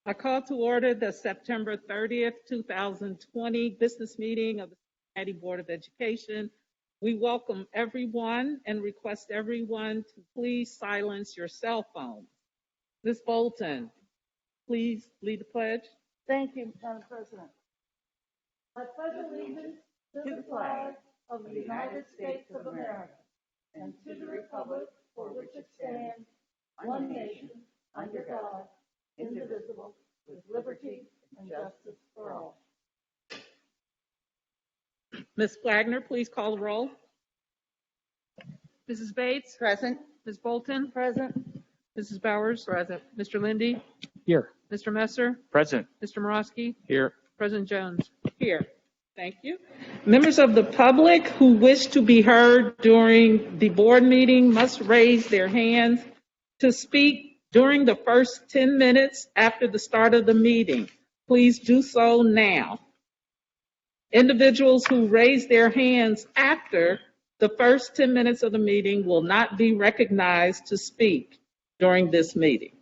I call to order the September 30th, 2020 business meeting of the Cincinnati Board of Education. We welcome everyone and request everyone to please silence your cell phone. Ms. Bolton, please lead the pledge. Thank you, Madam President. I pledge allegiance to the flag of the United States of America and to the republic for which it stands, one nation, under God, indivisible, with liberty and justice for all. Ms. Flagner, please call the roll. Mrs. Bates? Present. Ms. Bolton? Present. Mrs. Bowers? Present. Mr. Lindy? Here. Mr. Messer? Present. Mr. Morosky? Here. President Jones? Here. Thank you. Members of the public who wish to be heard during the board meeting must raise their hands to speak during the first 10 minutes after the start of the meeting. Please do so now. Individuals who raise their hands after the first 10 minutes of the meeting will not be recognized to speak during this meeting.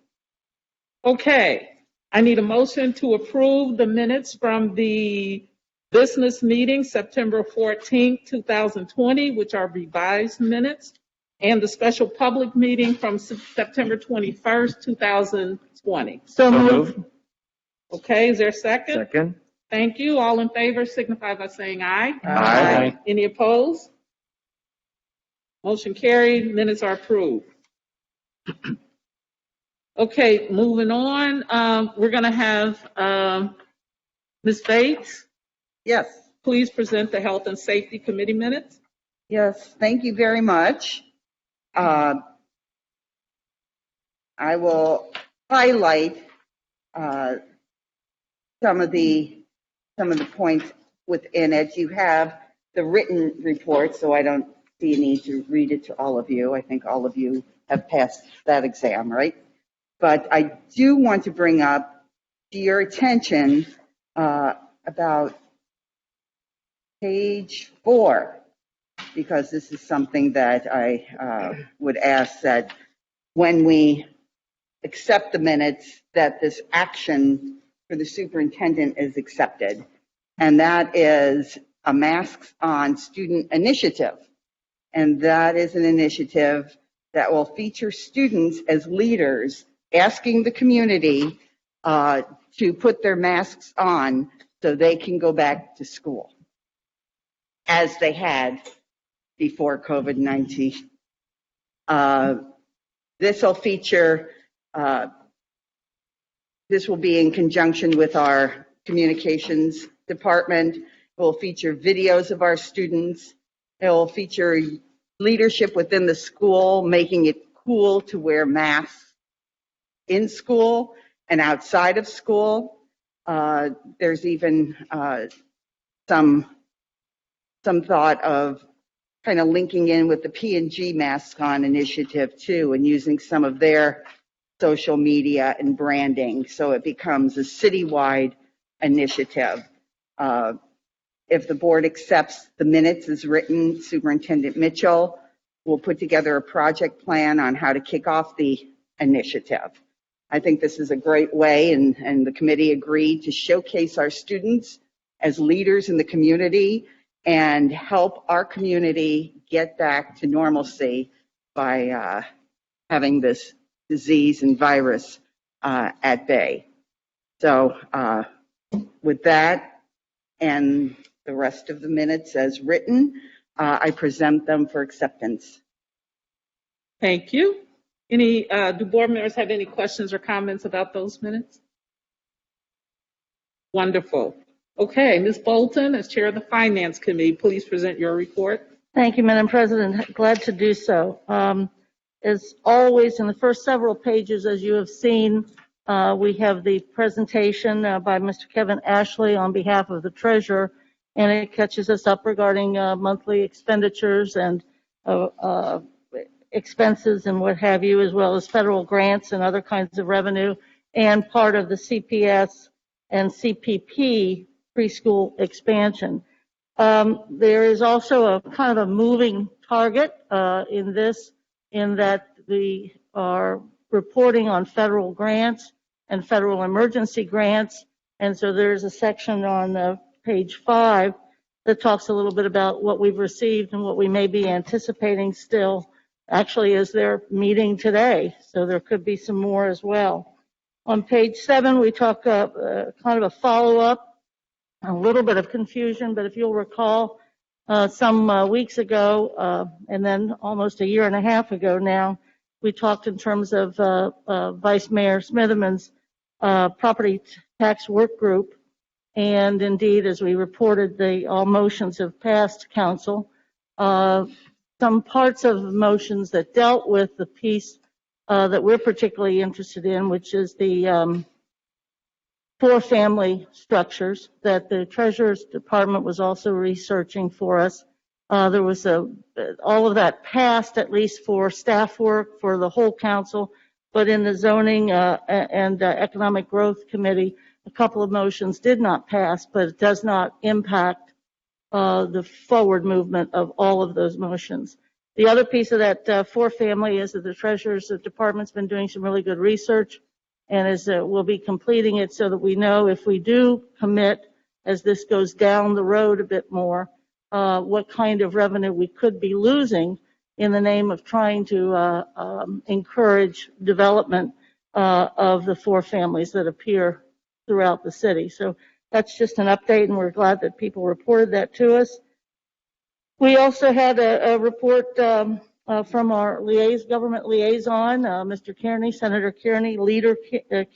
Okay, I need a motion to approve the minutes from the business meeting September 14th, 2020, which are revised minutes, and the special public meeting from September 21st, 2020. So moved. Okay, is there a second? Second. Thank you. All in favor signify by saying aye. Aye. Any opposed? Motion carried. Minutes are approved. Okay, moving on. We're going to have Ms. Bates. Yes. Please present the Health and Safety Committee minutes. Yes. Thank you very much. I will highlight some of the points within it. You have the written report, so I don't see a need to read it to all of you. I think all of you have passed that exam, right? But I do want to bring up to your attention about page 4. Because this is something that I would ask that when we accept the minutes, that this action for the superintendent is accepted. And that is a Masks On student initiative. And that is an initiative that will feature students as leaders asking the community to put their masks on so they can go back to school as they had before COVID-19. This will feature, this will be in conjunction with our communications department. It will feature videos of our students. It will feature leadership within the school, making it cool to wear masks in school and outside of school. There's even some thought of kind of linking in with the P&G Mask On initiative too, and using some of their social media and branding so it becomes a citywide initiative. If the board accepts the minutes as written, Superintendent Mitchell will put together a project plan on how to kick off the initiative. I think this is a great way, and the committee agreed to showcase our students as leaders in the community and help our community get back to normalcy by having this disease and virus at bay. So with that and the rest of the minutes as written, I present them for acceptance. Thank you. Do board members have any questions or comments about those minutes? Wonderful. Okay, Ms. Bolton, as chair of the Finance Committee, please present your report. Thank you, Madam President. Glad to do so. As always, in the first several pages, as you have seen, we have the presentation by Mr. Kevin Ashley on behalf of the treasurer, and it catches us up regarding monthly expenditures and expenses and what have you, as well as federal grants and other kinds of revenue, and part of the CPS and CPP preschool expansion. There is also a kind of a moving target in this, in that we are reporting on federal grants and federal emergency grants. And so there's a section on page 5 that talks a little bit about what we've received and what we may be anticipating still. Actually, is their meeting today, so there could be some more as well. On page 7, we talk kind of a follow-up, a little bit of confusion, but if you'll recall, some weeks ago, and then almost a year and a half ago now, we talked in terms of Vice Mayor Smitherman's property tax work group. And indeed, as we reported, all motions have passed council. Some parts of motions that dealt with the piece that we're particularly interested in, which is the 4-family structures that the Treasurer's Department was also researching for us. There was all of that passed, at least for staff work for the whole council, but in the Zoning and Economic Growth Committee, a couple of motions did not pass, but it does not impact the forward movement of all of those motions. The other piece of that 4-family is that the Treasurer's Department's been doing some really good research, and we'll be completing it so that we know if we do commit, as this goes down the road a bit more, what kind of revenue we could be losing in the name of trying to encourage development of the 4 families that appear throughout the city. So that's just an update, and we're glad that people reported that to us. We also had a report from our government liaison, Mr. Kearney, Senator Kearney, Leader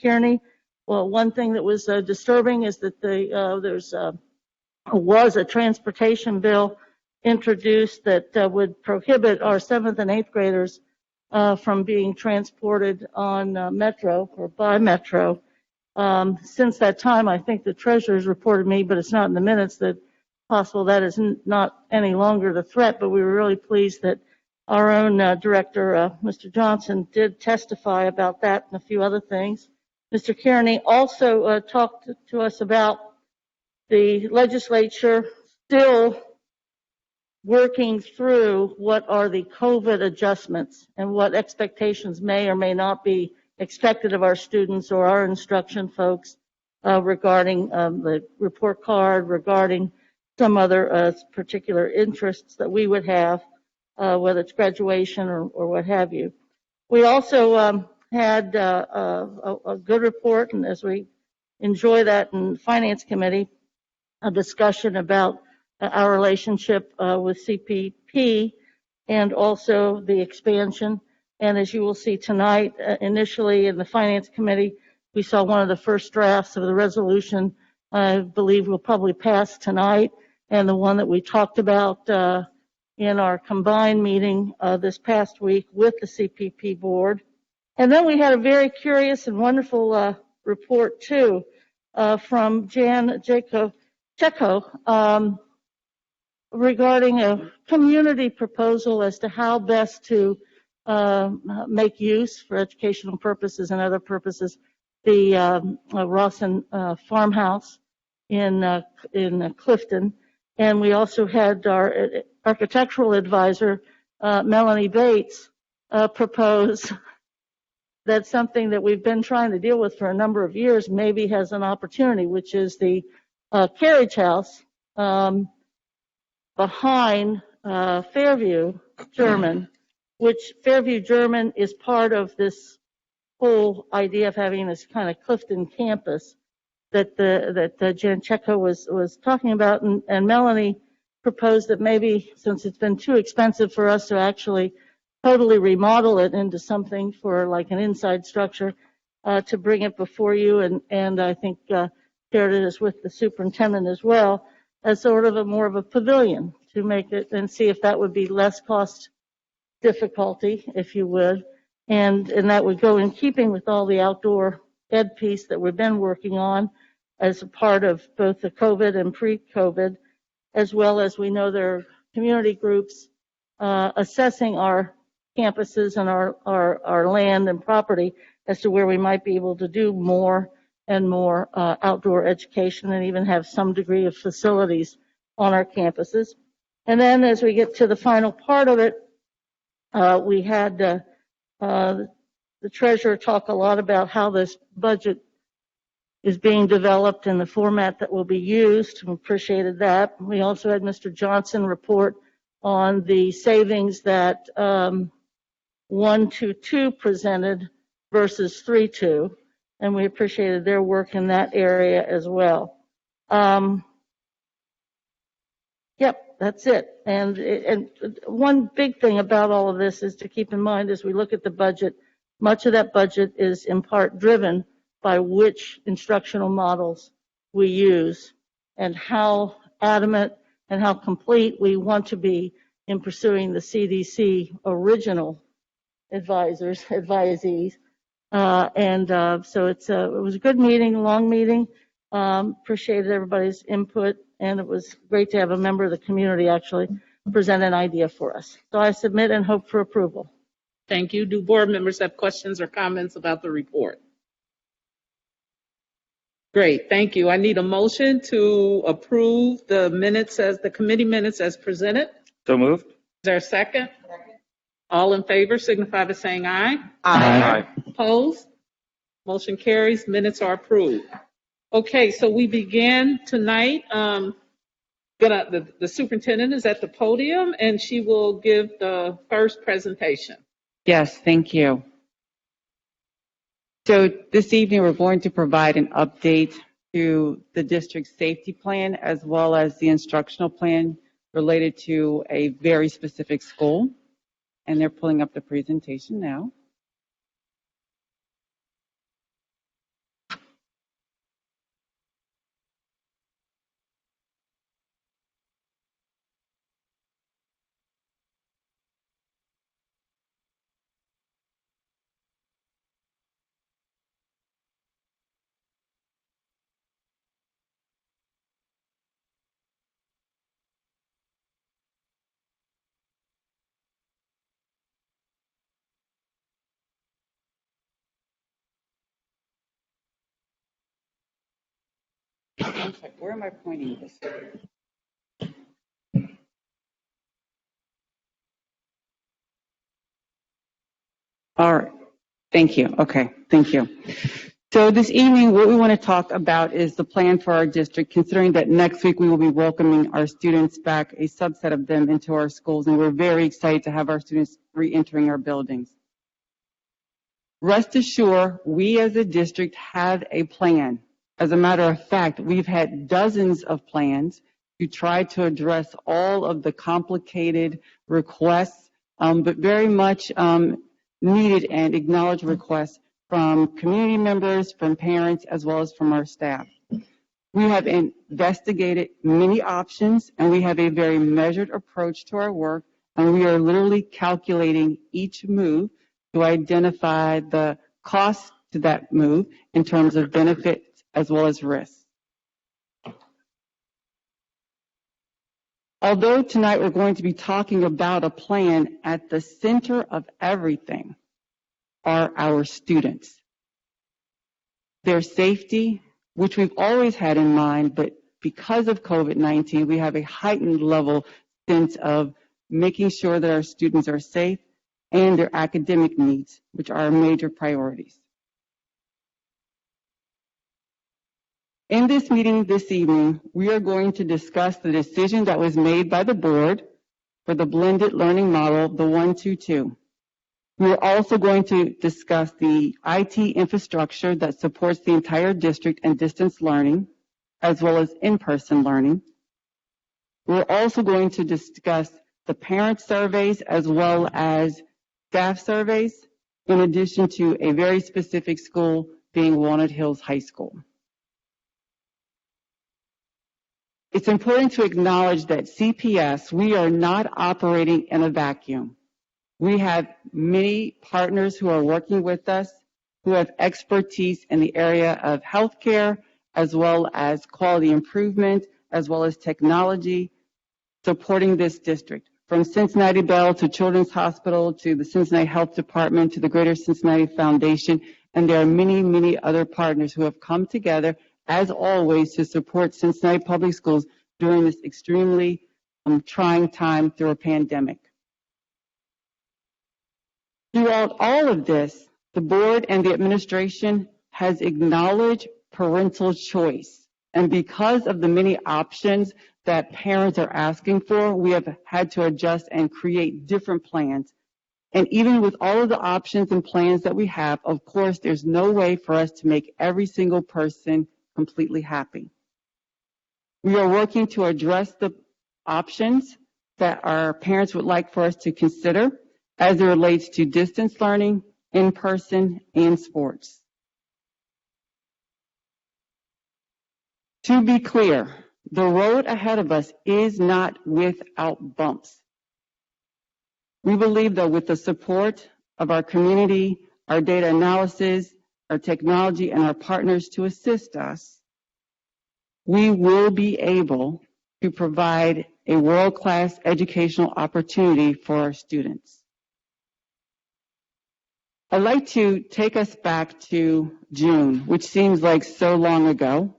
Kearney. Well, one thing that was disturbing is that there was a transportation bill introduced that would prohibit our 7th and 8th graders from being transported on Metro or by Metro. Since that time, I think the treasurer's reported me, but it's not in the minutes, that possible that is not any longer the threat, but we were really pleased that our own director, Mr. Johnson, did testify about that and a few other things. Mr. Kearney also talked to us about the legislature still working through what are the COVID adjustments and what expectations may or may not be expected of our students or our instruction folks regarding the report card, regarding some other particular interests that we would have, whether it's graduation or what have you. We also had a good report, and as we enjoy that in Finance Committee, a discussion about our relationship with CPP and also the expansion. And as you will see tonight, initially in the Finance Committee, we saw one of the first drafts of the resolution I believe will probably pass tonight, and the one that we talked about in our combined meeting this past week with the CPP board. And then we had a very curious and wonderful report too from Jan Checo regarding a community proposal as to how best to make use for educational purposes and other purposes the Rawson farmhouse in Clifton. And we also had our architectural advisor, Melanie Bates, propose that something that we've been trying to deal with for a number of years maybe has an opportunity, which is the carriage house behind Fairview German, which Fairview German is part of this whole idea of having this kind of Clifton campus that Jan Checo was talking about, and Melanie proposed that maybe, since it's been too expensive for us to actually totally remodel it into something for like an inside structure, to bring it before you, and I think shared it is with the superintendent as well, as sort of more of a pavilion to make it and see if that would be less cost difficulty, if you would, and that would go in keeping with all the outdoor ed piece that we've been working on as a part of both the COVID and pre-COVID, as well as we know there are community groups assessing our campuses and our land and property as to where we might be able to do more and more outdoor education and even have some degree of facilities on our campuses. And then as we get to the final part of it, we had the treasurer talk a lot about how this budget is being developed and the format that will be used. We appreciated that. We also had Mr. Johnson report on the savings that 122 presented versus 32, and we appreciated their work in that area as well. Yep, that's it. And one big thing about all of this is to keep in mind as we look at the budget, much of that budget is in part driven by which instructional models we use and how adamant and how complete we want to be in pursuing the CDC original advisees. So it was a good meeting, long meeting. Appreciated everybody's input, and it was great to have a member of the community actually present an idea for us. So I submit and hope for approval. Thank you. Do board members have questions or comments about the report? Great, thank you. I need a motion to approve the minutes as the committee minutes as presented. So moved. Is there a second? All in favor signify by saying aye. Aye. Opposed? Motion carries. Minutes are approved. Okay, so we begin tonight. The superintendent is at the podium, and she will give the first presentation. Yes, thank you. So this evening, we're going to provide an update to the district's safety plan as well as the instructional plan related to a very specific school. And they're pulling up the presentation now. I'm sorry, where am I pointing this? All right. Thank you. Okay. Thank you. So this evening, what we want to talk about is the plan for our district, considering that next week we will be welcoming our students back, a subset of them, into our schools, and we're very excited to have our students re-entering our buildings. Rest assured, we as a district have a plan. As a matter of fact, we've had dozens of plans to try to address all of the complicated requests, but very much needed and acknowledged requests from community members, from parents, as well as from our staff. We have investigated many options, and we have a very measured approach to our work, and we are literally calculating each move to identify the cost to that move in terms of benefits as well as risks. Although tonight we're going to be talking about a plan, at the center of everything are our students. Their safety, which we've always had in mind, but because of COVID-19, we have a heightened level sense of making sure that our students are safe and their academic needs, which are major priorities. In this meeting this evening, we are going to discuss the decision that was made by the board for the blended learning model, the 1-2-2. We are also going to discuss the IT infrastructure that supports the entire district and distance learning, as well as in-person learning. We're also going to discuss the parent surveys as well as staff surveys, in addition to a very specific school being Walnut Hills High School. It's important to acknowledge that CPS, we are not operating in a vacuum. We have many partners who are working with us, who have expertise in the area of healthcare, as well as quality improvement, as well as technology, supporting this district. From Cincinnati Bell to Children's Hospital to the Cincinnati Health Department to the Greater Cincinnati Foundation, and there are many, many other partners who have come together, as always, to support Cincinnati Public Schools during this extremely trying time through a pandemic. Throughout all of this, The board and the administration has acknowledged parental choice. And because of the many options that parents are asking for, we have had to adjust and create different plans. And even with all of the options and plans that we have, of course, there's no way for us to make every single person completely happy. We are working to address the options that our parents would like for us to consider as it relates to distance learning, in-person, and sports. To be clear, the road ahead of us is not without bumps. We believe that with the support of our community, our data analysis, our technology, and our partners to assist us, we will be able to provide a world-class educational opportunity for our students. I'd like to take us back to June, which seems like so long ago,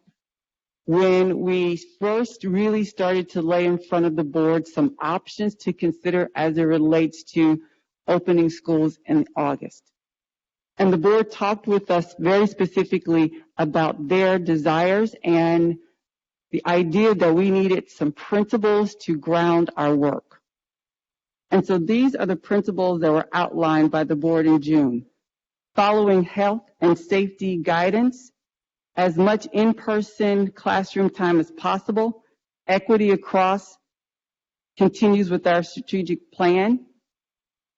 when we first really started to lay in front of the board some options to consider as it relates to opening schools in August. And the board talked with us very specifically about their desires and the idea that we needed some principles to ground our work. And so these are the principles that were outlined by the board in June. Following health and safety guidance, as much in-person classroom time as possible, equity across continues with our strategic plan,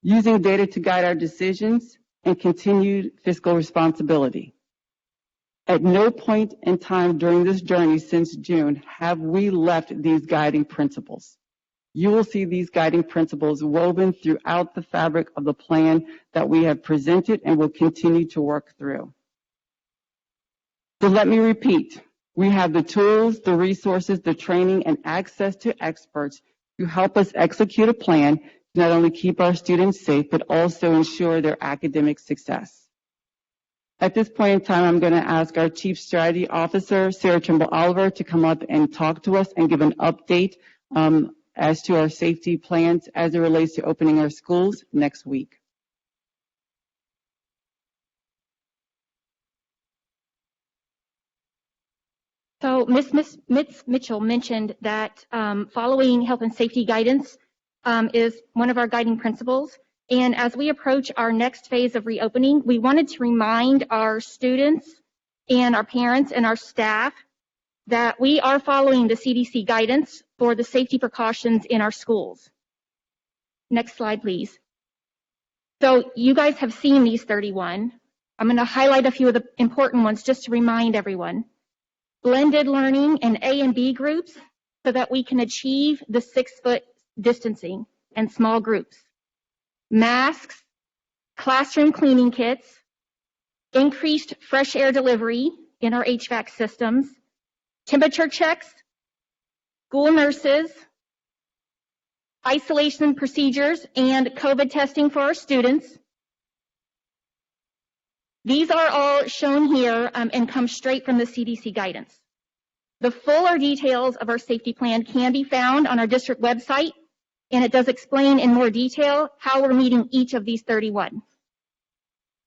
using data to guide our decisions, and continued fiscal responsibility. At no point in time during this journey since June have we left these guiding principles. You will see these guiding principles woven throughout the fabric of the plan that we have presented and will continue to work through. So let me repeat, we have the tools, the resources, the training, and access to experts to help us execute a plan to not only keep our students safe, but also ensure their academic success. At this point in time, I'm going to ask our Chief Strategy Officer, Sarah Trimble Oliver, to come up and talk to us and give an update as to our safety plans as it relates to opening our schools next week. So Ms. Mitchell mentioned that following health and safety guidance is one of our guiding principles. And as we approach our next phase of reopening, we wanted to remind our students and our parents and our staff that we are following the CDC guidance for the safety precautions in our schools. Next slide, please. So you guys have seen these 31. I'm going to highlight a few of the important ones just to remind everyone. Blended learning in A and B groups so that we can achieve the 6-foot distancing and small groups. Masks, classroom cleaning kits, increased fresh air delivery in our HVAC systems, temperature checks, school nurses, isolation procedures, and COVID testing for our students. These are all shown here and come straight from the CDC guidance. The fuller details of our safety plan can be found on our district website, and it does explain in more detail how we're meeting each of these 31.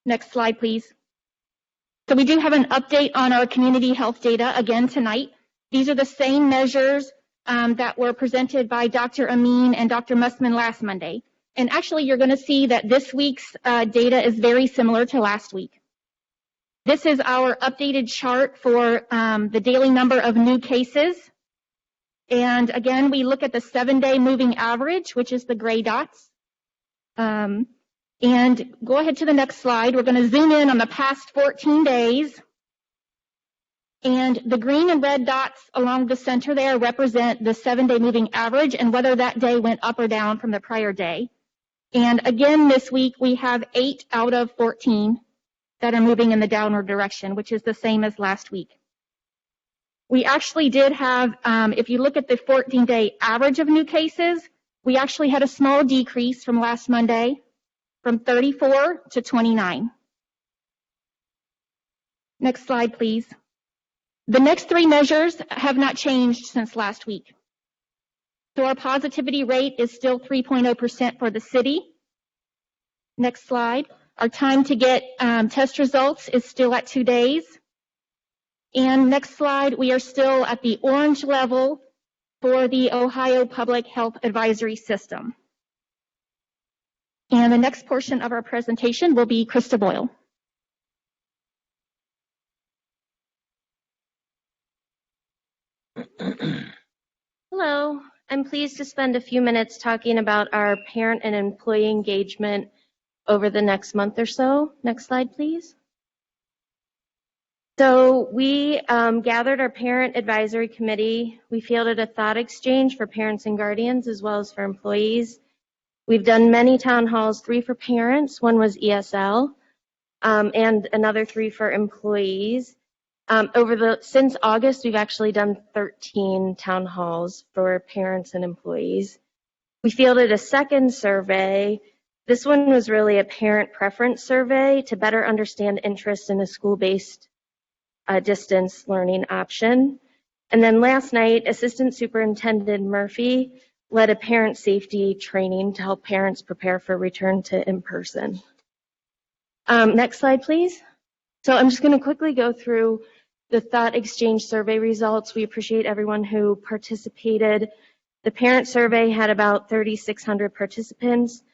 Next slide, please. So we do have an update on our community health data again tonight. These are the same measures that were presented by Dr. Amin and Dr. Mussman last Monday. And actually, you're going to see that this week's data is very similar to last week. This is our updated chart for the daily number of new cases. And again, we look at the 7-day moving average, which is the gray dots. And go ahead to the next slide. We're going to zoom in on the past 14 days. And the green and red dots along the center there represent the 7-day moving average and whether that day went up or down from the prior day. And again, this week, we have 8 out of 14 that are moving in the downward direction, which is the same as last week. We actually did have, if you look at the 14-day average of new cases, we actually had a small decrease from last Monday from 34 to 29. Next slide, please. The next 3 measures have not changed since last week. So our positivity rate is still 3.0% for the city. Next slide. Our time to get test results is still at 2 days. And next slide, we are still at the orange level for the Ohio Public Health Advisory System. And the next portion of our presentation will be Krista Boyle. Hello, I'm pleased to spend a few minutes talking about our parent and employee engagement over the next month or so. Next slide, please. So we gathered our parent advisory committee. We fielded a thought exchange for parents and guardians as well as for employees. We've done many town halls, 3 for parents, 1 was ESL, and another 3 for employees. Since August, we've actually done 13 town halls for parents and employees. We fielded a second survey. This one was really a parent preference survey to better understand interest in a school-based distance learning option. And then last night, Assistant Superintendent Murphy led a parent safety training to help parents prepare for return to in-person. Next slide, please. So I'm just going to quickly go through the thought exchange survey results. We appreciate everyone who participated. The parent survey had about 3,600 participants.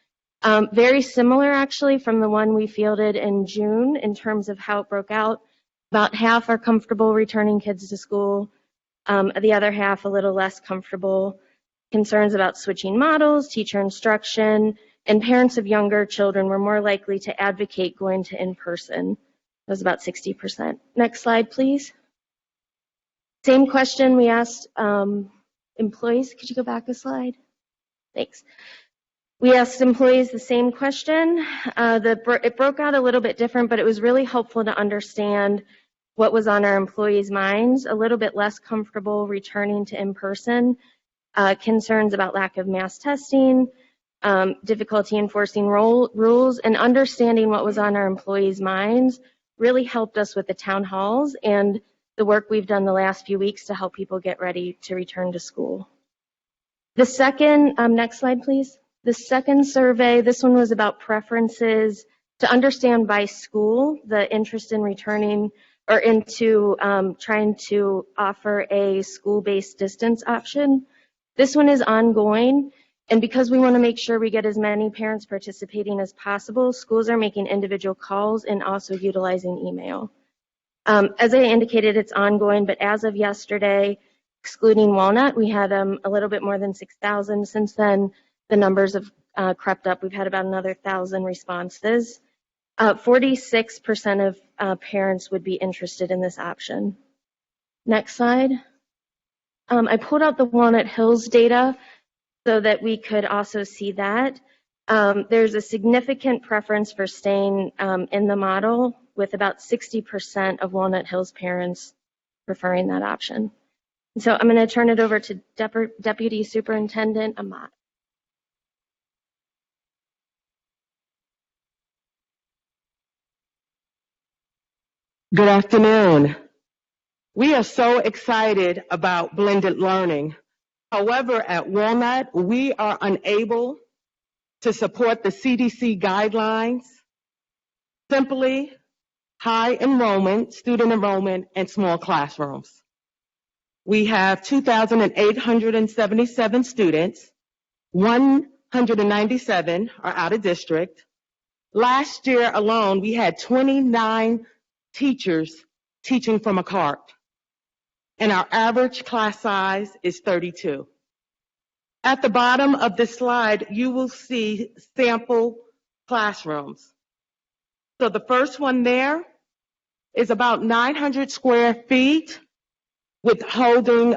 Very similar, actually, from the one we fielded in June in terms of how it broke out. About half are comfortable returning kids to school. The other half a little less comfortable. Concerns about switching models, teacher instruction, and parents of younger children were more likely to advocate going to in-person. That was about 60%. Next slide, please. Same question we asked employees. Could you go back a slide? Thanks. We asked employees the same question. It broke out a little bit different, but it was really helpful to understand what was on our employees' minds. A little bit less comfortable returning to in-person, concerns about lack of mass testing, difficulty enforcing rules, and understanding what was on our employees' minds really helped us with the town halls and the work we've done the last few weeks to help people get ready to return to school. The second, next slide, please. The second survey, this one was about preferences to understand by school the interest in returning or into trying to offer a school-based distance option. This one is ongoing, and because we want to make sure we get as many parents participating as possible, schools are making individual calls and also utilizing email. As I indicated, it's ongoing, but as of yesterday, excluding Walnut, we had a little bit more than 6,000. Since then, the numbers have crept up. We've had about another 1,000 responses. 46% of parents would be interested in this option. Next slide. I pulled out the Walnut Hills data so that we could also see that. There's a significant preference for staying in the model, with about 60% of Walnut Hills parents preferring that option. So I'm going to turn it over to Deputy Superintendent Amat. Good afternoon. We are so excited about blended learning. However, at Walnut, we are unable to support the CDC guidelines, simply high enrollment, student enrollment, and small classrooms. We have 2,877 students, 197 are out of district. Last year alone, we had 29 teachers teaching from a cart, and our average class size is 32. At the bottom of this slide, you will see sample classrooms. So the first one there is about 900 square feet with holding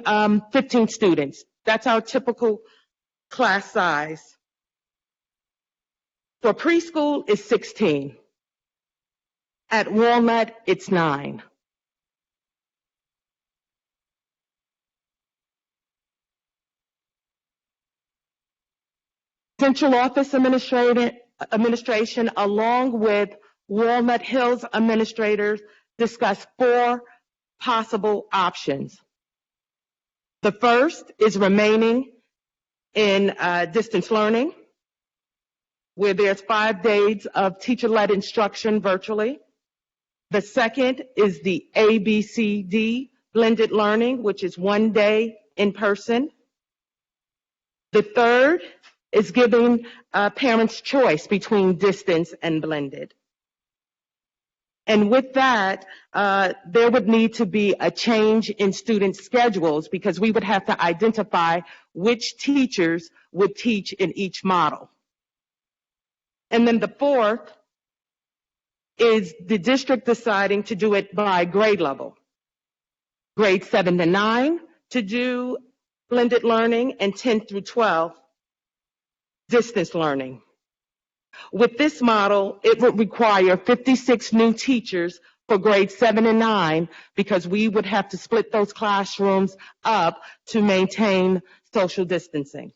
15 students. That's our typical class size. For preschool, it's 16. At Walnut, it's 9. Central Office Administration, along with Walnut Hills administrators, discussed 4 possible options. The first is remaining in distance learning. where there's 5 days of teacher-led instruction virtually. The second is the ABCD blended learning, which is 1 day in person. The third is giving parents choice between distance and blended. And with that, there would need to be a change in student schedules because we would have to identify which teachers would teach in each model. And then the fourth is the district deciding to do it by grade level. Grades 7 to 9 to do blended learning and 10 through 12 distance learning. With this model, it would require 56 new teachers for grades 7 and 9 because we would have to split those classrooms up to maintain social distancing.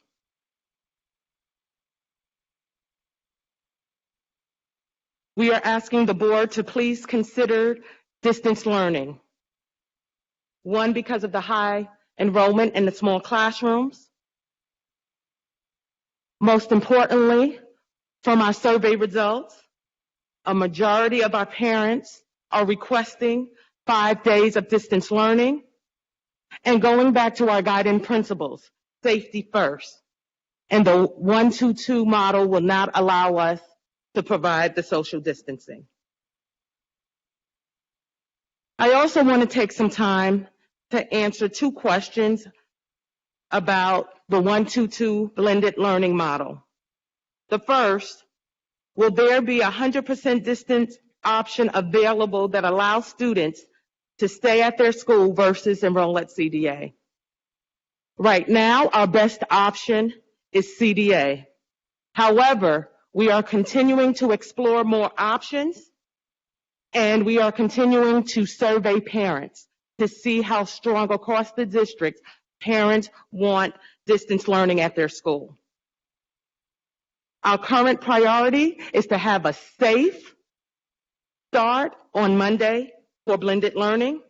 We are asking the board to please consider distance learning. One, because of the high enrollment in the small classrooms. Most importantly, from our survey results, a majority of our parents are requesting 5 days of distance learning. And going back to our guiding principles, safety first. And the 1-2-2 model will not allow us to provide the social distancing. I also want to take some time to answer 2 questions about the 1-2-2 blended learning model. The first, will there be 100% distance option available that allows students to stay at their school versus enroll at CDA? Right now, our best option is CDA. However, we are continuing to explore more options, and we are continuing to survey parents to see how strong across the district parents want distance learning at their school. Our current priority is to have a safe start on Monday for blended learning.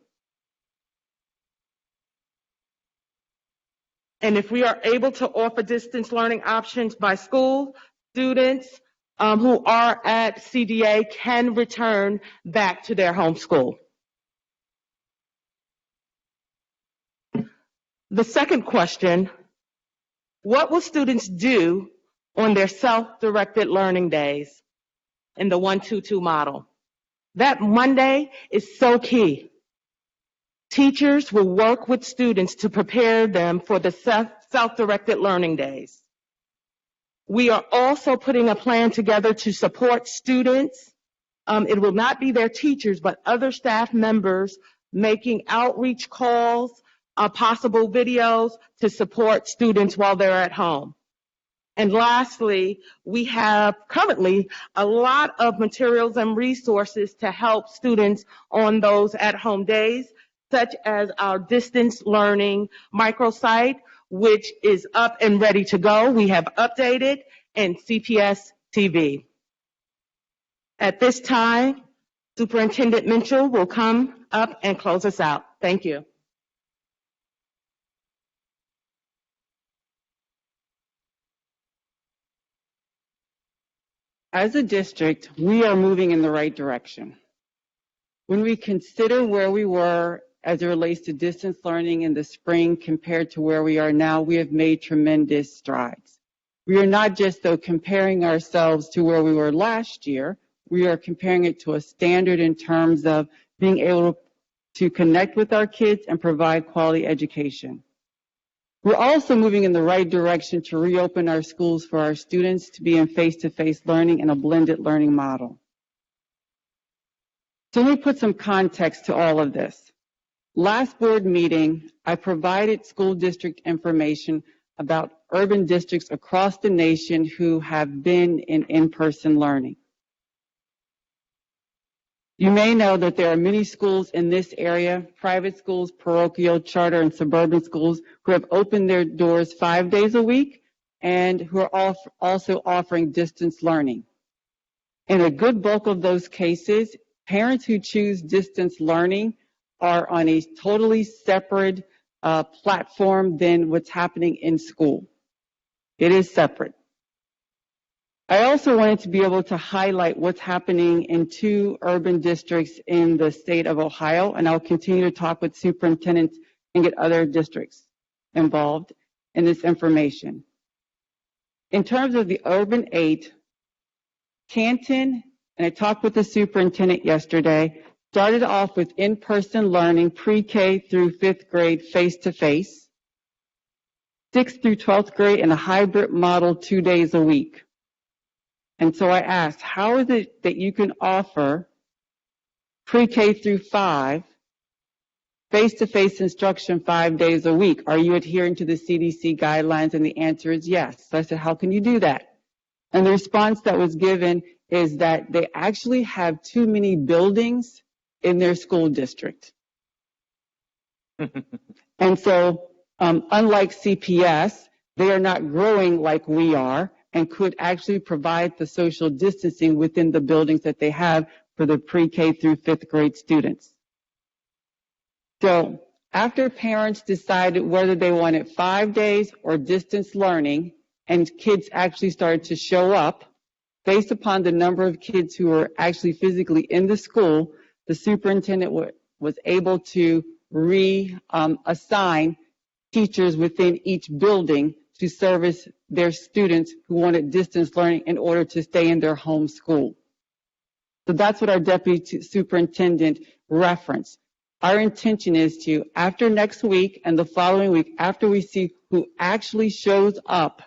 And if we are able to offer distance learning options by school, students who are at CDA can return back to their home school. The second question, what will students do on their self-directed learning days in the 1-2-2 model? That Monday is so key. Teachers will work with students to prepare them for the self-directed learning days. We are also putting a plan together to support students. It will not be their teachers, but other staff members making outreach calls, possible videos to support students while they're at home. And lastly, we have currently a lot of materials and resources to help students on those at-home days, such as our distance learning microsite, which is up and ready to go. We have updated, and CPS TV. At this time, Superintendent Mitchell will come up and close us out. Thank you. As a district, we are moving in the right direction. When we consider where we were as it relates to distance learning in the spring compared to where we are now, we have made tremendous strides. We are not just, though, comparing ourselves to where we were last year, we are comparing it to a standard in terms of being able to connect with our kids and provide quality education. We're also moving in the right direction to reopen our schools for our students to be in face-to-face learning in a blended learning model. So let me put some context to all of this. Last board meeting, I provided school district information about urban districts across the nation who have been in-person learning. You may know that there are many schools in this area, private schools, parochial, charter, and suburban schools, who have opened their doors 5 days a week and who are also offering distance learning. In a good bulk of those cases, parents who choose distance learning are on a totally separate platform than what's happening in school. It is separate. I also wanted to be able to highlight what's happening in 2 urban districts in the state of Ohio, and I'll continue to talk with superintendents and get other districts involved in this information. In terms of the urban 8, Canton, and I talked with the superintendent yesterday, started off with in-person learning pre-K through 5th grade face-to-face, 6th through 12th grade in a hybrid model 2 days a week. And so I asked, how is it that you can offer pre-K through 5 face-to-face instruction 5 days a week? Are you adhering to the CDC guidelines? And the answer is yes. So I said, how can you do that? And the response that was given is that they actually have too many buildings in their school district. And so, unlike CPS, they are not growing like we are and could actually provide the social distancing within the buildings that they have for the pre-K through 5th grade students. So, after parents decided whether they wanted 5 days or distance learning, and kids actually started to show up, based upon the number of kids who were actually physically in the school, the superintendent was able to reassign teachers within each building to service their students who wanted distance learning in order to stay in their home school. So that's what our deputy superintendent referenced. Our intention is to, after next week and the following week, after we see who actually shows up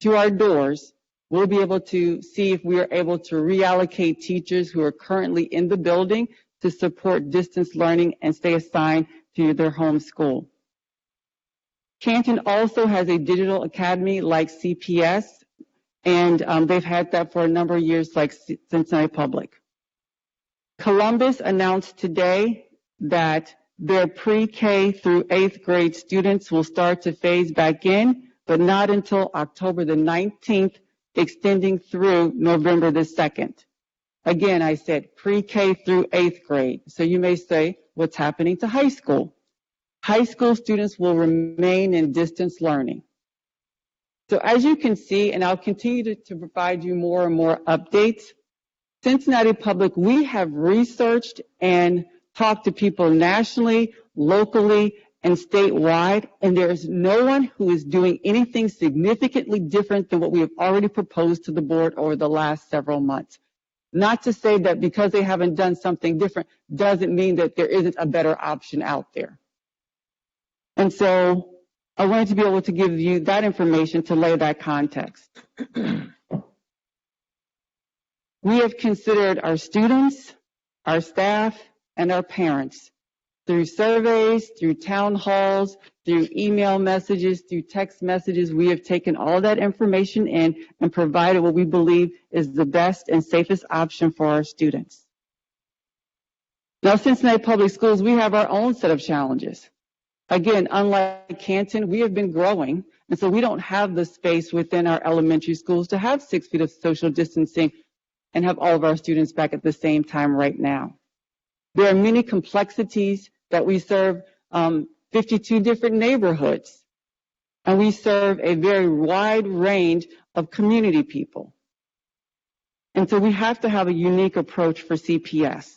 to our doors, we'll be able to see if we are able to reallocate teachers who are currently in the building to support distance learning and stay assigned to their home school. Canton also has a digital academy like CPS, and they've had that for a number of years like Cincinnati Public. Columbus announced today that their pre-K through 8th grade students will start to phase back in, but not until October the 19th, extending through November the 2nd. Again, I said pre-K through 8th grade. So you may say, what's happening to high school? High school students will remain in distance learning. So as you can see, and I'll continue to provide you more and more updates, Cincinnati Public, we have researched and talked to people nationally, locally, and statewide, and there is no one who is doing anything significantly different than what we have already proposed to the board over the last several months. Not to say that because they haven't done something different doesn't mean that there isn't a better option out there. And so I wanted to be able to give you that information to lay that context. We have considered our students, our staff, and our parents through surveys, through town halls, through email messages, through text messages. We have taken all that information in and provided what we believe is the best and safest option for our students. Now, Cincinnati Public Schools, we have our own set of challenges. Again, unlike Canton, we have been growing, and so we don't have the space within our elementary schools to have 6 feet of social distancing and have all of our students back at the same time right now. There are many complexities that we serve 52 different neighborhoods, and we serve a very wide range of community people. And so we have to have a unique approach for CPS.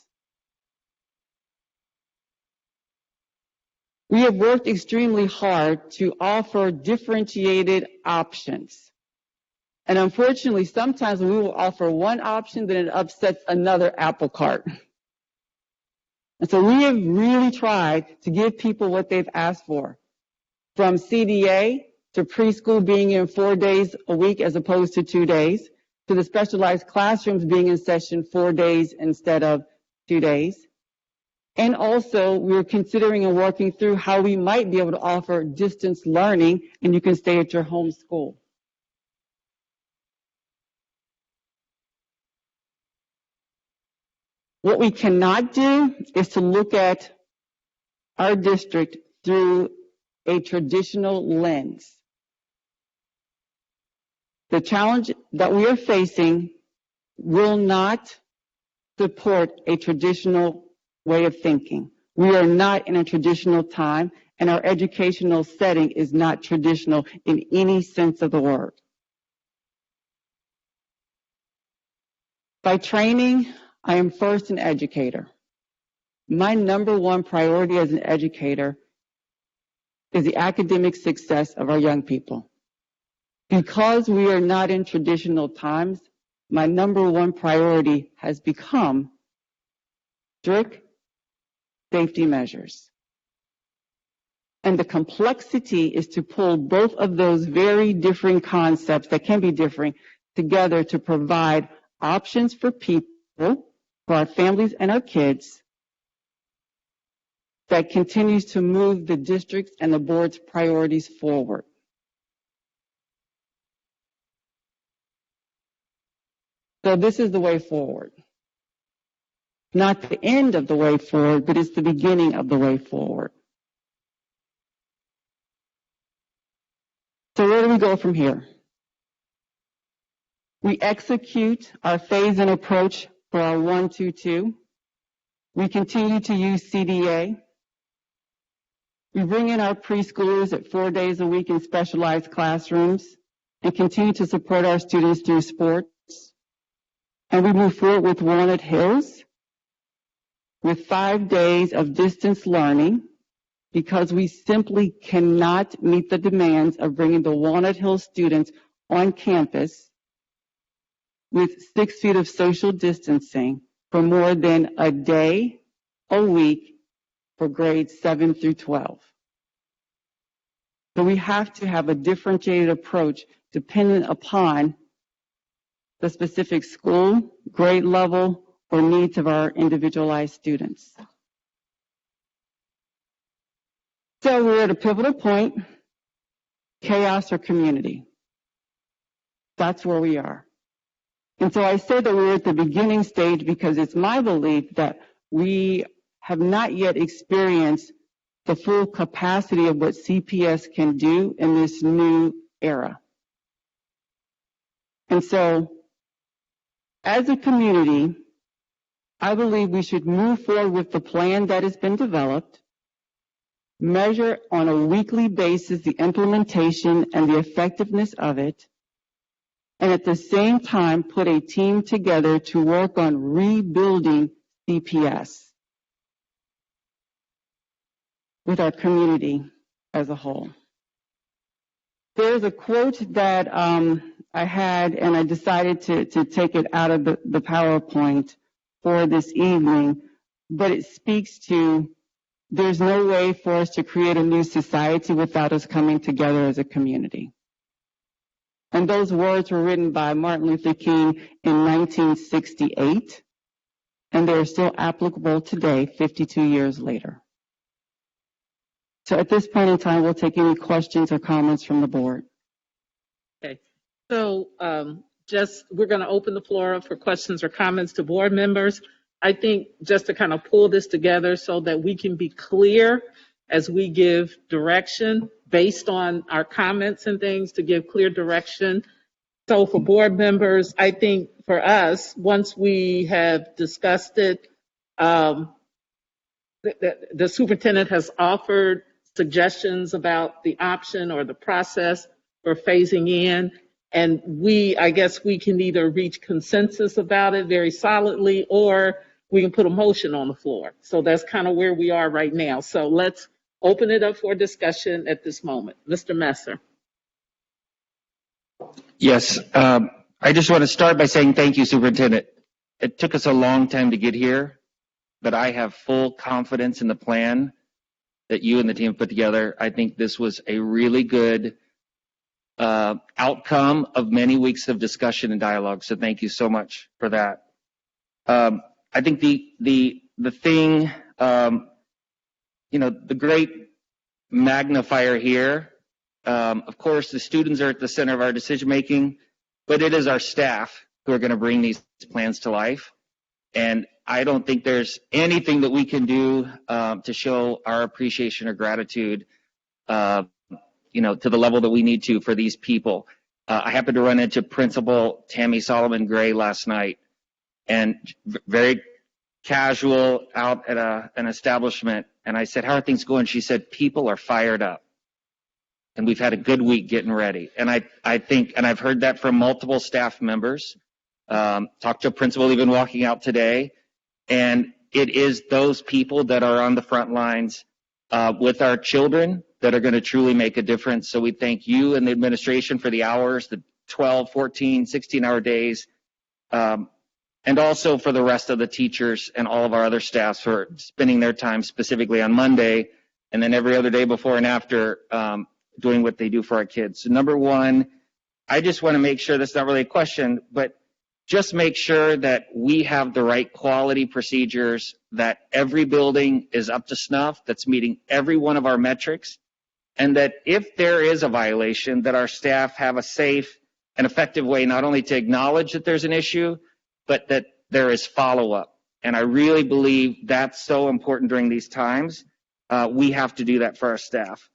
We have worked extremely hard to offer differentiated options. And unfortunately, sometimes we will offer one option, then it upsets another apple cart. And so we have really tried to give people what they've asked for, from CDA to preschool being in 4 days a week as opposed to 2 days, to the specialized classrooms being in session 4 days instead of 2 days. And also, we're considering and working through how we might be able to offer distance learning, and you can stay at your home school. What we cannot do is to look at our district through a traditional lens. The challenge that we are facing will not support a traditional way of thinking. We are not in a traditional time, and our educational setting is not traditional in any sense of the word. By training, I am first an educator. My number one priority as an educator is the academic success of our young people. Because we are not in traditional times, my number one priority has become strict safety measures. And the complexity is to pull both of those very different concepts that can be different together to provide options for people, for our families and our kids, that continues to move the district's and the board's priorities forward. So this is the way forward. Not the end of the way forward, but it's the beginning of the way forward. So where do we go from here? We execute our phase-in approach for our 1-2-2. We continue to use CDA. We bring in our preschoolers at 4 days a week in specialized classrooms and continue to support our students through sports. And we move forward with Walnut Hills with 5 days of distance learning because we simply cannot meet the demands of bringing the Walnut Hills students on campus with 6 feet of social distancing for more than a day a week for grades 7 through 12. So we have to have a differentiated approach dependent upon the specific school, grade level, or needs of our individualized students. So we're at a pivotal point, chaos or community. That's where we are. And so I say that we're at the beginning stage because it's my belief that we have not yet experienced the full capacity of what CPS can do in this new era. And so, as a community, I believe we should move forward with the plan that has been developed, measure on a weekly basis the implementation and the effectiveness of it, and at the same time put a team together to work on rebuilding CPS with our community as a whole. There's a quote that I had, and I decided to take it out of the PowerPoint for this evening, but it speaks to there's no way for us to create a new society without us coming together as a community. And those words were written by Martin Luther King in 1968, and they're still applicable today, 52 years later. So at this point in time, we'll take any questions or comments from the board. Okay, so we're going to open the floor up for questions or comments to board members. I think just to kind of pull this together so that we can be clear as we give direction based on our comments and things, to give clear direction. So for board members, I think for us, once we have discussed it, the superintendent has offered suggestions about the option or the process for phasing in, and I guess we can either reach consensus about it very solidly, or we can put a motion on the floor. So that's kind of where we are right now. So let's open it up for discussion at this moment. Mr. Messer. Yes, I just want to start by saying thank you, Superintendent. It took us a long time to get here, but I have full confidence in the plan that you and the team put together. I think this was a really good outcome of many weeks of discussion and dialogue. So thank you so much for that. I think the thing, the great magnifier here, of course, the students are at the center of our decision making, but it is our staff who are going to bring these plans to life. And I don't think there's anything that we can do to show our appreciation or gratitude, to the level that we need to for these people. I happened to run into Principal Tammy Solomon Gray last night, and very casual out at an establishment. And I said, "How are things going?" She said, "People are fired up, and we've had a good week getting ready." And I think, and I've heard that from multiple staff members. Talked to a principal even walking out today. And it is those people that are on the front lines with our children that are going to truly make a difference. So we thank you and the administration for the hours, the 12, 14, 16-hour days, and also for the rest of the teachers and all of our other staffs for spending their time specifically on Monday and then every other day before and after doing what they do for our kids. So number one, I just want to make sure that's not really a question, but just make sure that we have the right quality procedures, that every building is up to snuff, that's meeting every one of our metrics, and that if there is a violation, that our staff have a safe and effective way not only to acknowledge that there's an issue, but that there is follow-up. And I really believe that's so important during these times. We have to do that for our staff.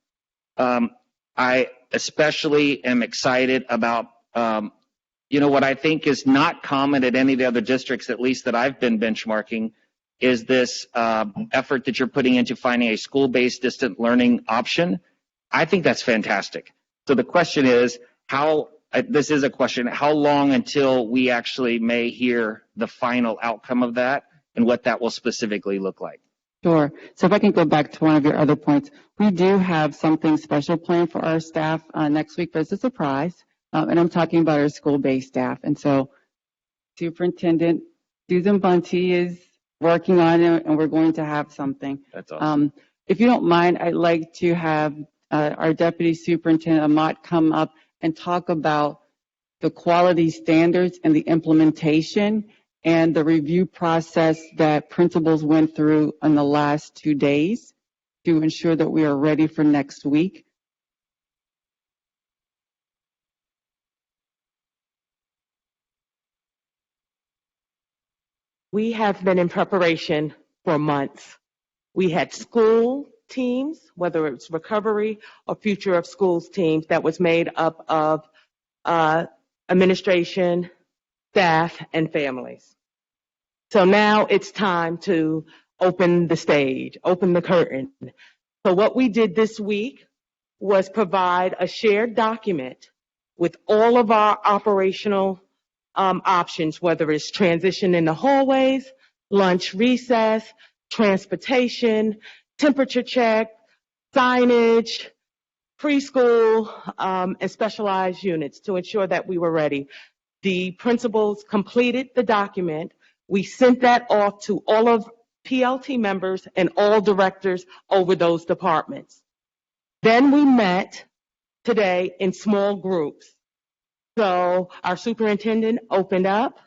I especially am excited about what I think is not common at any of the other districts, at least that I've been benchmarking, is this effort that you're putting into finding a school-based distant learning option. I think that's fantastic. So the question is, how long until we actually may hear the final outcome of that and what that will specifically look like? Sure. So if I can go back to one of your other points, we do have something special planned for our staff next week, but it's a surprise. And I'm talking about our school-based staff. And so Superintendent Susan Bunty is working on it, and we're going to have something. That's awesome. If you don't mind, I'd like to have our Deputy Superintendent Amat come up and talk about the quality standards and the implementation and the review process that principals went through in the last 2 days to ensure that we are ready for next week. We have been in preparation for months. We had school teams, whether it's recovery or future of schools teams, that was made up of administration, staff, and families. So now it's time to open the stage, open the curtain. So what we did this week was provide a shared document with all of our operational options, whether it's transition in the hallways, lunch recess, transportation, temperature check, signage, preschool, and specialized units to ensure that we were ready. The principals completed the document. We sent that off to all of PLT members and all directors over those departments. Then we met today in small groups. So our superintendent opened up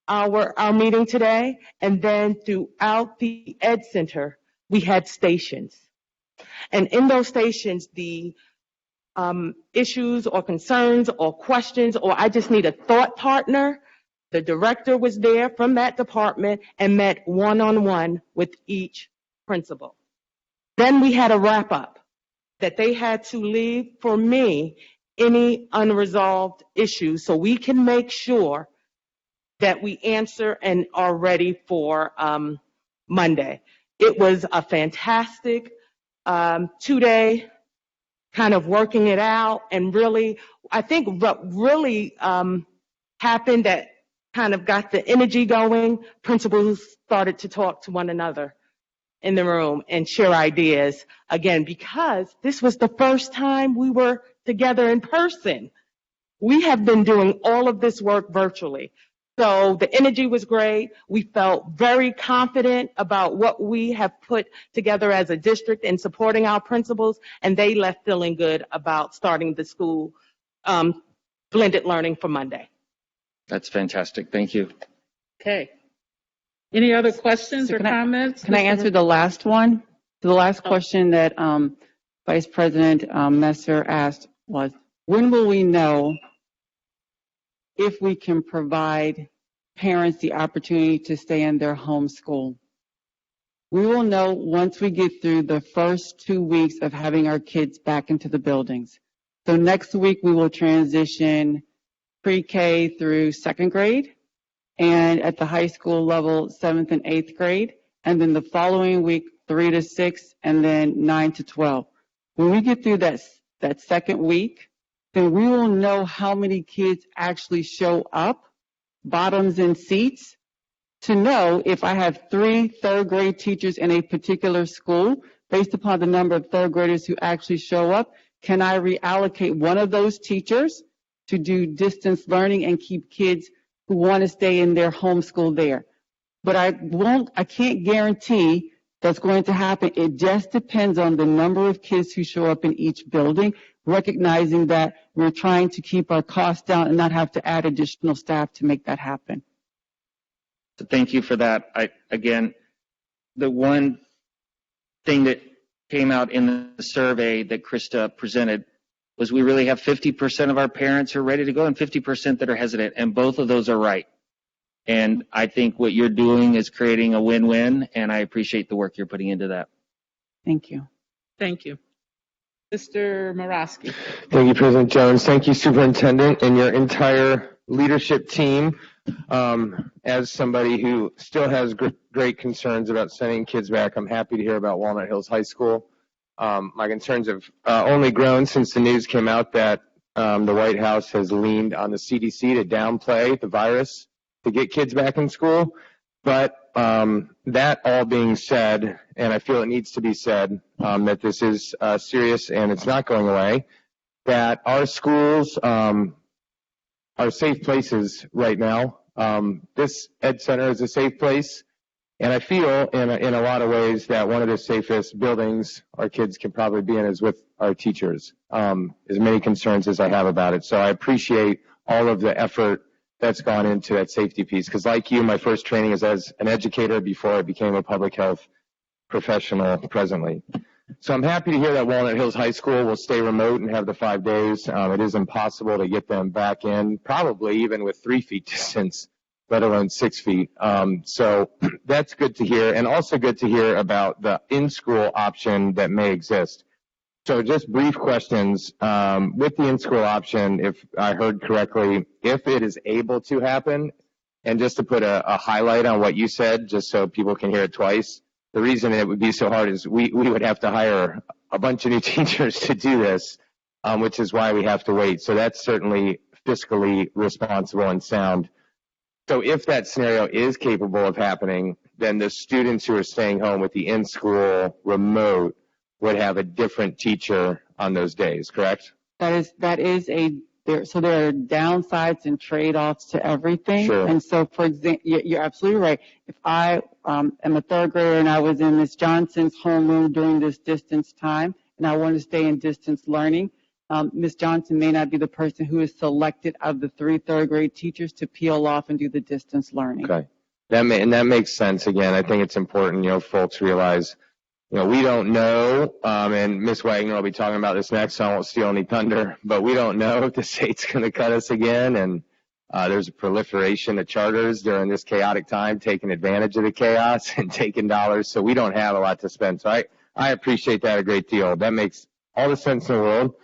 our meeting today, and then throughout the Ed Center, we had stations. And in those stations, the issues or concerns or questions, or I just need a thought partner, the director was there from that department and met one-on-one with each principal. Then we had a wrap-up that they had to leave for me any unresolved issues so we can make sure that we answer and are ready for Monday. It was a fantastic 2-day kind of working it out, and really, I think what really happened that kind of got the energy going, principals started to talk to one another in the room and share ideas again, because this was the first time we were together in person. We have been doing all of this work virtually. So the energy was great. We felt very confident about what we have put together as a district in supporting our principals, and they left feeling good about starting the school blended learning for Monday. That's fantastic. Thank you. Okay. Any other questions or comments? Can I answer the last one? The last question that Vice President Messer asked was, when will we know if we can provide parents the opportunity to stay in their home school? We will know once we get through the first 2 weeks of having our kids back into the buildings. So next week we will transition pre-K through 2nd grade, and at the high school level, 7th and 8th grade, and then the following week, 3 to 6, and then 9 to 12. When we get through that second week, then we will know how many kids actually show up bottoms in seats to know if I have 3 third grade teachers in a particular school, based upon the number of third graders who actually show up, can I reallocate one of those teachers to do distance learning and keep kids who want to stay in their home school there? But I can't guarantee that's going to happen. It just depends on the number of kids who show up in each building, recognizing that we're trying to keep our costs down and not have to add additional staff to make that happen. So thank you for that. Again, the one thing that came out in the survey that Krista presented was we really have 50% of our parents who are ready to go and 50% that are hesitant, and both of those are right. And I think what you're doing is creating a win-win, and I appreciate the work you're putting into that. Thank you. Thank you. Mr. Morosky. Thank you, President Jones. Thank you, Superintendent, and your entire leadership team. As somebody who still has great concerns about sending kids back, I'm happy to hear about Walnut Hills High School. My concerns have only grown since the news came out that the White House has leaned on the CDC to downplay the virus to get kids back in school. But that all being said, and I feel it needs to be said, that this is serious and it's not going away, that our schools are safe places right now. This Ed Center is a safe place, and I feel in a lot of ways that one of the safest buildings our kids can probably be in is with our teachers, as many concerns as I have about it. So I appreciate all of the effort that's gone into that safety piece, because like you, my first training is as an educator before I became a public health professional presently. So I'm happy to hear that Walnut Hills High School will stay remote and have the 5 days. It is impossible to get them back in, probably even with 3 feet distance, let alone 6 feet. So that's good to hear, and also good to hear about the in-school option that may exist. So just brief questions. With the in-school option, if I heard correctly, if it is able to happen, and just to put a highlight on what you said, just so people can hear it twice, the reason it would be so hard is we would have to hire a bunch of new teachers to do this, which is why we have to wait. So that's certainly fiscally responsible and sound. So if that scenario is capable of happening, then the students who are staying home with the in-school remote would have a different teacher on those days, correct? So there are downsides and trade-offs to everything. Sure. And so, for example, you're absolutely right. If I am a third grader and I was in Ms. Johnson's homeroom during this distance time and I want to stay in distance learning, Ms. Johnson may not be the person who is selected of the 3 third grade teachers to peel off and do the distance learning. Okay. That makes sense. Again, I think it's important, folks realize, we don't know, and Ms. Wagner will be talking about this next, so I won't steal any thunder, but we don't know if the state's going to cut us again, and there's a proliferation of charters during this chaotic time, taking advantage of the chaos and taking dollars, so we don't have a lot to spend. So I appreciate that a great deal. That makes all the sense in the world.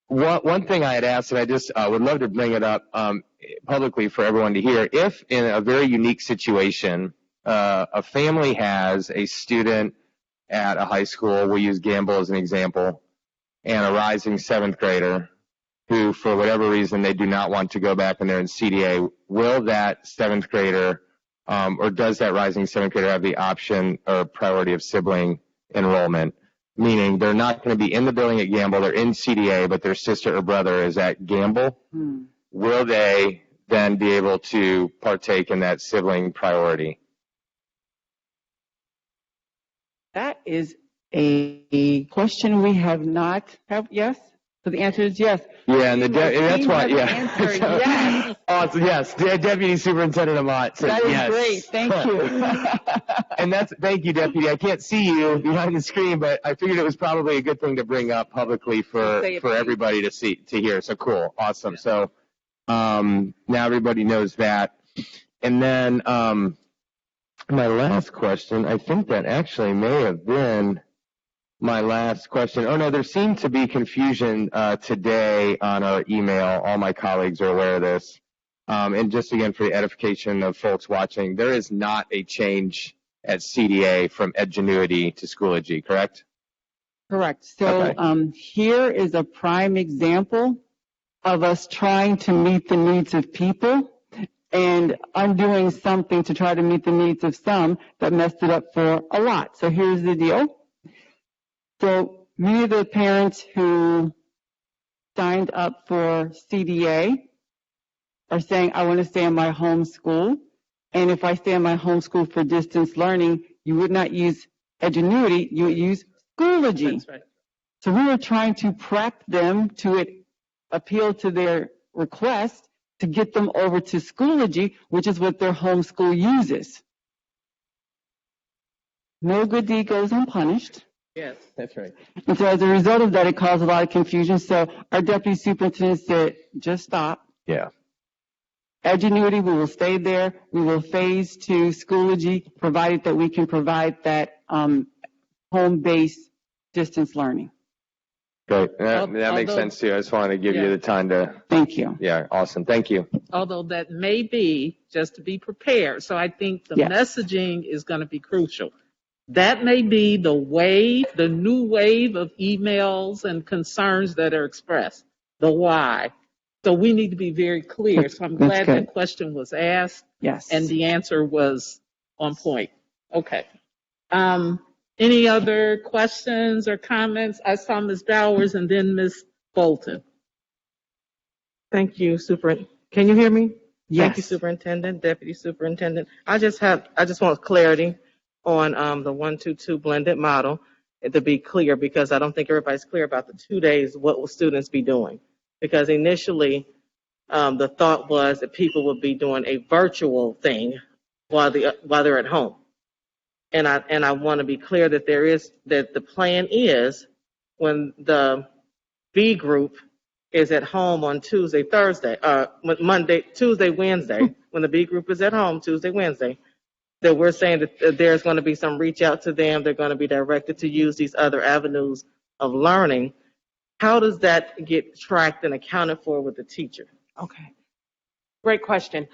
One thing I had asked, and I just would love to bring it up publicly for everyone to hear, if in a very unique situation, a family has a student at a high school, we'll use Gamble as an example, and a rising 7th grader who, for whatever reason, they do not want to go back and they're in CDA, will that 7th grader, or does that rising 7th grader have the option or priority of sibling enrollment? Meaning they're not going to be in the building at Gamble, they're in CDA, but their sister or brother is at Gamble. Will they then be able to partake in that sibling priority? That is a question we have not have. Yes? So the answer is yes. Yeah, and that's why, yeah. Answer, yes. Awesome, yes. Deputy Superintendent Amott said That is yes. great. Thank you. And thank you, Deputy. I can't see you behind the screen, but I figured it was probably a good thing to bring up publicly for everybody to hear. So cool. Awesome. So now everybody knows that. And then my last question, I think that actually may have been my last question. Oh, no, there seemed to be confusion today on our email. All my colleagues are aware of this. And just again, for the edification of folks watching, there is not a change at CDA from Edgenuity to Schoology, correct? Correct. So Okay. Here is a prime example of us trying to meet the needs of people and undoing something to try to meet the needs of some that messed it up for a lot. So here's the deal. So many of the parents who signed up for CDA are saying, I want to stay in my home school. And if I stay in my home school for distance learning, you would not use Edgenuity, you would use Schoology. That's right. So we were trying to prep them to appeal to their request to get them over to Schoology, which is what their home school uses. No good deed goes unpunished. Yes. That's right. And so as a result of that, it caused a lot of confusion. So our deputy superintendent said, just stop. Yeah. Edgenuity, we will stay there. We will phase to Schoology, provided that we can provide that home-based distance learning. Great. That makes Although- sense too. I just wanted to give Yeah. you the time to, Thank you. yeah, awesome. Thank you. Although that may be just to be prepared. So I think the Yes. messaging is going to be crucial. That may be the wave, the new wave of emails and concerns that are expressed, the why. So we need to be very clear. So I'm That's glad good. that question was asked Yes. and the answer was on point. Okay. Any other questions or comments? I saw Ms. Bowers and then Ms. Bolton. Thank you, Can you hear me? Yes. Thank you, Superintendent, Deputy Superintendent. I just want clarity on the 1-2-2 blended model, to be clear, because I don't think everybody's clear about the 2 days, what will students be doing? Because initially, the thought was that people would be doing a virtual thing while they're at home. And I want to be clear that that the plan is when the B group is at home on Tuesday, Wednesday, when the B group is at home Tuesday, Wednesday, that we're saying that there's going to be some reach out to them. They're going to be directed to use these other avenues of learning. How does that get tracked and accounted for with the teacher? Okay. Great question.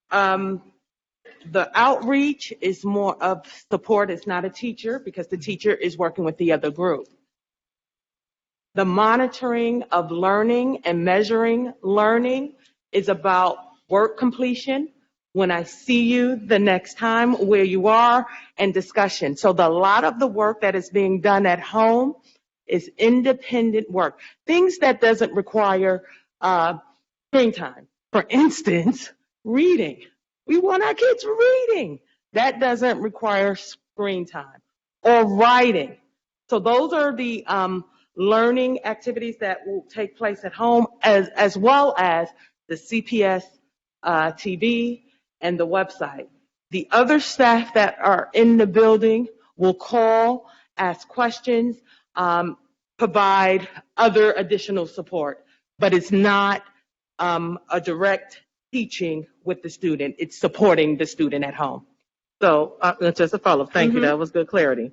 The outreach is more of support. It's not a teacher because the teacher is working with the other group. The monitoring of learning and measuring learning is about work completion, when I see you the next time, where you are, and discussion. So a lot of the work that is being done at home is independent work. Things that doesn't require screen time. For instance, reading. We want our kids reading. That doesn't require screen time. Or writing. So those are the learning activities that will take place at home, as well as the CPS TV and the website. The other staff that are in the building will call, ask questions, provide other additional support, but it's not a direct teaching with the student. It's supporting the student at home. So just a follow-up. Thank you. That was good clarity.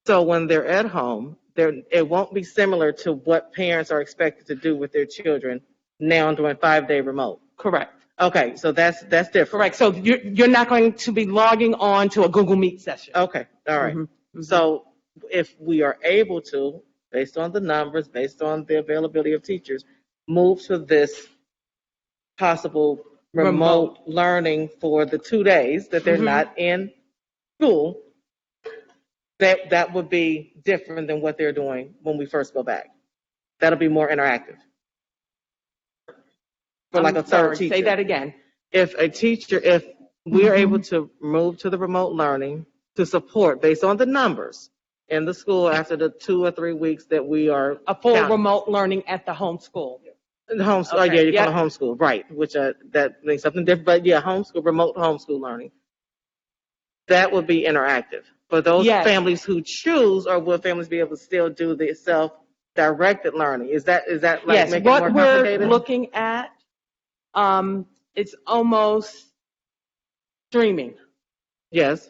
So when they're at home, it won't be similar to what parents are expected to do with their children now during 5-day remote. Correct. Okay, so that's different. Correct. So you're not going to be logging on to a Google Meet session. Okay, all right. So if we are able to, based on the numbers, based on the availability of teachers, move to this possible remote learning for the 2 days that they're not in school, that would be different than what they're doing when we first go back. That'll be more interactive. For like a third teacher. Say that again. If we are able to move to the remote learning to support based on the numbers in the school after the 2 or 3 weeks that we are A full counting. remote learning at the home school. The homeschool, Okay, yeah, you yep. call it homeschool, right? Which that means something different, but yeah, remote homeschool learning. That would be interactive for those Yes. families who choose, or will families be able to still do the self-directed learning? Is that like Yes, making it more what we're complicated? looking at, it's almost streaming. Yes.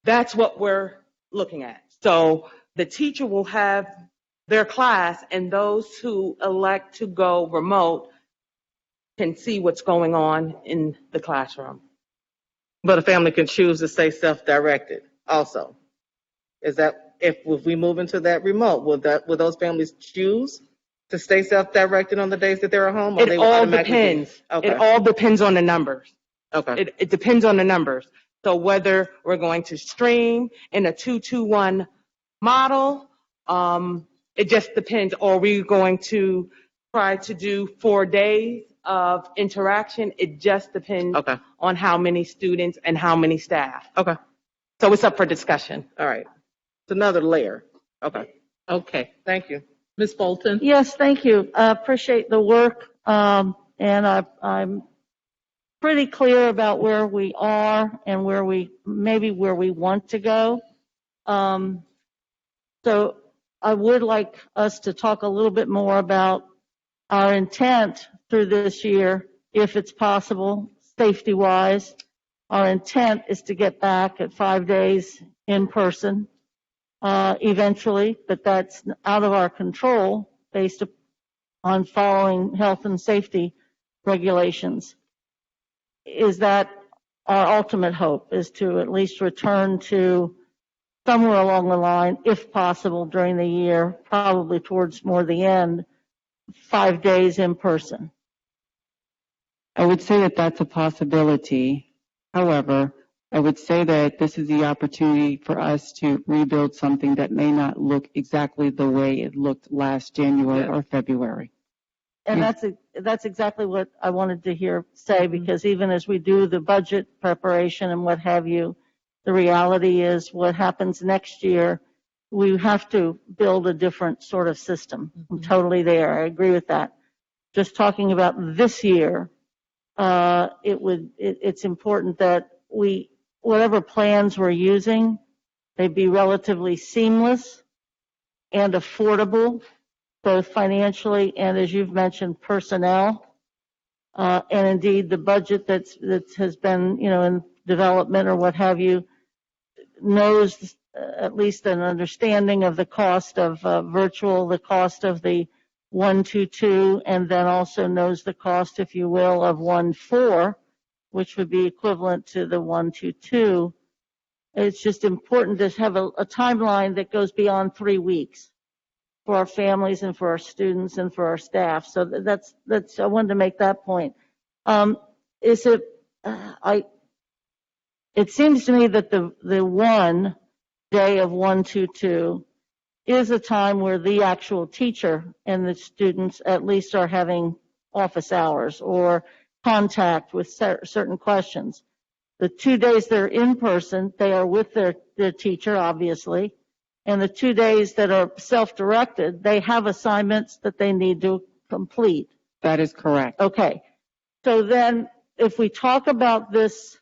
That's what we're looking at. So the teacher will have their class, and those who elect to go remote can see what's going on in the classroom. But a family can choose to stay self-directed also. Is that, if we move into that remote, will those families choose to stay self-directed on the days that they're at home? Or It they will all automatically be- depends. Okay. It all depends on the numbers. Okay. It depends on the numbers. So whether we're going to stream in a 2-2-1 model, it just depends. Or we're going to try to do 4 days of interaction. It just depends on how many students and how many staff. Okay. So it's up for discussion. All right. It's another layer. Okay. Okay, thank you. Ms. Bolton? Yes, thank you. I appreciate the work, and I'm pretty clear about where we are and where we want to go. So I would like us to talk a little bit more about our intent through this year, if it's possible, safety-wise. Our intent is to get back at 5 days in person eventually, but that's out of our control based on following health and safety regulations. Is that our ultimate hope, is to at least return to somewhere along the line, if possible, during the year, probably towards more the end, 5 days in person. I would say that that's a possibility. However, I would say that this is the opportunity for us to rebuild something that may not look exactly the way it looked last January or February. And that's exactly what I wanted to say, because even as we do the budget preparation and what have you, the reality is what happens next year, we have to build a different sort of system. I'm totally there. I agree with that. Just talking about this year, it's important that whatever plans we're using, they be relatively seamless and affordable, both financially and, as you've mentioned, personnel. And indeed, the budget that has been, in development or what have you, knows at least an understanding of the cost of virtual, the cost of the 1-2-2, and then also knows the cost, if you will, of 1-4, which would be equivalent to the 1-2-2. It's just important to have a timeline that goes beyond 3 weeks for our families and for our students and for our staff. So that's I wanted to make that point. It seems to me that the 1 day of 1-2-2 is a time where the actual teacher and the students at least are having office hours or contact with certain questions. The 2 days they're in person, they are with their teacher, obviously. And the 2 days that are self-directed, they have assignments that they need to complete. That is correct. Okay. So then if we talk about this,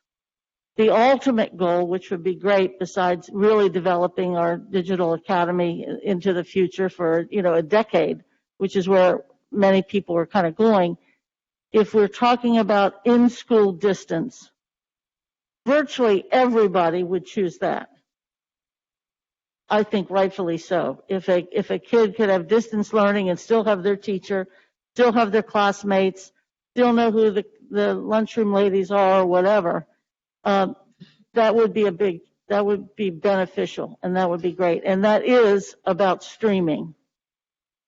the ultimate goal, which would be great besides really developing our digital academy into the future for, a decade, which is where many people are kind of going. If we're talking about in-school distance, virtually everybody would choose that. I think rightfully so. If a kid could have distance learning and still have their teacher, still have their classmates, still know who the lunchroom ladies are or whatever, that would be beneficial, and that would be great. And that is about streaming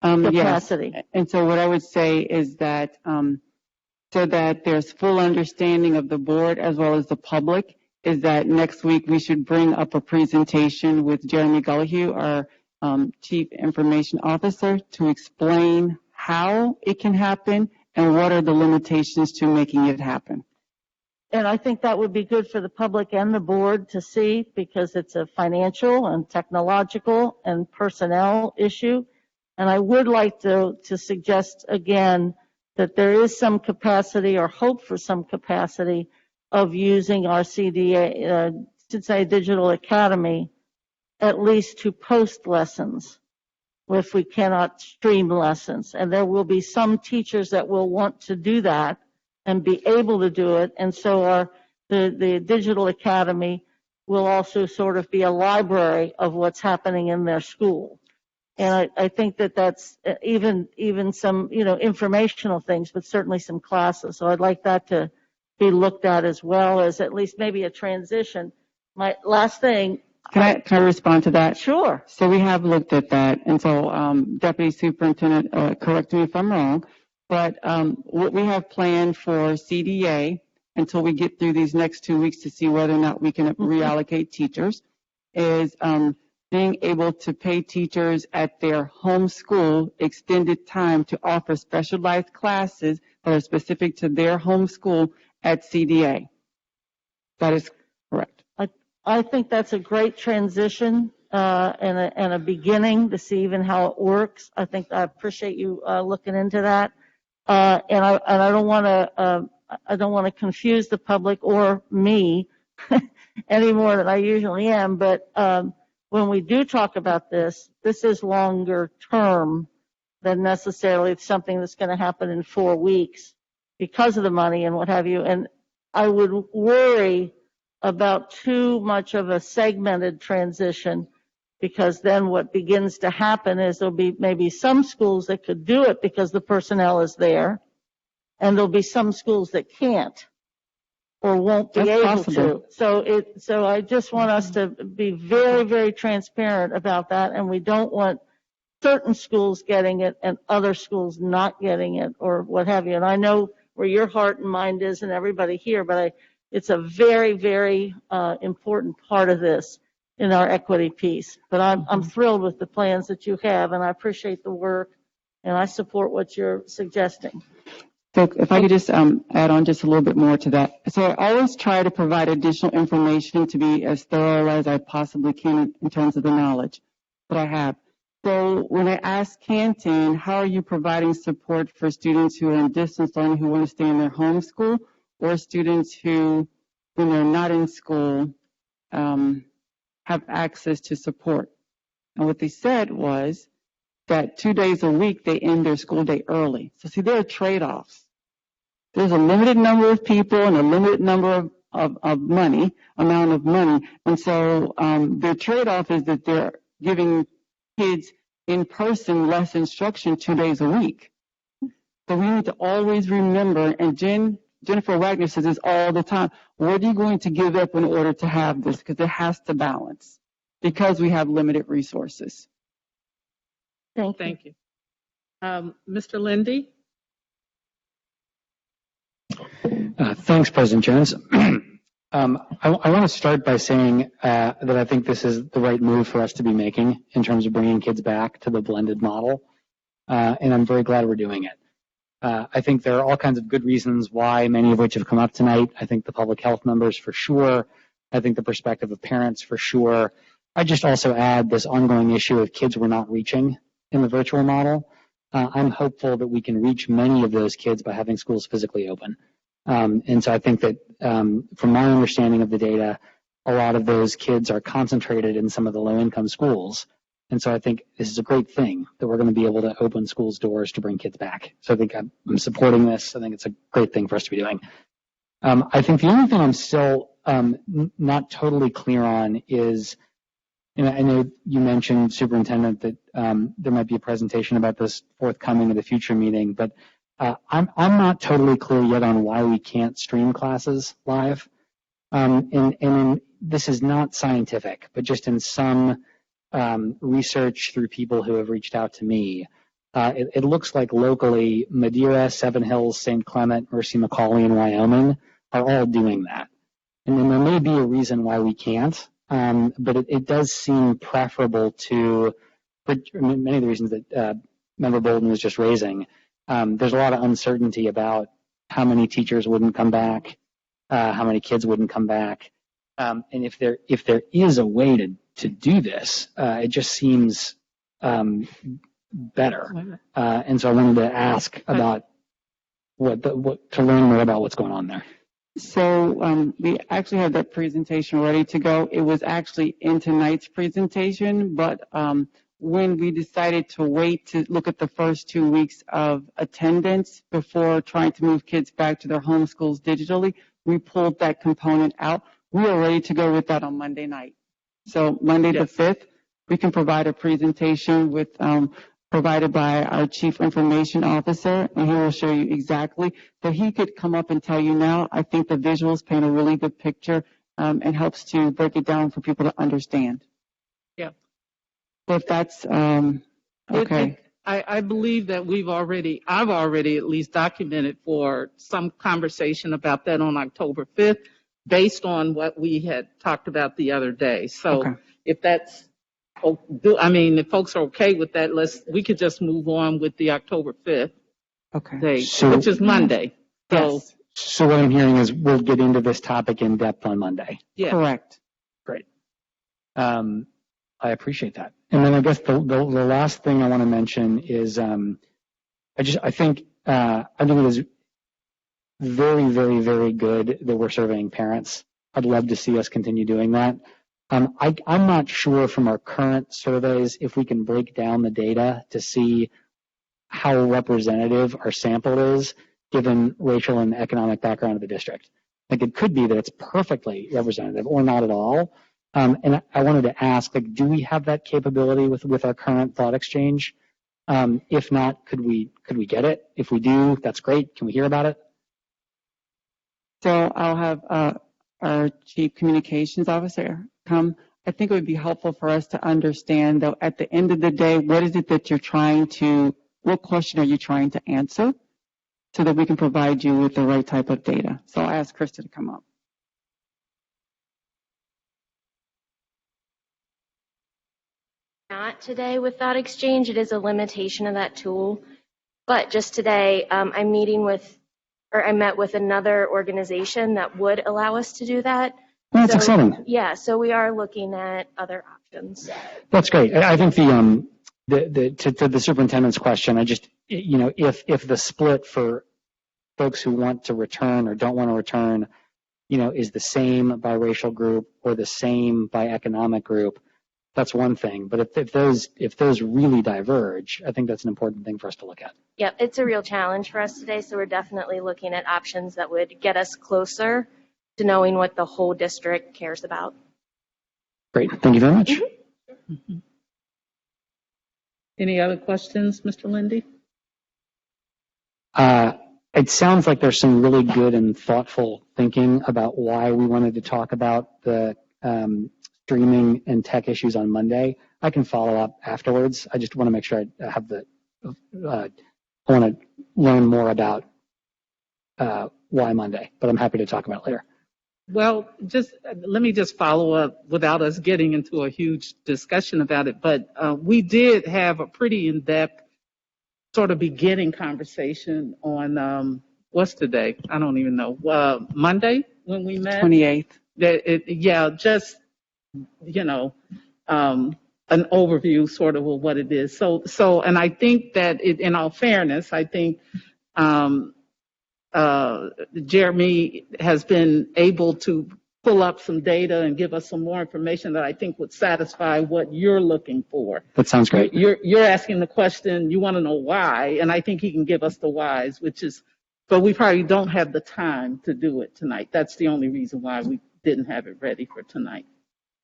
capacity. Yes. And so what I would say is that so that there's full understanding of the board as well as the public, is that next week we should bring up a presentation with Jeremy Gullahue, our Chief Information Officer, to explain how it can happen and what are the limitations to making it happen. And I think that would be good for the public and the board to see, because it's a financial and technological and personnel issue. And I would like to suggest again that there is some capacity or hope for some capacity of using our CDA, Digital Academy, at least to post lessons if we cannot stream lessons. And there will be some teachers that will want to do that and be able to do it. And so the Digital Academy will also sort of be a library of what's happening in their school. And I think that's even some, informational things, but certainly some classes. So I'd like that to be looked at, as well as at least maybe a transition. My last thing. Can I respond to that? Sure. So we have looked at that. And so Deputy Superintendent, correct me if I'm wrong, but what we have planned for CDA until we get through these next 2 weeks to see whether or not we can reallocate teachers, is being able to pay teachers at their home school extended time to offer specialized classes that are specific to their home school at CDA. That is correct. I think that's a great transition and a beginning to see even how it works. I appreciate you looking into that. And I don't want to confuse the public or me any more than I usually am. But when we do talk about this is longer term than necessarily something that's going to happen in 4 weeks because of the money and what have you. And I would worry about too much of a segmented transition, because then what begins to happen is there'll be maybe some schools that could do it because the personnel is there, and there'll be some schools that can't or won't be able to. So I just want us to be very, very transparent about that, and we don't want certain schools getting it and other schools not getting it or what have you. And I know where your heart and mind is and everybody here, but it's a very, very important part of this in our equity piece. But I'm thrilled with the plans that you have, and I appreciate the work, and I support what you're suggesting. So if I could just add on just a little bit more to that. So I always try to provide additional information to be as thorough as I possibly can in terms of the knowledge that I have. So when I asked Canton, how are you providing support for students who are in distance learning who want to stay in their home school, or students who, when they're not in school, have access to support? And what they said was that 2 days a week they end their school day early. So see, there are trade-offs. There's a limited number of people and a limited number of amount of money. And so their trade-off is that they're giving kids in person less instruction 2 days a week. So we need to always remember, and Jennifer Wagner says this all the time, what are you going to give up in order to have this? Because it has to balance, because we have limited resources. Thank you. Thank you. Mr. Lindy? Thanks, President Jones. I want to start by saying that I think this is the right move for us to be making in terms of bringing kids back to the blended model, and I'm very glad we're doing it. I think there are all kinds of good reasons why, many of which have come up tonight. I think the public health numbers for sure. I think the perspective of parents for sure. I just also add this ongoing issue of kids we're not reaching in the virtual model. I'm hopeful that we can reach many of those kids by having schools physically open. And so I think that from my understanding of the data, a lot of those kids are concentrated in some of the low-income schools. And so I think this is a great thing that we're going to be able to open schools' doors to bring kids back. So I think I'm supporting this. I think it's a great thing for us to be doing. I think the only thing I'm still not totally clear on is, and I know you mentioned, Superintendent, that there might be a presentation about this forthcoming at a future meeting, but I'm not totally clear yet on why we can't stream classes live. And this is not scientific, but just in some research through people who have reached out to me, it looks like locally Madeira, Seven Hills, St. Clement, Mercy McCauley, and Wyoming are all doing that. And then there may be a reason why we can't, but it does seem preferable to, for many of the reasons that Member Bolden was just raising. There's a lot of uncertainty about how many teachers wouldn't come back, how many kids wouldn't come back. And if there is a way to do this, it just seems better. And so I wanted to ask about to learn more about what's going on there. So we actually have that presentation ready to go. It was actually in tonight's presentation, but when we decided to wait to look at the first 2 weeks of attendance before trying to move kids back to their home schools digitally, we pulled that component out. We are ready to go with that on Monday night. So Monday the 5th, we can provide a presentation with provided by our Chief Information Officer, and he will show you exactly. So he could come up and tell you now. I think the visuals paint a really good picture and helps to break it down for people to understand. Yeah. But that's okay. I believe that I've already at least documented for some conversation about that on October 5th, based on what we had talked about the other day. So Okay. if that's, if folks are okay with that, we could just move on with the October 5th Okay. date, So- which is Monday. So, Yes, So what I'm hearing is we'll get into this topic in depth on Monday. yeah. correct. Great. I appreciate that. And then I guess the last thing I want to mention is I think it is very, very, very good that we're surveying parents. I'd love to see us continue doing that. I'm not sure from our current surveys if we can break down the data to see how representative our sample is given racial and economic background of the district. Like it could be that it's perfectly representative or not at all. And I wanted to ask, like, do we have that capability with our current thought exchange? If not, could we get it? If we do, that's great. Can we hear about it? So I'll have our Chief Communications Officer come. I think it would be helpful for us to understand, though, at the end of the day, what is it that what question are you trying to answer so that we can provide you with the right type of data? So I'll ask Krista to come up. Not today with Thought Exchange. It is a limitation of that tool. But just today, I met with another organization that would allow us to do that. That's exciting. Yeah, so we are looking at other options. That's great. I think to the superintendent's question, if the split for folks who want to return or don't want to return, is the same by racial group or the same by economic group, that's one thing. But if those really diverge, I think that's an important thing for us to look at. Yep, it's a real challenge for us today, so we're definitely looking at options that would get us closer to knowing what the whole district cares about. Great. Thank you very much. Mm-hmm. Any other questions, Mr. Lindy? It sounds like there's some really good and thoughtful thinking about why we wanted to talk about the streaming and tech issues on Monday. I can follow up afterwards. I just want to make sure I have I want to learn more about why Monday, but I'm happy to talk about it later. Well, let me just follow up without us getting into a huge discussion about it. But we did have a pretty in-depth sort of beginning conversation on what's today? I don't even know. Monday when we met. 28th. Just an overview sort of what it is. So, and I think that in all fairness, I think Jeremy has been able to pull up some data and give us some more information that I think would satisfy what you're looking for. That sounds great. You're asking the question, you want to know why, and I think he can give us the whys, but we probably don't have the time to do it tonight. That's the only reason why we didn't have it ready for tonight.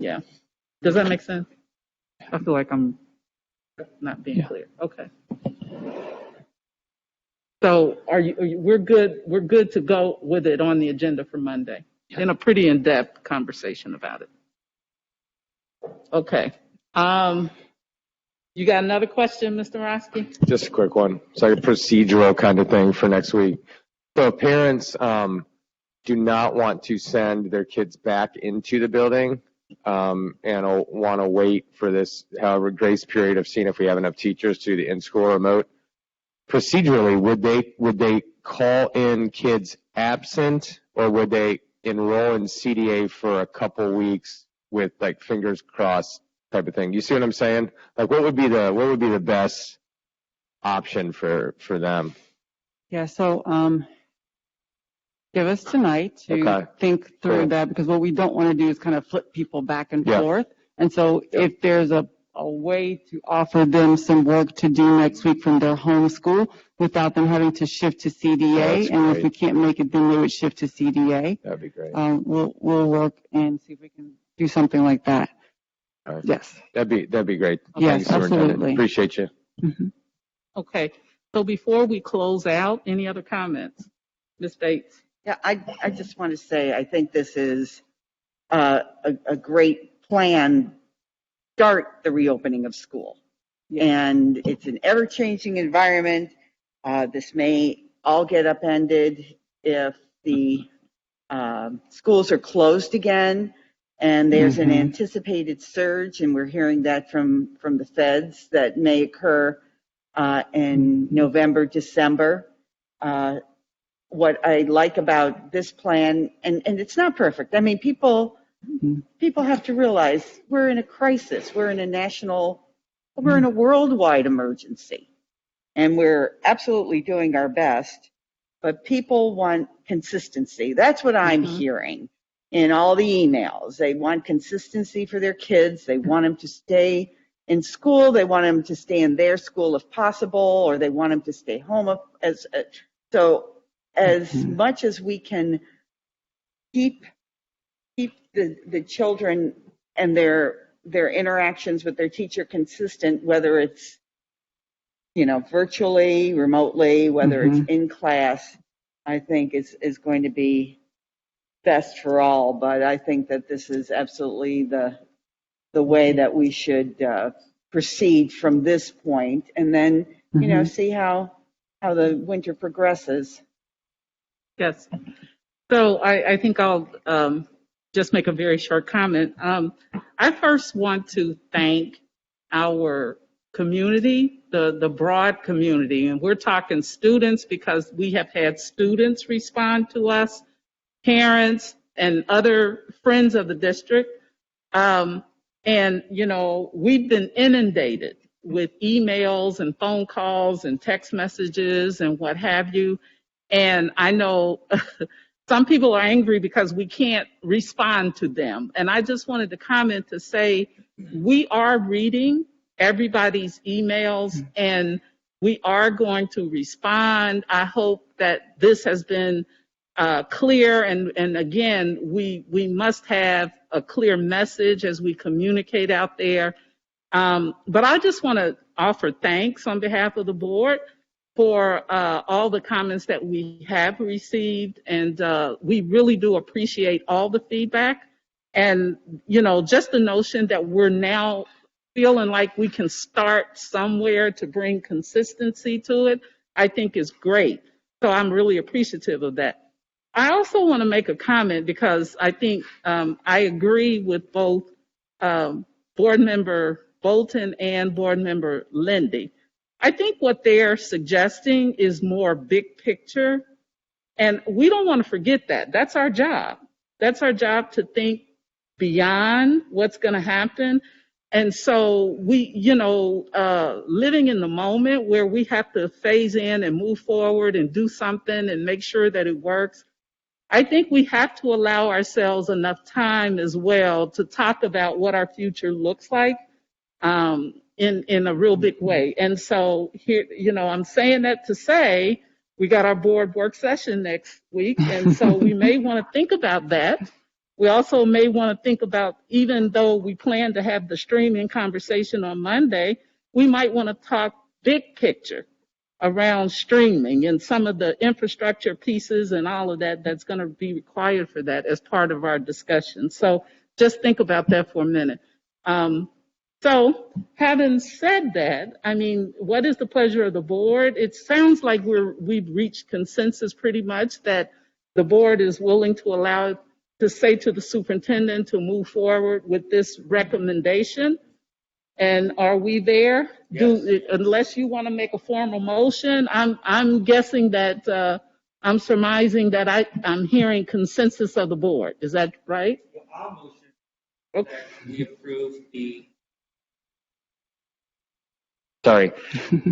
Yeah. Does that make sense? I feel like I'm not being clear. Okay. So we're good to go with it on the agenda for Monday in a pretty in-depth conversation about it. Okay. You got another question, Mr. Roski? Just a quick one. It's like a procedural kind of thing for next week. So if parents do not want to send their kids back into the building and want to wait for this, however, grace period of seeing if we have enough teachers to do the in-school remote, procedurally, would they call in kids absent, or would they enroll in CDA for a couple weeks with like fingers crossed type of thing? You see what I'm saying? Like, what would be the best option for them? Yeah, so give us tonight to think through that, because what we don't want to do is kind of flip people back and forth. And so if there's a way to offer them some work to do next week from their home school without them having to shift to CDA, and if we can't make it, then they would shift to CDA. That'd be great. We'll work and see if we can do something like that. Right. Yes. That'd be great. Yes, Thanks, Superintendent. absolutely. Appreciate you. Mm-hmm. Okay. So before we close out, any other comments? Ms. Bates? Yeah, I just want to say I think this is a great plan. Start the reopening of school. And it's an ever-changing environment. This may all get upended if the schools are closed again, and there's an anticipated surge, and we're hearing that from the feds that may occur in November, December. What I like about this plan, and it's not perfect. I mean, people have to realize we're in a crisis. We're in a worldwide emergency, and we're absolutely doing our best. But people want consistency. That's what I'm hearing in all the emails. They want consistency for their kids. They want them to stay in school. They want them to stay in their school if possible, or they want them to stay home. As much as we can keep the children and their interactions with their teacher consistent, whether it's virtually, remotely, whether it's in class, I think is going to be best for all. But I think that this is absolutely the way that we should proceed from this point, and then see how the winter progresses. Yes. So I think I'll just make a very short comment. I first want to thank our community, the broad community, and we're talking students because we have had students respond to us, parents, and other friends of the district. And, we've been inundated with emails and phone calls and text messages and what have you. And I know some people are angry because we can't respond to them. And I just wanted to comment to say we are reading everybody's emails and we are going to respond. I hope that this has been clear. And again, we must have a clear message as we communicate out there. But I just want to offer thanks on behalf of the board for all the comments that we have received, and we really do appreciate all the feedback. And, just the notion that we're now feeling like we can start somewhere to bring consistency to it, I think is great. So I'm really appreciative of that. I also want to make a comment because I think I agree with both Board Member Bolton and Board Member Lindy. I think what they're suggesting is more big picture, and we don't want to forget that. That's our job. That's our job to think beyond what's going to happen. And so we, living in the moment where we have to phase in and move forward and do something and make sure that it works, I think we have to allow ourselves enough time as well to talk about what our future looks like. In a real big way. And so here, I'm saying that to say we got our board work session next week. And so we may want to think about that. We also may want to think about, even though we plan to have the streaming conversation on Monday, we might want to talk big picture around streaming and some of the infrastructure pieces and all of that that's going to be required for that as part of our discussion. So just think about that for a minute. So having said that, I mean, what is the pleasure of the board? It sounds like we've reached consensus pretty much that the board is willing to say to the superintendent to move forward with this recommendation. And are we there? Yes. Unless you want to make a formal motion, I'm guessing that I'm surmising that I'm hearing consensus of the board. Is that right? Well, I'll motion that we approve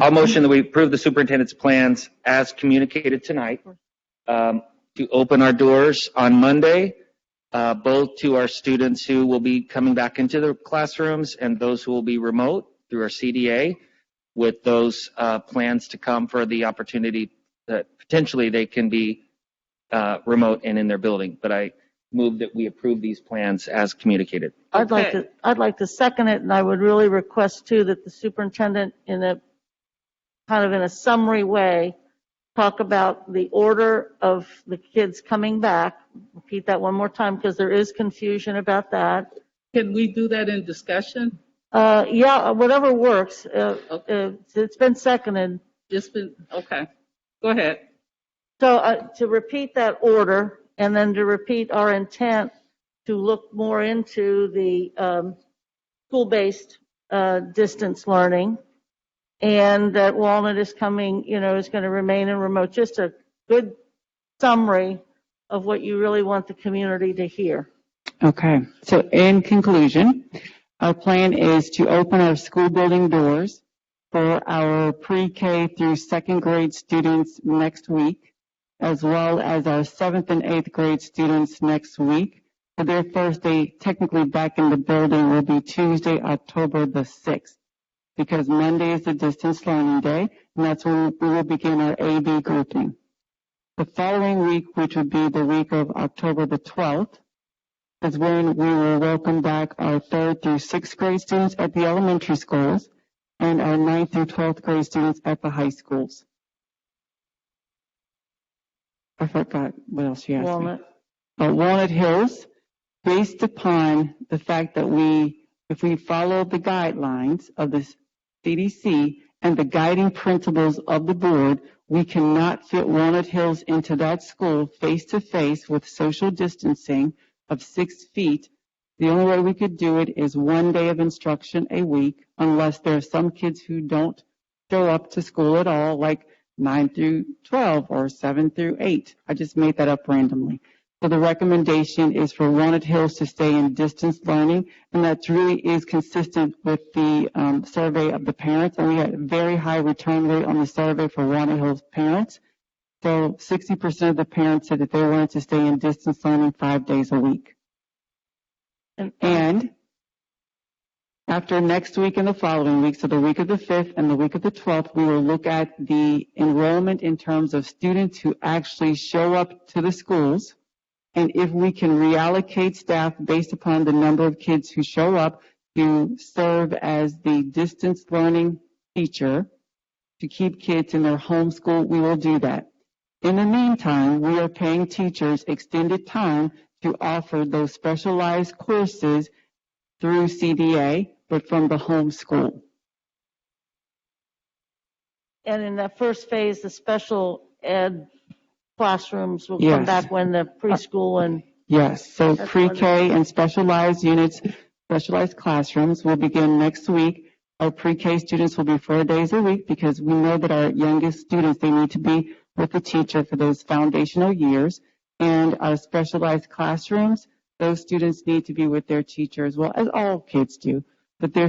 I'll motion that we approve the superintendent's plans as communicated tonight to open our doors on Monday, both to our students who will be coming back into the classrooms and those who will be remote through our CDA, with those plans to come for the opportunity that potentially they can be remote and in their building. But I move that we approve these plans as communicated. I'd like to second it, and I would really request too that the superintendent, in a summary way, talk about the order of the kids coming back. Repeat that one more time because there is confusion about that. Can we do that in discussion? Yeah, whatever works. It's been seconded. Okay. Go ahead. So to repeat that order, and then to repeat our intent to look more into the school-based distance learning, and that Walnut is coming, is going to remain in remote. Just a good summary of what you really want the community to hear. Okay, so in conclusion, our plan is to open our school building doors for our pre-K through second grade students next week, as well as our 7th and 8th grade students next week. So their first day technically back in the building will be Tuesday, October the 6th, because Monday is the distance learning day, and that's when we will begin our AB grouping. The following week, which would be the week of October the 12th, is when we will welcome back our 3rd through 6th grade students at the elementary schools and our 9th through 12th grade students at the high schools. I forgot what else you asked Walnut. me. Walnut Hills, based upon the fact that if we follow the guidelines of the CDC and the guiding principles of the board, we cannot fit Walnut Hills into that school face-to-face with social distancing of 6 feet. The only way we could do it is 1 day of instruction a week, unless there are some kids who don't show up to school at all, like 9 through 12 or 7 through 8. I just made that up randomly. So the recommendation is for Walnut Hills to stay in distance learning, and that really is consistent with the survey of the parents, and we had a very high return rate on the survey for Walnut Hills parents. So 60% of the parents said that they wanted to stay in distance learning 5 days a week. And after next week and the following week, so the week of the 5th and the week of the 12th, we will look at the enrollment in terms of students who actually show up to the schools. And if we can reallocate staff based upon the number of kids who show up to serve as the distance learning teacher to keep kids in their home school, we will do that. In the meantime, we are paying teachers extended time to offer those specialized courses through CDA, but from the home school. And in that first phase, the special ed classrooms will Yes. come back when the preschool and... Yes, so That's pre-K and specialized units, specialized classrooms will begin next week. Our pre-K students will be 4 days a week because we know that our youngest students, they need to be with the teacher for those foundational years. And our specialized classrooms, those students need to be with their teacher as well, as all kids do. But their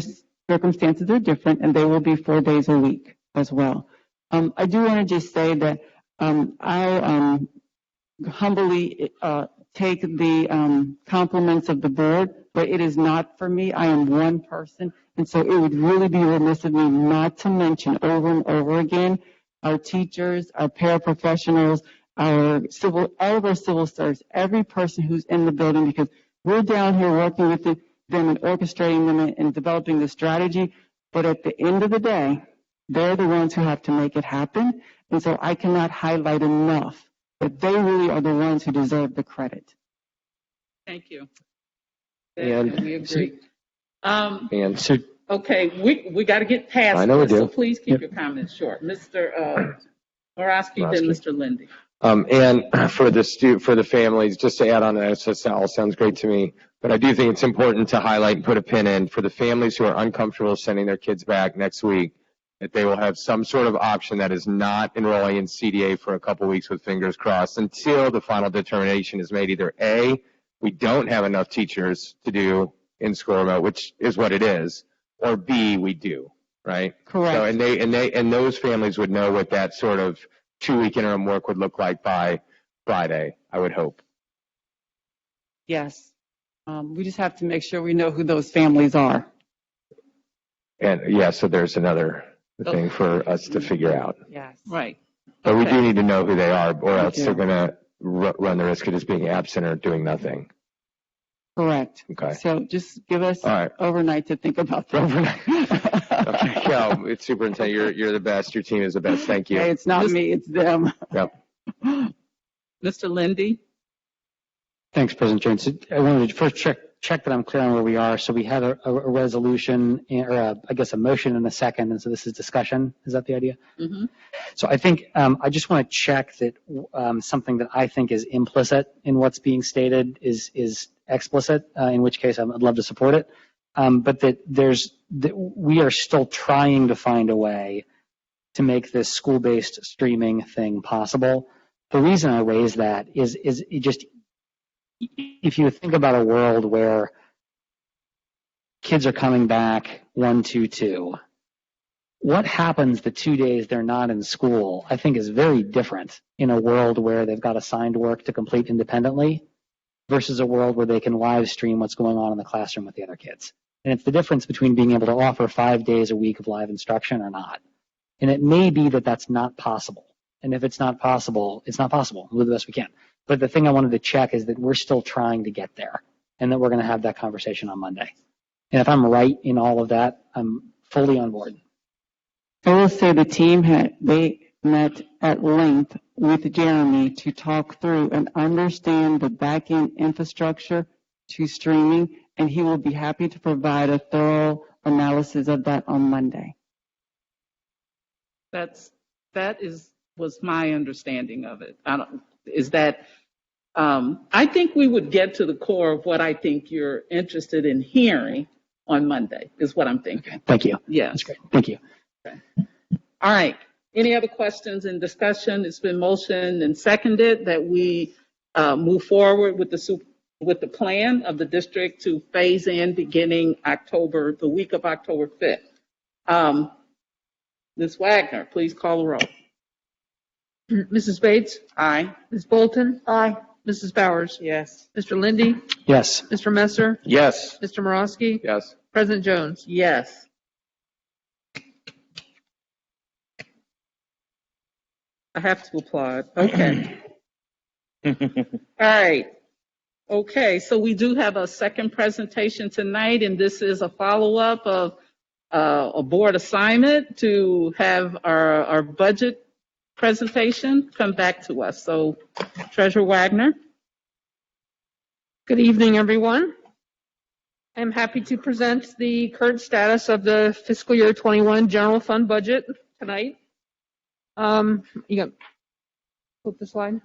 circumstances are different, and they will be 4 days a week as well. I do want to just say that I humbly take the compliments of the board, but it is not for me. I am one person, and so it would really be remiss of me not to mention over and over again our teachers, our paraprofessionals, all of our civil servants, every person who's in the building, because we're down here working with them and orchestrating them and developing the strategy. But at the end of the day, they're the ones who have to make it happen. And so I cannot highlight enough that they really are the ones who deserve the credit. Thank you. And we agree. and so Okay, we got to get past I know this, we do. so please keep your comments short. Mr. Morosky, then Mr. Lindy. And for the families, just to add on that, that all sounds great to me. But I do think it's important to highlight and put a pin in for the families who are uncomfortable sending their kids back next week, that they will have some sort of option that is not enrolling in CDA for a couple weeks with fingers crossed until the final determination is made. Either A, we don't have enough teachers to do in-school remote, which is what it is, or B, we do, right? Correct. So, and those families would know what that sort of 2-week interim work would look like by Friday, I would hope. Yes. We just have to make sure we know who those families are. And yeah, so there's another thing for us to figure out. Yes. Right. But we Okay. do need to know who they are, or else do. they're going to run the risk of just being absent or doing nothing. Correct. Okay. So just give us All right. overnight to think about that. Okay, Cal, it's superintendent. You're the best. Your team is the best. Thank you. Hey, it's not me, it's them. Yep. Mr. Lindy? Thanks, President Jones. I wanted to first check check that I'm clear on where we are. So we have a resolution, or I guess a motion and a second, and so this is discussion. Is that the idea? Mm-hmm. So I think I just want to check that something that I think is implicit in what's being stated is explicit, in which case I'd love to support it. But that we are still trying to find a way to make this school-based streaming thing possible. The reason I raise that is it just, if you think about a world where kids are coming back 1, 2, 2, what happens the 2 days they're not in school, I think is very different in a world where they've got assigned work to complete independently versus a world where they can live stream what's going on in the classroom with the other kids. And it's the difference between being able to offer 5 days a week of live instruction or not. And it may be that that's not possible. And if it's not possible, it's not possible. We'll do the best we can. But the thing I wanted to check is that we're still trying to get there and that we're going to have that conversation on Monday. And if I'm right in all of that, I'm fully on board. I will say the team they met at length with Jeremy to talk through and understand the back-end infrastructure to streaming, and he will be happy to provide a thorough analysis of that on Monday. That was my understanding of it. I think we would get to the core of what I think you're interested in hearing on Monday, is what I'm thinking. Okay. Thank you. Yes. That's great. Thank you. Okay. All right. Any other questions in discussion? It's been motioned and seconded that we move forward with the plan of the district to phase in beginning the week of October 5th. Ms. Wagner, please call the roll. Mrs. Bates? Aye. Ms. Bolton? Aye. Mrs. Bowers? Yes. Mr. Lindy? Yes. Mr. Messer? Yes. Mr. Morosky? Yes. President Jones? Yes. I have to applaud. Okay. All right. Okay, so we do have a second presentation tonight, and this is a follow-up of a board assignment to have our budget presentation come back to us. So, Treasurer Wagner. Good evening, everyone. I'm happy to present the current status of the fiscal year 21 general fund budget tonight. You got flip the slide.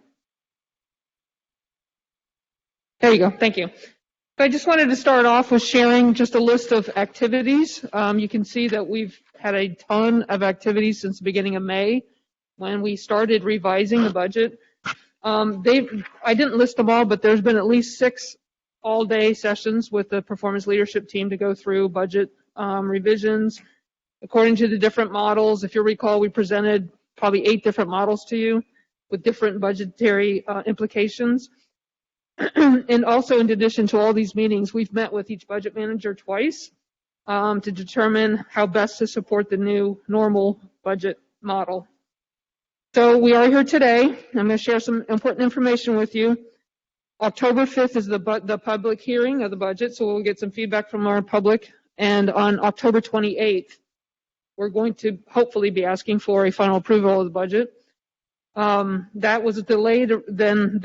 There you go. Thank you. I just wanted to start off with sharing just a list of activities. You can see that we've had a ton of activities since the beginning of May when we started revising the budget. I didn't list them all, but there's been at least 6 all-day sessions with the performance leadership team to go through budget revisions according to the different models. If you recall, we presented probably 8 different models to you with different budgetary implications. And also, in addition to all these meetings, we've met with each budget manager twice to determine how best to support the new normal budget model. So we are here today. I'm going to share some important information with you. October 5th is the public hearing of the budget, so we'll get some feedback from our public. And on October 28th, we're going to hopefully be asking for a final approval of the budget. That was delayed than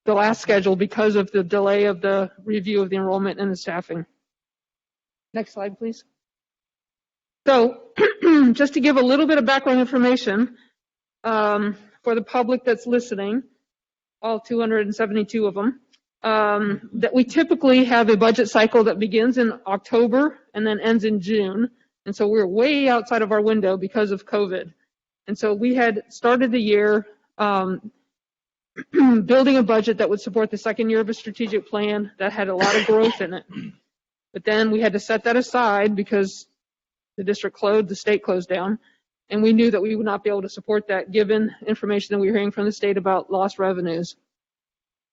the last schedule because of the delay of the review of the enrollment and the staffing. Next slide, please. So just to give a little bit of background information for the public that's listening, all 272 of them, that we typically have a budget cycle that begins in October and then ends in June. And so we're way outside of our window because of COVID. And so we had started the year building a budget that would support the second year of a strategic plan that had a lot of growth in it. But then we had to set that aside because the state closed down, and we knew that we would not be able to support that given information that we were hearing from the state about lost revenues.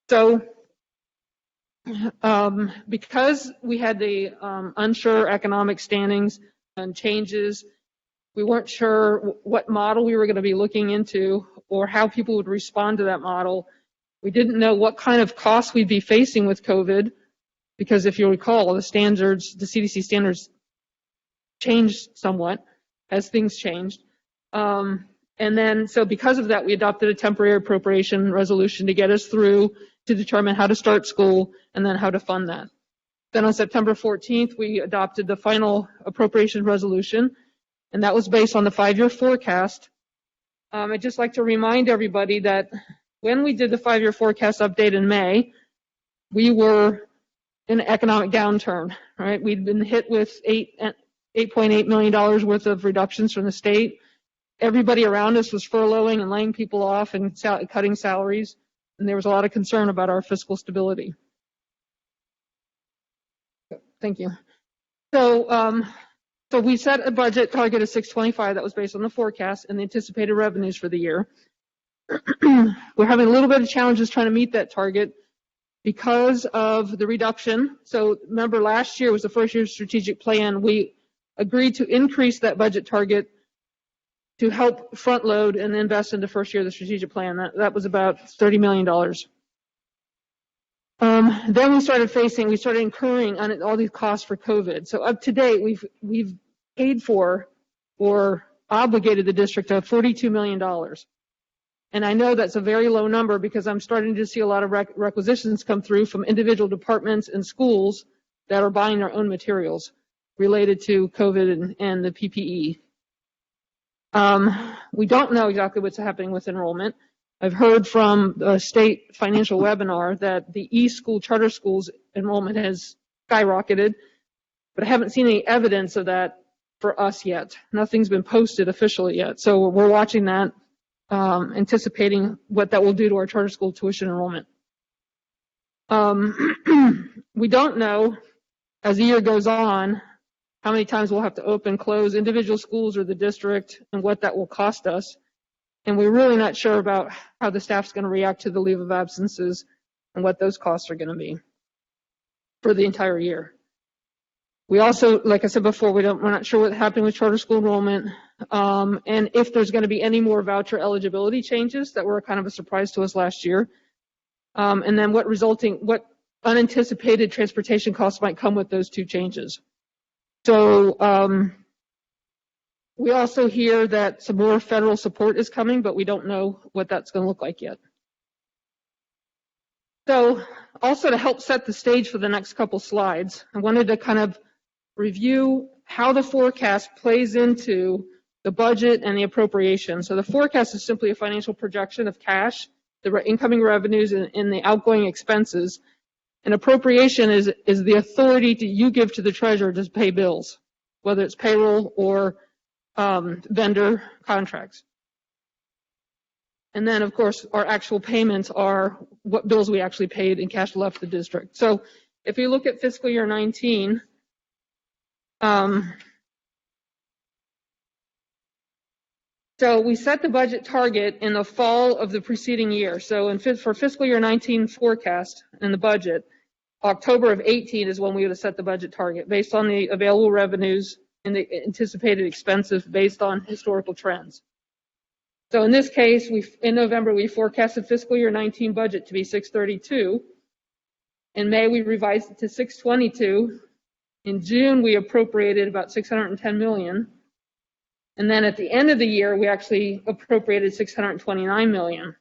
So because we had the unsure economic standings and changes, we weren't sure what model we were going to be looking into or how people would respond to that model. We didn't know what kind of costs we'd be facing with COVID, because if you recall, the CDC standards changed somewhat as things changed. And then, so because of that, we adopted a temporary appropriation resolution to get us through to determine how to start school and then how to fund that. Then on September 14th, we adopted the final appropriation resolution, and that was based on the 5-year forecast. I'd just like to remind everybody that when we did the 5-year forecast update in May, we were in an economic downturn, right? We'd been hit with $8.8 million worth of reductions from the state. Everybody around us was furloughing and laying people off and cutting salaries, and there was a lot of concern about our fiscal stability. Thank you. So we set a budget target of 625 that was based on the forecast and the anticipated revenues for the year. We're having a little bit of challenges trying to meet that target because of the reduction. So remember, last year was the first year strategic plan. We agreed to increase that budget target to help front load and invest in the first year of the strategic plan. That was about $30 million. Then we started incurring on all these costs for COVID. So up to date, we've paid for or obligated the district of $42 million. And I know that's a very low number because I'm starting to see a lot of requisitions come through from individual departments and schools that are buying their own materials related to COVID and the PPE. We don't know exactly what's happening with enrollment. I've heard from the state financial webinar that the e-school charter schools enrollment has skyrocketed, but I haven't seen any evidence of that for us yet. Nothing's been posted officially yet. So we're watching that, anticipating what that will do to our charter school tuition enrollment. We don't know, as the year goes on, how many times we'll have to open, close individual schools or the district, and what that will cost us. And we're really not sure about how the staff's going to react to the leave of absences and what those costs are going to be for the entire year. We also, like I said before, we're not sure what's happening with charter school enrollment, and if there's going to be any more voucher eligibility changes that were kind of a surprise to us last year, and then what unanticipated transportation costs might come with those two changes. So we also hear that some more federal support is coming, but we don't know what that's going to look like yet. So also to help set the stage for the next couple slides, I wanted to kind of review how the forecast plays into the budget and the appropriation. So the forecast is simply a financial projection of cash, the incoming revenues and the outgoing expenses. And appropriation is the authority you give to the treasurer to pay bills, whether it's payroll or vendor contracts. And then, of course, our actual payments are what bills we actually paid and cash left the district. So if you look at fiscal year 19, so we set the budget target in the fall of the preceding year. So for fiscal year 19 forecast and the budget, October of 18 is when we would have set the budget target based on the available revenues and the anticipated expenses based on historical trends. So in this case, in November, we forecasted fiscal year 19 budget to be 632. In May, we revised it to 622. In June, we appropriated about 610 million. And then at the end of the year, we actually appropriated 629 million.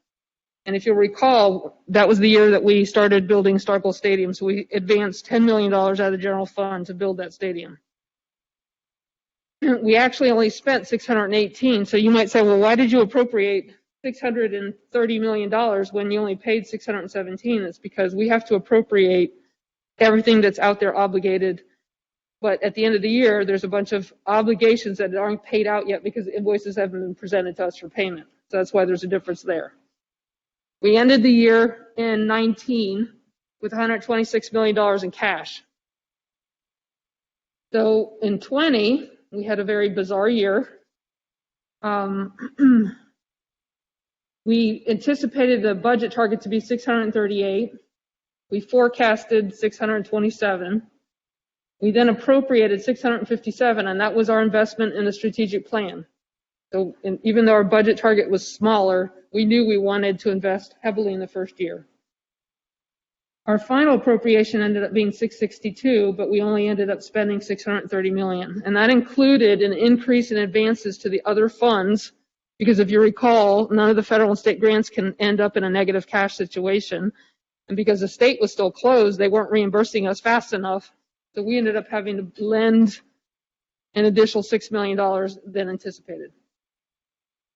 And if you'll recall, that was the year that we started building Starkville Stadium. So we advanced $10 million out of the general fund to build that stadium. We actually only spent 618. So you might say, well, why did you appropriate $630 million when you only paid 617? It's because we have to appropriate everything that's out there obligated. But at the end of the year, there's a bunch of obligations that aren't paid out yet because invoices haven't been presented to us for payment. So that's why there's a difference there. We ended the year in 19 with $126 million in cash. So in 20, we had a very bizarre year. We anticipated the budget target to be 638. We forecasted 627. We then appropriated 657, and that was our investment in the strategic plan. So even though our budget target was smaller, we knew we wanted to invest heavily in the first year. Our final appropriation ended up being 662, but we only ended up spending 630 million. And that included an increase in advances to the other funds, because if you recall, none of the federal and state grants can end up in a negative cash situation. And because the state was still closed, they weren't reimbursing us fast enough So we ended up having to lend an additional $6 million than anticipated.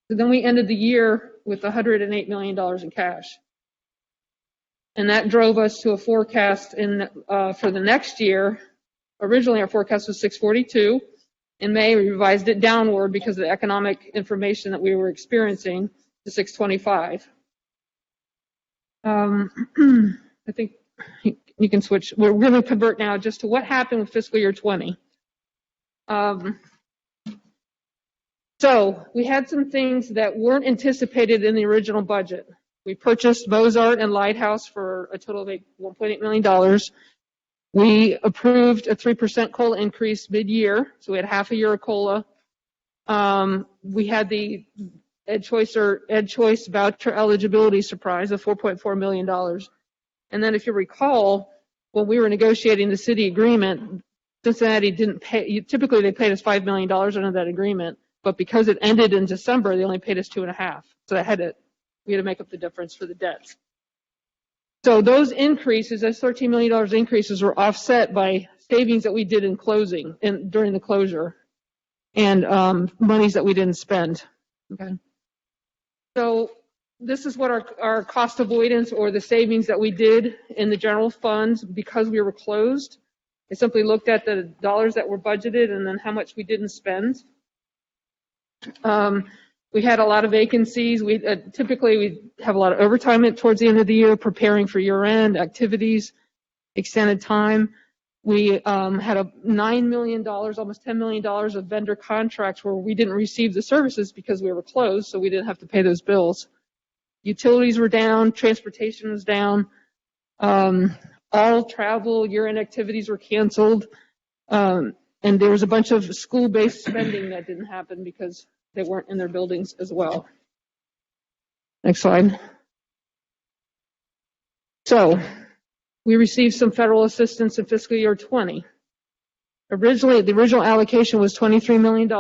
So then we ended the year with $108 million in cash. And that drove us to a forecast for the next year. Originally, our forecast was 642. In May, we revised it downward because of the economic information that we were experiencing to 625. I think you can switch. We're going to convert now just to what happened with fiscal year 20. So we had some things that weren't anticipated in the original budget. We purchased Mozart and Lighthouse for a total of $1.8 million. We approved a 3% COLA increase mid-year, so we had half a year of COLA. We had the Ed Choice voucher eligibility surprise of $4.4 million. And then if you recall, when we were negotiating the city agreement, Cincinnati didn't pay, typically they paid us $5 million under that agreement, but because it ended in December, they only paid us $2.5 million. So we had to make up the difference for the debts. So those increases, those $13 million increases, were offset by savings that we did in closing and during the closure, and monies that we didn't spend. Okay. So this is what our cost avoidance or the savings that we did in the general funds because we were closed. I simply looked at the dollars that were budgeted and then how much we didn't spend. We had a lot of vacancies. Typically we have a lot of overtime towards the end of the year, preparing for year-end activities, extended time. We had a $9 million, almost $10 million of vendor contracts where we didn't receive the services because we were closed, so we didn't have to pay those bills. Utilities were down, transportation was down, all travel, year-end activities were canceled, and there was a bunch of school-based spending that didn't happen because they weren't in their buildings as well. Next slide. So we received some federal assistance in fiscal year 20. Originally, the original allocation was $23 million,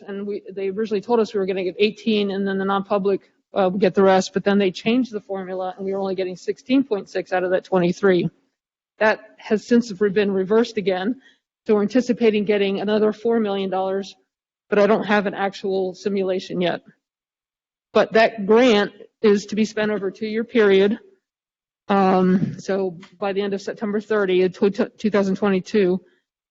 and they originally told us we were going to get 18, and then the non-public would get the rest, but then they changed the formula, and we were only getting 16.6 out of that 23. That has since been reversed again, so we're anticipating getting another $4 million, but I don't have an actual simulation yet. But that grant is to be spent over a 2-year period. So by the end of September 30, 2022,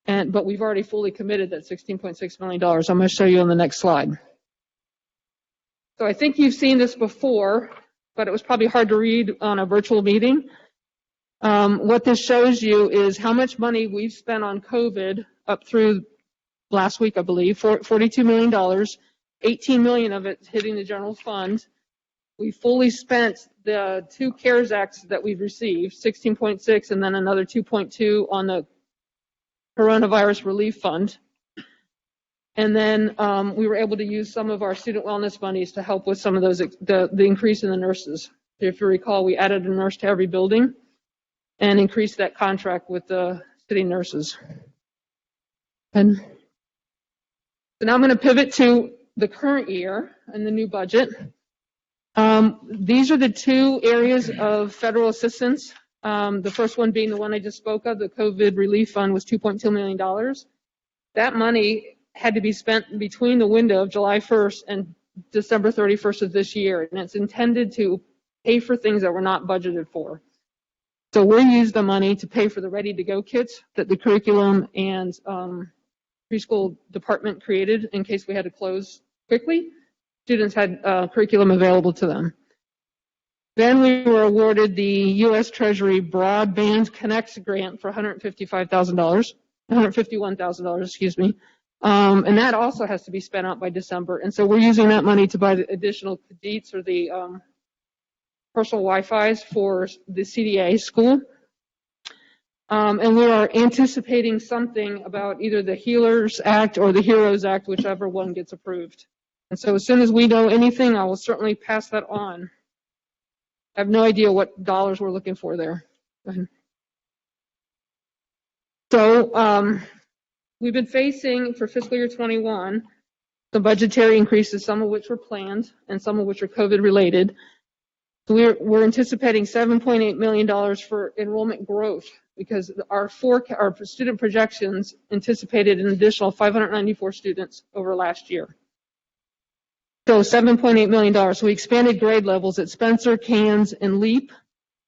but we've already fully committed that $16.6 million. I'm going to show you on the next slide. So I think you've seen this before, but it was probably hard to read on a virtual meeting. What this shows you is how much money we've spent on COVID up through last week, I believe, $42 million, $18 million of it hitting the general fund. We fully spent the 2 CARES Acts that we've received, 16.6 and then another 2.2 on the coronavirus relief fund. And then we were able to use some of our student wellness monies to help with some of those, the increase in the nurses. If you recall, we added a nurse to every building and increased that contract with the city nurses. And so now I'm going to pivot to the current year and the new budget. These are the 2 areas of federal assistance. The first one being the one I just spoke of, the COVID relief fund, was $2.2 million. That money had to be spent between the window of July 1st and December 31st of this year, and it's intended to pay for things that were not budgeted for. So we'll use the money to pay for the ready-to-go kits that the curriculum and preschool department created in case we had to close quickly. Students had curriculum available to them. Then we were awarded the U.S. Treasury Broadband Connects grant for $151,000, excuse me. And that also has to be spent out by December. And so we're using that money to buy the additional Kadits or the personal Wi-Fis for the CDA school. And we are anticipating something about either the Healers Act or the Heroes Act, whichever one gets approved. And so as soon as we know anything, I will certainly pass that on. I have no idea what dollars we're looking for there. So we've been facing, for fiscal year 21, the budgetary increases, some of which were planned and some of which are COVID related. So we're anticipating $7.8 million for enrollment growth because our student projections anticipated an additional 594 students over last year. So $7.8 million. So we expanded grade levels at Spencer, Cairns, and Leap,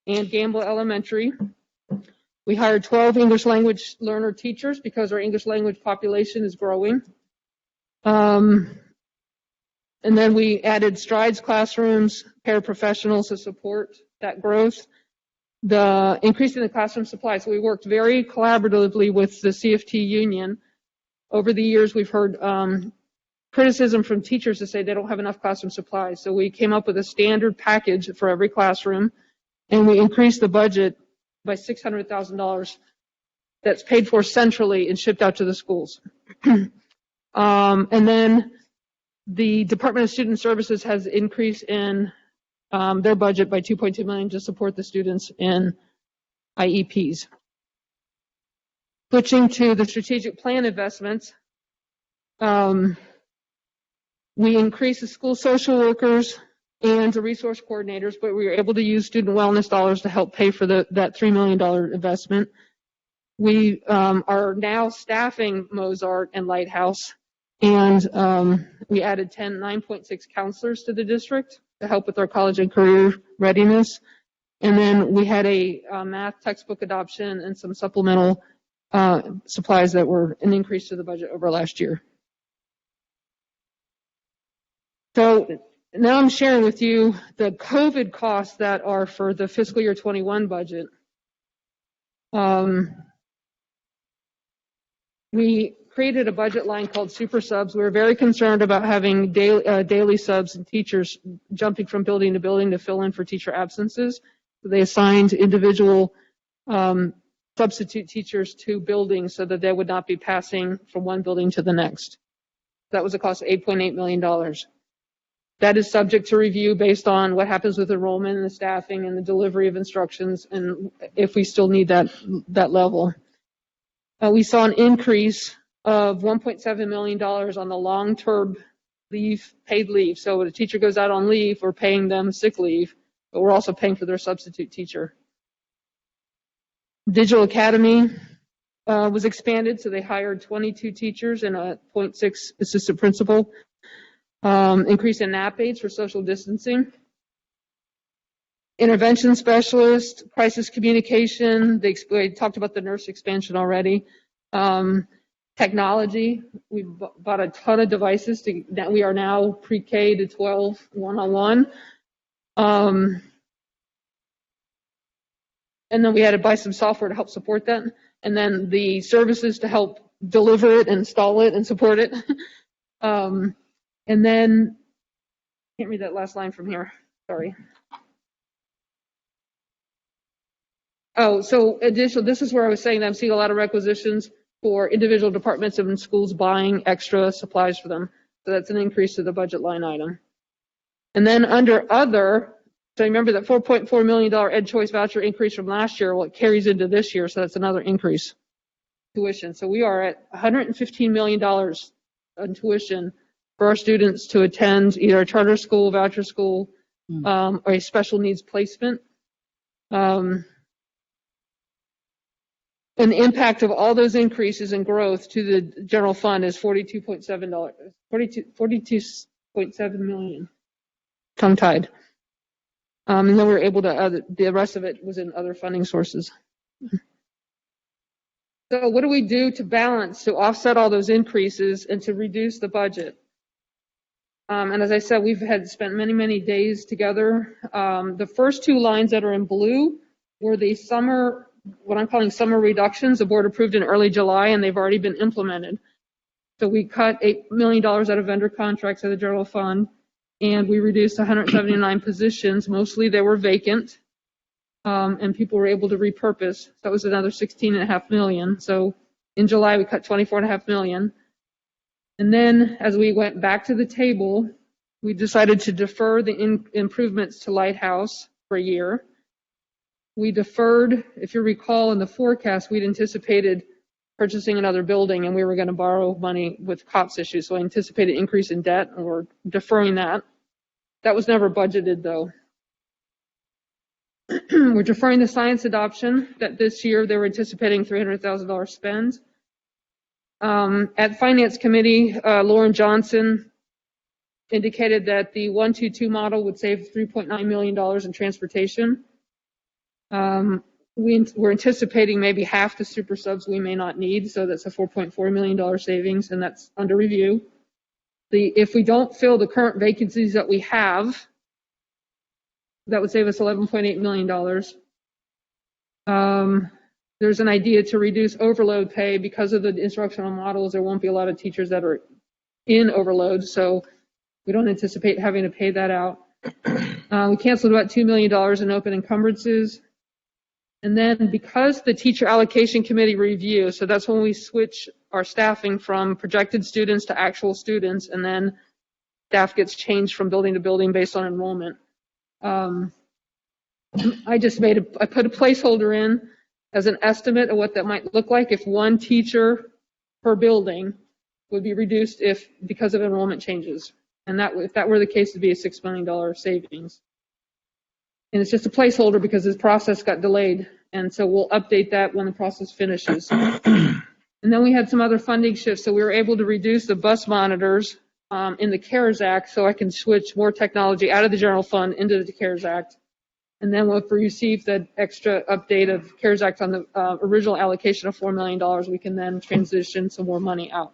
and Gamble Elementary. We hired 12 English language learner teachers because our English language population is growing. And then we added Strides classrooms, paraprofessionals to support that growth. The increase in the classroom supplies. So we worked very collaboratively with the CFT union. Over the years, we've heard criticism from teachers to say they don't have enough classroom supplies. So we came up with a standard package for every classroom, and we increased the budget by $600,000 that's paid for centrally and shipped out to the schools. And then the Department of Student Services has increased in their budget by $2.2 million to support the students in IEPs. Switching to the strategic plan investments, we increased the school social workers and the resource coordinators, but we were able to use student wellness dollars to help pay for that $3 million investment. We are now staffing Mozart and Lighthouse, and we added 9.6 counselors to the district to help with our college and career readiness. And then we had a math textbook adoption and some supplemental supplies that were an increase to the budget over last year. So now I'm sharing with you the COVID costs that are for the fiscal year 21 budget. We created a budget line called super subs. We were very concerned about having daily subs and teachers jumping from building to building to fill in for teacher absences. So they assigned individual substitute teachers to buildings so that they would not be passing from one building to the next. That was a cost of $8.8 million. That is subject to review based on what happens with enrollment and the staffing and the delivery of instructions, and if we still need that level. We saw an increase of $1.7 million on the long-term leave, paid leave. So when a teacher goes out on leave, we're paying them sick leave, but we're also paying for their substitute teacher. Digital Academy was expanded, so they hired 22 teachers and a 0.6 assistant principal. Increase in nap aides for social distancing. Intervention specialist, crisis communication. They talked about the nurse expansion already. Technology. We bought a ton of devices. We are now pre-K to 12 one-on-one. And then we had to buy some software to help support that. And then the services to help deliver it, install it, and support it. And then, I can't read that last line from here, sorry. Oh, so additional, this is where I was saying that I'm seeing a lot of requisitions for individual departments and schools buying extra supplies for them. So that's an increase to the budget line item. And then under other, so remember that $4.4 million Ed Choice voucher increase from last year, well, it carries into this year, so that's another increase. Tuition, so we are at $115 million on tuition for our students to attend either a charter school, voucher school, or a special needs placement. And the impact of all those increases in growth to the general fund is $42.7 million, tongue-tied. And then we were able to, the rest of it was in other funding sources. So what do we do to balance, to offset all those increases and to reduce the budget? And as I said, we've spent many, many days together. The first two lines that are in blue were the summer, what I'm calling summer reductions. The board approved in early July, and they've already been implemented. So we cut $8 million out of vendor contracts of the general fund, and we reduced 179 positions. Mostly they were vacant, and people were able to repurpose. That was another $16.5 million. So in July, we cut $24.5 million. And then as we went back to the table, we decided to defer the improvements to Lighthouse for a year. We deferred, if you recall, in the forecast, we'd anticipated purchasing another building, and we were going to borrow money with COPS issues. So I anticipated increase in debt, and we're deferring that. That was never budgeted, though. We're deferring the science adoption that this year they were anticipating $300,000 spend. At Finance Committee, Lauren Johnson indicated that the 122 model would save $3.9 million in transportation. We're anticipating maybe half the super subs we may not need, so that's a $4.4 million savings, and that's under review. If we don't fill the current vacancies that we have, that would save us $11.8 million. There's an idea to reduce overload pay because of the instructional models. There won't be a lot of teachers that are in overload, so we don't anticipate having to pay that out. We canceled about $2 million in open encumbrances. And then because the teacher allocation committee review, so that's when we switch our staffing from projected students to actual students, and then staff gets changed from building to building based on enrollment. I put a placeholder in as an estimate of what that might look like if one teacher per building would be reduced because of enrollment changes. And if that were the case, it'd be a $6 million savings. And it's just a placeholder because this process got delayed. And so we'll update that when the process finishes. And then we had some other funding shifts. So we were able to reduce the bus monitors in the CARES Act, so I can switch more technology out of the general fund into the CARES Act. And then if we receive the extra update of CARES Act on the original allocation of $4 million, we can then transition some more money out.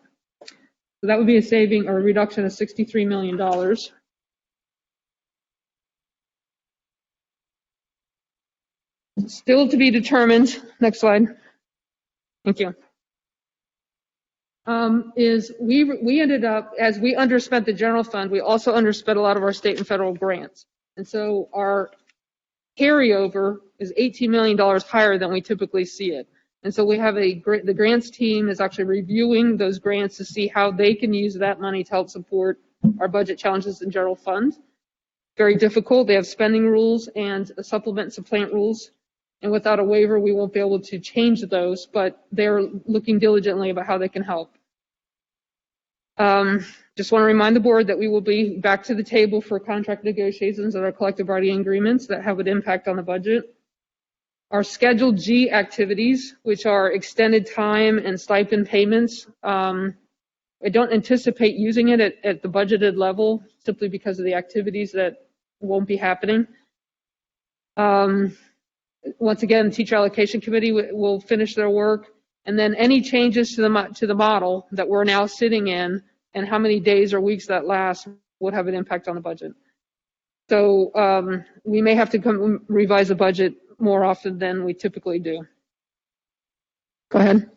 So that would be a saving or a reduction of $63 million. Still to be determined. Next slide. Thank you. We ended up, as we underspent the general fund, we also underspent a lot of our state and federal grants. And so our carryover is $18 million higher than we typically see it. And so we have the grants team is actually reviewing those grants to see how they can use that money to help support our budget challenges in general fund. Very difficult. They have spending rules and supplement and supplant rules. And without a waiver, we won't be able to change those, but they're looking diligently about how they can help. Just want to remind the board that we will be back to the table for contract negotiations and our collective bargaining agreements that have an impact on the budget. Our Schedule G activities, which are extended time and stipend payments, I don't anticipate using it at the budgeted level simply because of the activities that won't be happening. Once again, the teacher allocation committee will finish their work, and then any changes to the model that we're now sitting in and how many days or weeks that lasts would have an impact on the budget. So we may have to revise the budget more often than we typically do. Go ahead.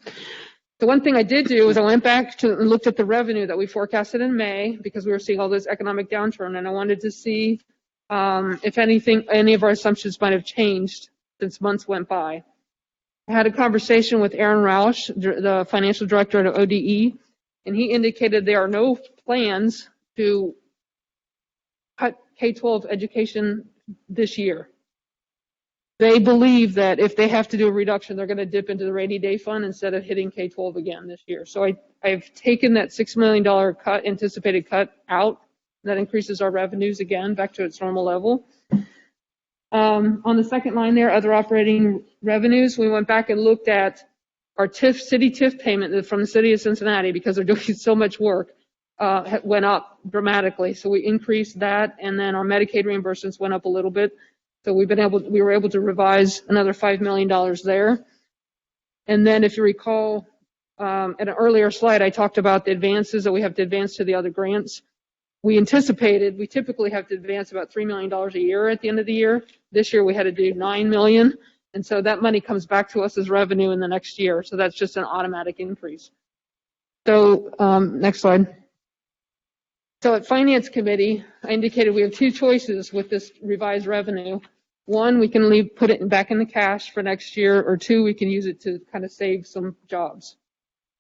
The one thing I did do is I went back and looked at the revenue that we forecasted in May because we were seeing all this economic downturn, and I wanted to see if any of our assumptions might have changed since months went by. I had a conversation with Aaron Rausch, the financial director at ODE, and he indicated there are no plans to cut K-12 education this year. They believe that if they have to do a reduction, they're going to dip into the rainy day fund instead of hitting K-12 again this year. So I've taken that $6 million anticipated cut out. That increases our revenues again back to its normal level. On the second line there, other operating revenues, we went back and looked at our city TIF payment from the city of Cincinnati because they're doing so much work, went up dramatically. So we increased that, and then our Medicaid reimbursements went up a little bit. So we were able to revise another $5 million there. And then if you recall, at an earlier slide, I talked about the advances that we have to advance to the other grants. We typically have to advance about $3 million a year at the end of the year. This year we had to do $9 million. And so that money comes back to us as revenue in the next year. So that's just an automatic increase. So next slide. So at Finance Committee, I indicated we have two choices with this revised revenue. One, we can put it back in the cash for next year, or two, we can use it to kind of save some jobs.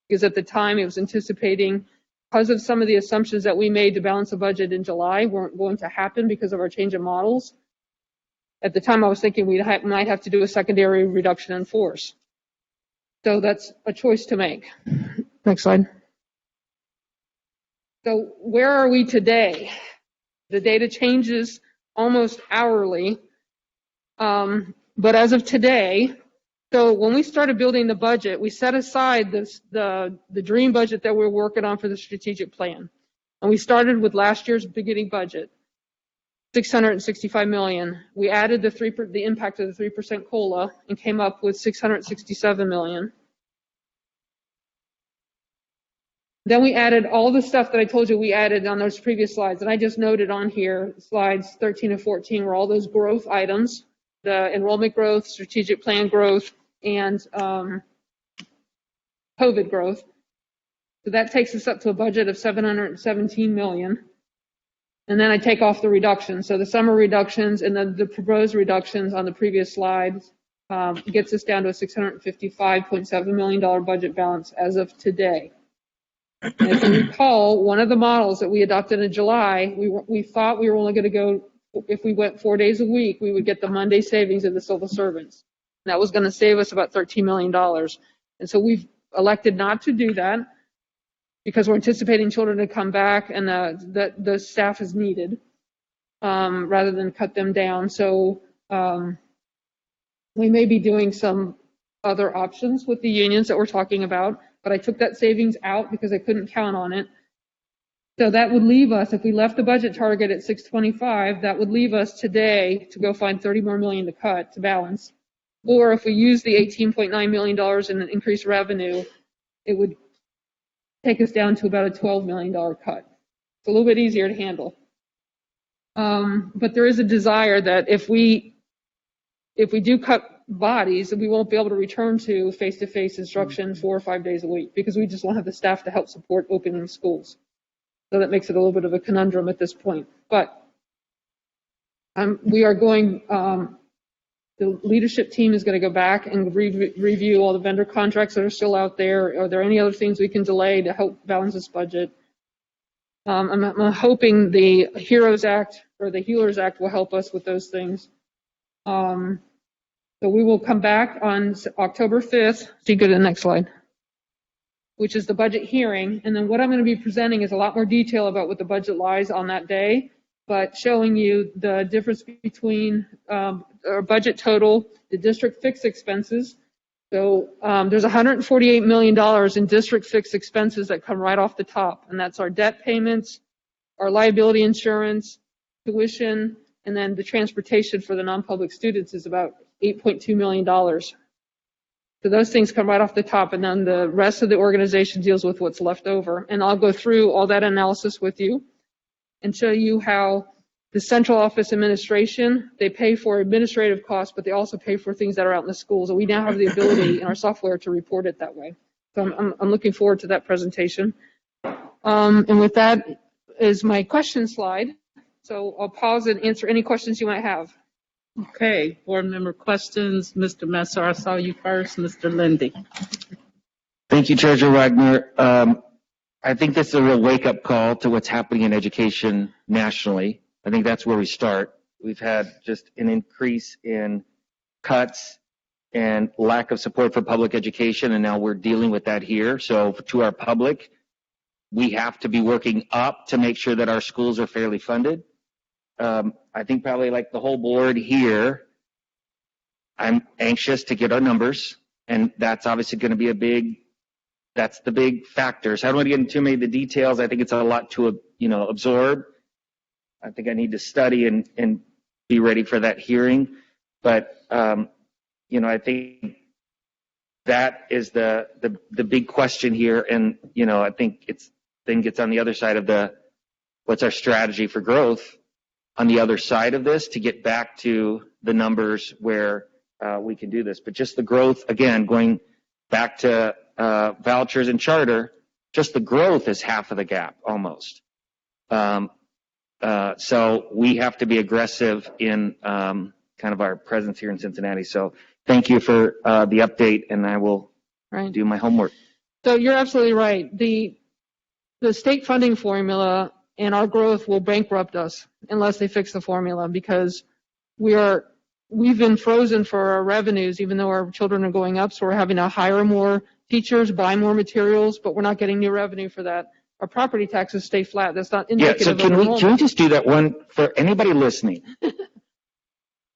Because at the time it was anticipating, because of some of the assumptions that we made to balance the budget in July weren't going to happen because of our change in models. At the time I was thinking we might have to do a secondary reduction in force. So that's a choice to make. Next slide. So where are we today? The data changes almost hourly. But as of today, so when we started building the budget, we set aside the dream budget that we're working on for the strategic plan. And we started with last year's beginning budget, $665 million. We added the impact of the 3% COLA and came up with $667 million. Then we added all the stuff that I told you we added on those previous slides. And I just noted on here, slides 13 and 14 were all those growth items, the enrollment growth, strategic plan growth, and COVID growth. So that takes us up to a budget of $717 million. And then I take off the reductions. So the summer reductions and then the proposed reductions on the previous slides gets us down to a $655.7 million budget balance as of today. And if you recall, one of the models that we adopted in July, we thought we were only going to go, if we went 4 days a week, we would get the Monday savings of the civil servants. And that was going to save us about $13 million. And so we've elected not to do that because we're anticipating children to come back and that the staff is needed rather than cut them down. So we may be doing some other options with the unions that we're talking about. But I took that savings out because I couldn't count on it. So that would leave us, if we left the budget target at 625, that would leave us today to go find 30 more million to cut to balance. Or if we use the $18.9 million in increased revenue, it would take us down to about a $12 million cut. It's a little bit easier to handle. But there is a desire that if we do cut bodies, we won't be able to return to face-to-face instruction 4 or 5 days a week because we just won't have the staff to help support opening schools. So that makes it a little bit of a conundrum at this point. But we are going, the leadership team is going to go back and review all the vendor contracts that are still out there. Are there any other things we can delay to help balance this budget? I'm hoping the HEROES Act or the HEALERS Act will help us with those things. So we will come back on October 5th. So you go to the next slide, which is the budget hearing. And then what I'm going to be presenting is a lot more detail about what the budget lies on that day, but showing you the difference between our budget total, the district fixed expenses. So there's $148 million in district fixed expenses that come right off the top. And that's our debt payments, our liability insurance, tuition, and then the transportation for the non-public students is about $8.2 million. So those things come right off the top, and then the rest of the organization deals with what's left over. And I'll go through all that analysis with you and show you how the central office administration, they pay for administrative costs, but they also pay for things that are out in the schools. And we now have the ability in our software to report it that way. So I'm looking forward to that presentation. And with that is my question slide. So I'll pause and answer any questions you might have. Okay, board member questions. Mr. Messer, I saw you first. Mr. Lindy. Thank you, Treasurer Wagner. I think this is a real wake-up call to what's happening in education nationally. I think that's where we start. We've had just an increase in cuts and lack of support for public education, and now we're dealing with that here. So to our public, we have to be working up to make sure that our schools are fairly funded. I think probably like the whole board here, I'm anxious to get our numbers, and that's obviously going to be that's the big factor. So I don't want to get into too many of the details. I think it's a lot to, absorb. I think I need to study and be ready for that hearing. But, I think that is the big question here. And, I think then gets on the other side of what's our strategy for growth on the other side of this to get back to the numbers where we can do this. But just the growth, again, going back to vouchers and charter, just the growth is half of the gap almost. So we have to be aggressive in kind of our presence here in Cincinnati. So thank you for the update, and I will do my homework. So you're absolutely right. The state funding formula and our growth will bankrupt us unless they fix the formula, because we've been frozen for our revenues, even though our children are going up. So we're having to hire more teachers, buy more materials, but we're not getting new revenue for that. Our property taxes stay flat. That's not indicative so of enrollment. Can we just do that one for anybody listening?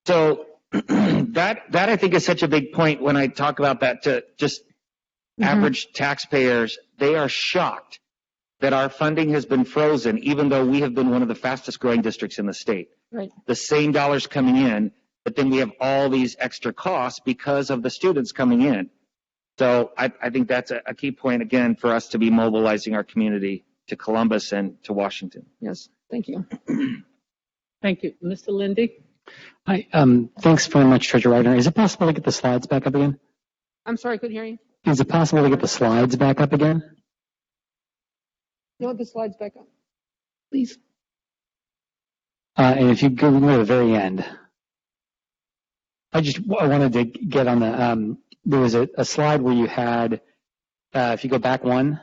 So That I think is such a big point when I talk about that to just average taxpayers. They are shocked that our funding has been frozen, even though we have been one of the fastest growing districts in the state. Right. The same dollars coming in, but then we have all these extra costs because of the students coming in. So I think that's a key point, again, for us to be mobilizing our community to Columbus and to Washington. Yes, thank you. Thank you. Mr. Lindy? Hi, thanks very much, Treasurer Wagner. Is it possible to get the slides back up again? I'm sorry, I couldn't hear you. Is it possible to get the slides back up again? You want the slides back up? Please. And if you go to the very end, I wanted to get on the, there was a slide where you had, if you go back one,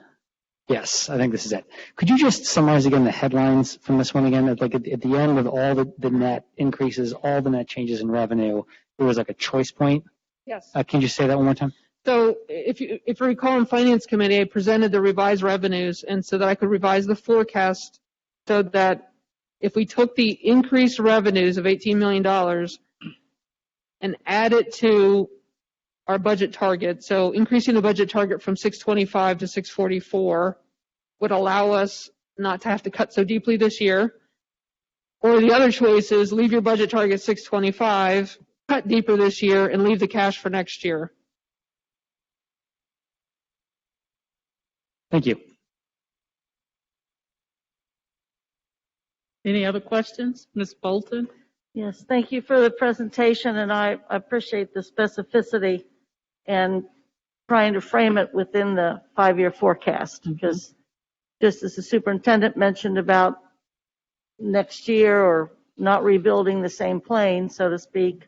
yes, I think this is it. Could you just summarize again the headlines from this one again? Like at the end with all the net increases, all the net changes in revenue, there was like a choice point. Yes. Can you just say that one more time? So if you recall in Finance Committee, I presented the revised revenues, and so that I could revise the forecast so that if we took the increased revenues of $18 million and add it to our budget target, so increasing the budget target from 625 to 644 would allow us not to have to cut so deeply this year. Or the other choice is leave your budget target 625, cut deeper this year, and leave the cash for next year. Thank you. Any other questions? Ms. Bolton? Yes, thank you for the presentation, and I appreciate the specificity and trying to frame it within the 5-year forecast, because just as the superintendent mentioned about next year or not rebuilding the same plane, so to speak,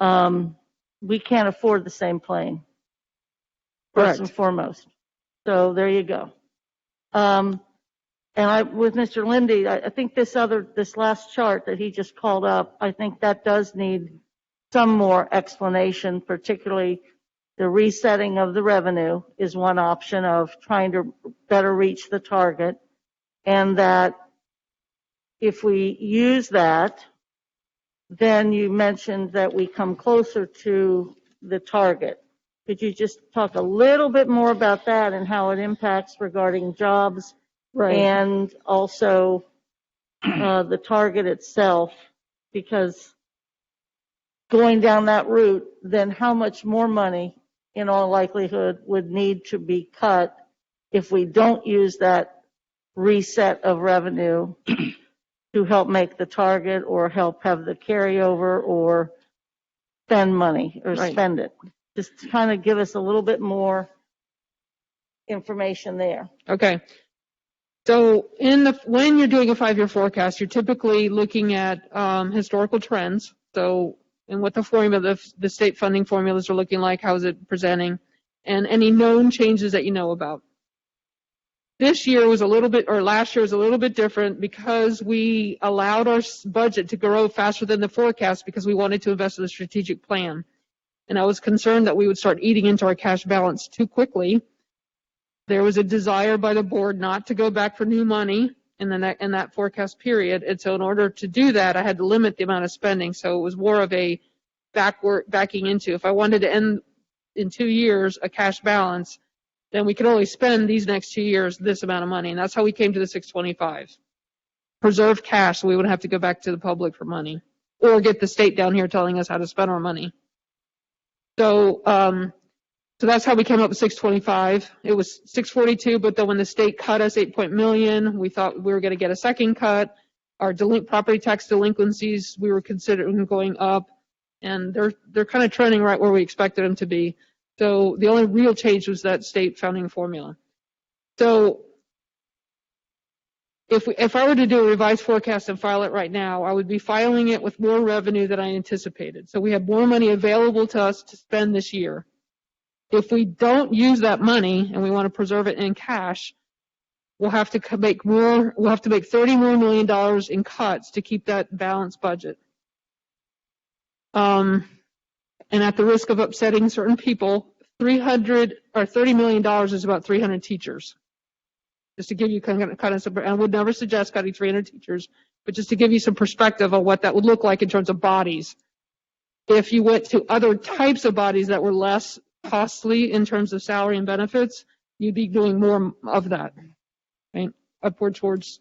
we can't afford the same plane, first and foremost. So there you go. And with Mr. Lindy, I think this last chart that he just called up, I think that does need some more explanation, particularly the resetting of the revenue is one option of trying to better reach the target. And that if we use that, then you mentioned that we come closer to the target. Could you just talk a little bit more about that and how it impacts regarding jobs? Right. And also the target itself, because going down that route, then how much more money in all likelihood would need to be cut if we don't use that reset of revenue to help make the target or help have the carryover or spend money or spend it? Just to kind of give us a little bit more information there. Okay. So when you're doing a 5-year forecast, you're typically looking at historical trends. So, and what the state funding formulas are looking like, how is it presenting, and any known changes that you know about. This year was last year was a little bit different because we allowed our budget to grow faster than the forecast because we wanted to invest in the strategic plan. And I was concerned that we would start eating into our cash balance too quickly. There was a desire by the board not to go back for new money in that forecast period. And so in order to do that, I had to limit the amount of spending. So it was more of a backing into. If I wanted to end in 2 years a cash balance, then we could only spend these next 2 years this amount of money. And that's how we came to the 625. Preserve cash so we wouldn't have to go back to the public for money or get the state down here telling us how to spend our money. So that's how we came up with 625. It was 642, but then when the state cut us $8 million, we thought we were going to get a second cut. Our property tax delinquencies, we were considering going up, and they're kind of trending right where we expected them to be. So the only real change was that state funding formula. So if I were to do a revised forecast and file it right now, I would be filing it with more revenue than I anticipated. So we have more money available to us to spend this year. If we don't use that money and we want to preserve it in cash, we'll have to make $30 more million in cuts to keep that balanced budget. And at the risk of upsetting certain people, $30 million is about 300 teachers. Just to give you kind of some, I would never suggest cutting 300 teachers, but just to give you some perspective on what that would look like in terms of bodies. If you went to other types of bodies that were less costly in terms of salary and benefits, you'd be doing more of that, right? Upward towards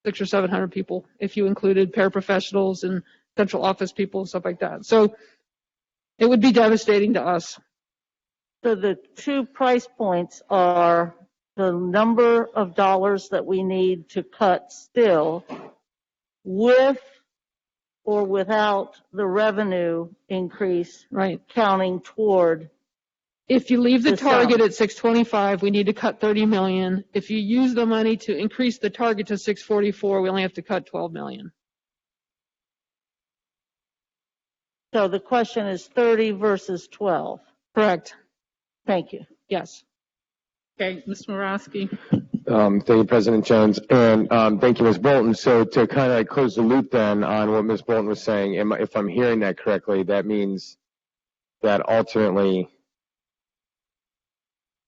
600 or 700 people if you included paraprofessionals and central office people and stuff like that. So it would be devastating to us. So the two price points are the number of dollars that we need to cut still with or without the revenue increase, right, counting toward. If you leave the The target sum. at 625, we need to cut 30 million. If you use the money to increase the target to 644, we only have to cut 12 million. So the question is 30 versus 12. Correct. Thank you. Yes. Okay, Ms. Morosky. Thank you, President Jones, and thank you, Ms. Bolton. So to kind of like close the loop then on what Ms. Bolton was saying, if I'm hearing that correctly, that means that ultimately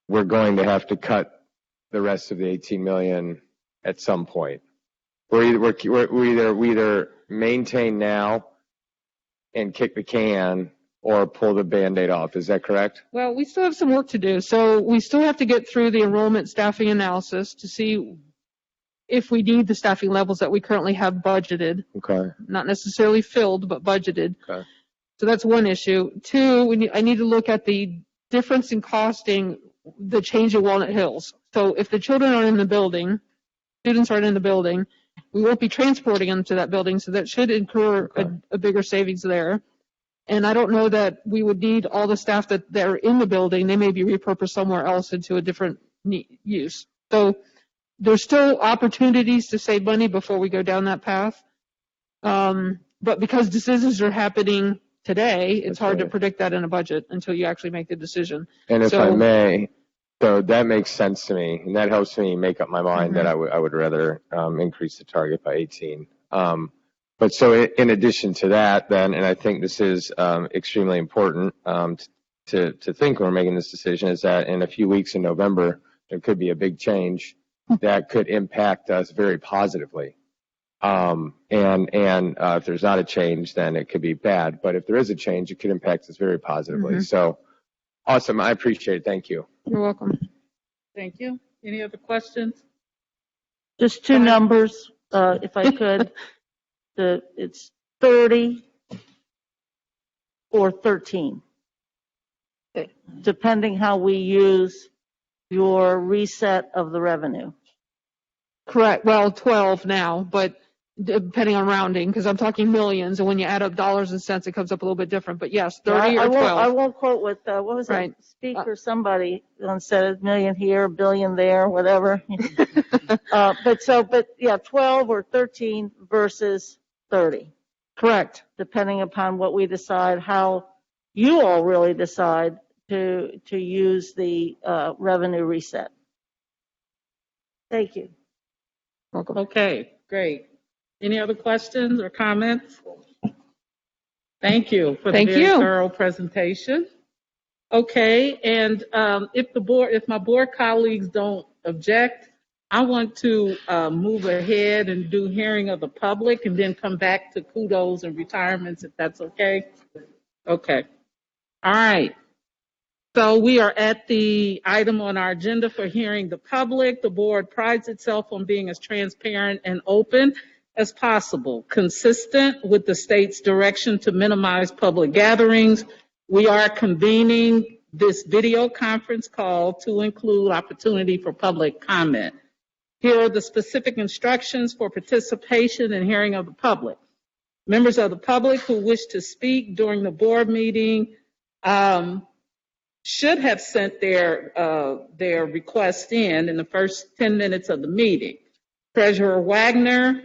we're going to have to cut the rest of the 18 million at some point. We either maintain now and kick the can or pull the Band-Aid off. Is that correct? Well, we still have some work to do. So we still have to get through the enrollment staffing analysis to see if we need the staffing levels that we currently have budgeted. Okay. Not necessarily filled, but budgeted. Okay. So that's one issue. Two, I need to look at the difference in costing the change in Walnut Hills. So if the children aren't in the building, students aren't in the building, we won't be transporting them to that building, so that should incur a bigger savings there. And I don't know that we would need all the staff that are in the building. They may be repurposed somewhere else into a different use. So there's still opportunities to save money before we go down that path. But because decisions are happening today, it's hard to predict that in a budget until you actually make the decision. And if I may, so that makes sense to me, and that helps me make up my mind that I would rather increase the target by 18. But so in addition to that, then, and I think this is extremely important to think when we're making this decision, is that in a few weeks in November, there could be a big change that could impact us very positively. And if there's not a change, then it could be bad. But if there is a change, it could impact us very positively. So awesome. I appreciate it. Thank you. You're welcome. Thank you. Any other questions? Just two numbers, if I could. It's 30 or 13, depending how we use your reset of the revenue. Correct. Well, 12 now, but depending on rounding, because I'm talking millions, and when you add up dollars and cents, it comes up a little bit different. But yes, 30 or 12. I won't quote what was it? Speaker, somebody said a million here, a billion there, whatever. But yeah, 12 or 13 versus 30. Correct. Depending upon what we decide, how you all really decide to use the revenue reset. Thank you. Welcome. Okay, great. Any other questions or comments? Thank you for the very thorough presentation. Okay, and if my board colleagues don't object, I want to move ahead and do hearing of the public and then come back to kudos and retirements, if that's okay. Okay. All right. So we are at the item on our agenda for hearing the public. The board prides itself on being as transparent and open as possible, consistent with the state's direction to minimize public gatherings. We are convening this video conference call to include opportunity for public comment. Here are the specific instructions for participation and hearing of the public. Members of the public who wish to speak during the board meeting should have sent their request in the first 10 minutes of the meeting. Treasurer Wagner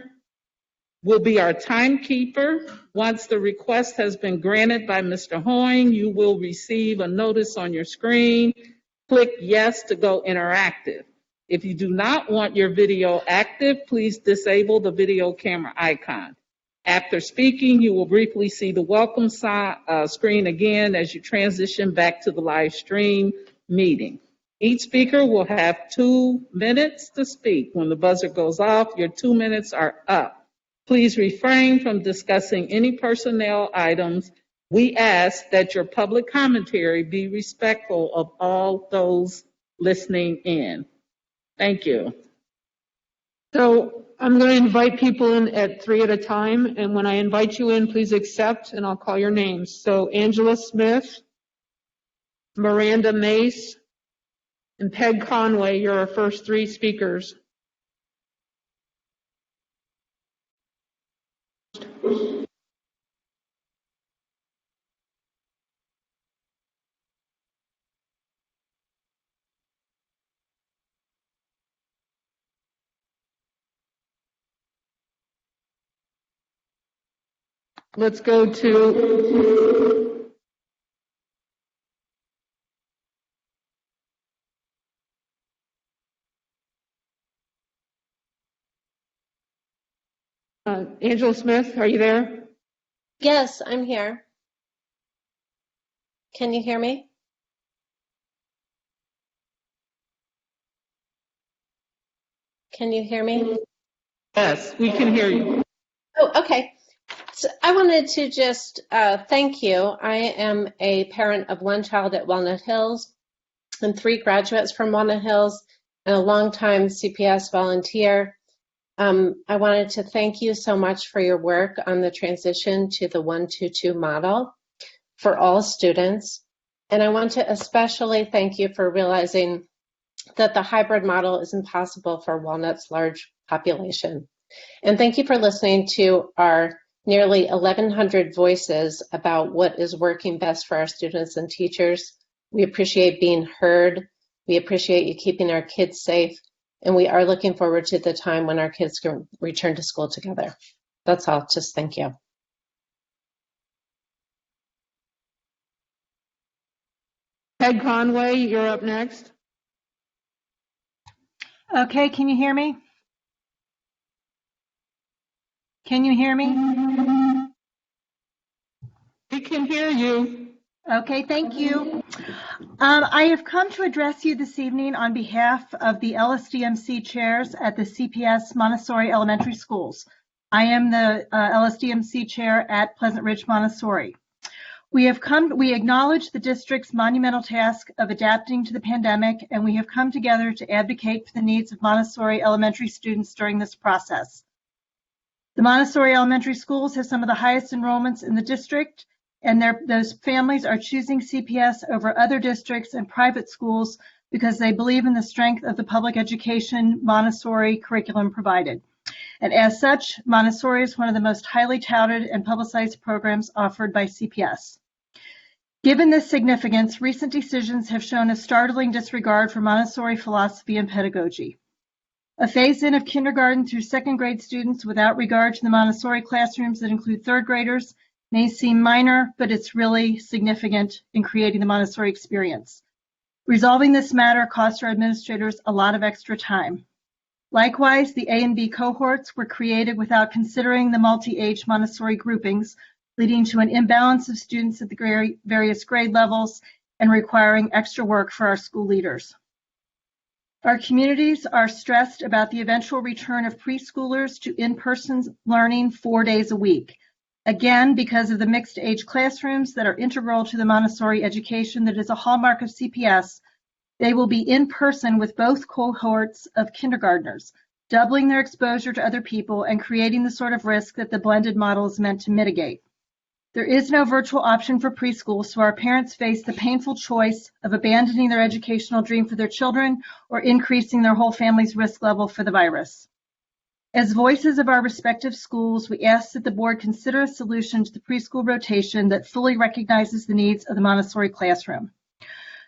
will be our timekeeper. Once the request has been granted by Mr. Hoying, you will receive a notice on your screen. Click yes to go interactive. If you do not want your video active, please disable the video camera icon. After speaking, you will briefly see the welcome screen again as you transition back to the live stream meeting. Each speaker will have 2 minutes to speak. When the buzzer goes off, your 2 minutes are up. Please refrain from discussing any personnel items We ask that your public commentary be respectful of all those listening in. Thank you. So I'm going to invite people in at 3 at a time, and when I invite you in, please accept, and I'll call your names. So Angela Smith, Miranda Mace, and Peg Conway, you're our first 3 speakers. Let's go to Angela Smith. Are you there? Yes, I'm here. Can you hear me? Can you hear me? Yes, we can hear you. Oh, okay. So I wanted to just thank you. I am a parent of 1 child at Walnut Hills and 3 graduates from Walnut Hills and a longtime CPS volunteer. I wanted to thank you so much for your work on the transition to the 1-2-2 model for all students. And I want to especially thank you for realizing that the hybrid model is impossible for Walnut's large population. And thank you for listening to our nearly 1,100 voices about what is working best for our students and teachers. We appreciate being heard. We appreciate you keeping our kids safe. And we are looking forward to the time when our kids can return to school together. That's all. Just thank you. Peg Conway, you're up next. Okay, can you hear me? Can you hear me? We can hear you. Okay, thank you. I have come to address you this evening on behalf of the LSDMC chairs at the CPS Montessori Elementary Schools. I am the LSDMC chair at Pleasant Ridge Montessori. We acknowledge the district's monumental task of adapting to the pandemic, and we have come together to advocate for the needs of Montessori elementary students during this process. The Montessori elementary schools have some of the highest enrollments in the district, and those families are choosing CPS over other districts and private schools because they believe in the strength of the public education Montessori curriculum provided. And as such, Montessori is one of the most highly touted and publicized programs offered by CPS. Given this significance, recent decisions have shown a startling disregard for Montessori philosophy and pedagogy. A phase-in of kindergarten through 2nd grade students without regard to the Montessori classrooms that include 3rd graders may seem minor, but it's really significant in creating the Montessori experience. Resolving this matter costs our administrators a lot of extra time. Likewise, the A and B cohorts were created without considering the multi-age Montessori groupings, leading to an imbalance of students at the various grade levels and requiring extra work for our school leaders. Our communities are stressed about the eventual return of preschoolers to in-person learning 4 days a week. Again, because of the mixed age classrooms that are integral to the Montessori education that is a hallmark of CPS, they will be in person with both cohorts of kindergartners, doubling their exposure to other people and creating the sort of risk that the blended model is meant to mitigate. There is no virtual option for preschool, so our parents face the painful choice of abandoning their educational dream for their children or increasing their whole family's risk level for the virus. As voices of our respective schools, we ask that the board consider a solution to the preschool rotation that fully recognizes the needs of the Montessori classroom.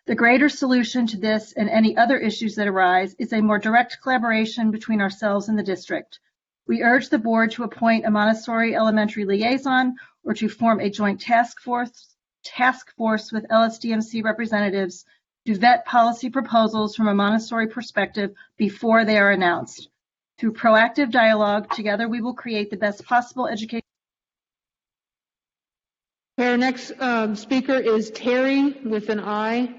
The greater solution to this and any other issues that arise is a more direct collaboration between ourselves and the district. We urge the board to appoint a Montessori elementary liaison or to form a joint task force with LSDMC representatives to vet policy proposals from a Montessori perspective before they are announced. Through proactive dialogue, together we will create the best possible education. Our next speaker is Terry with an I.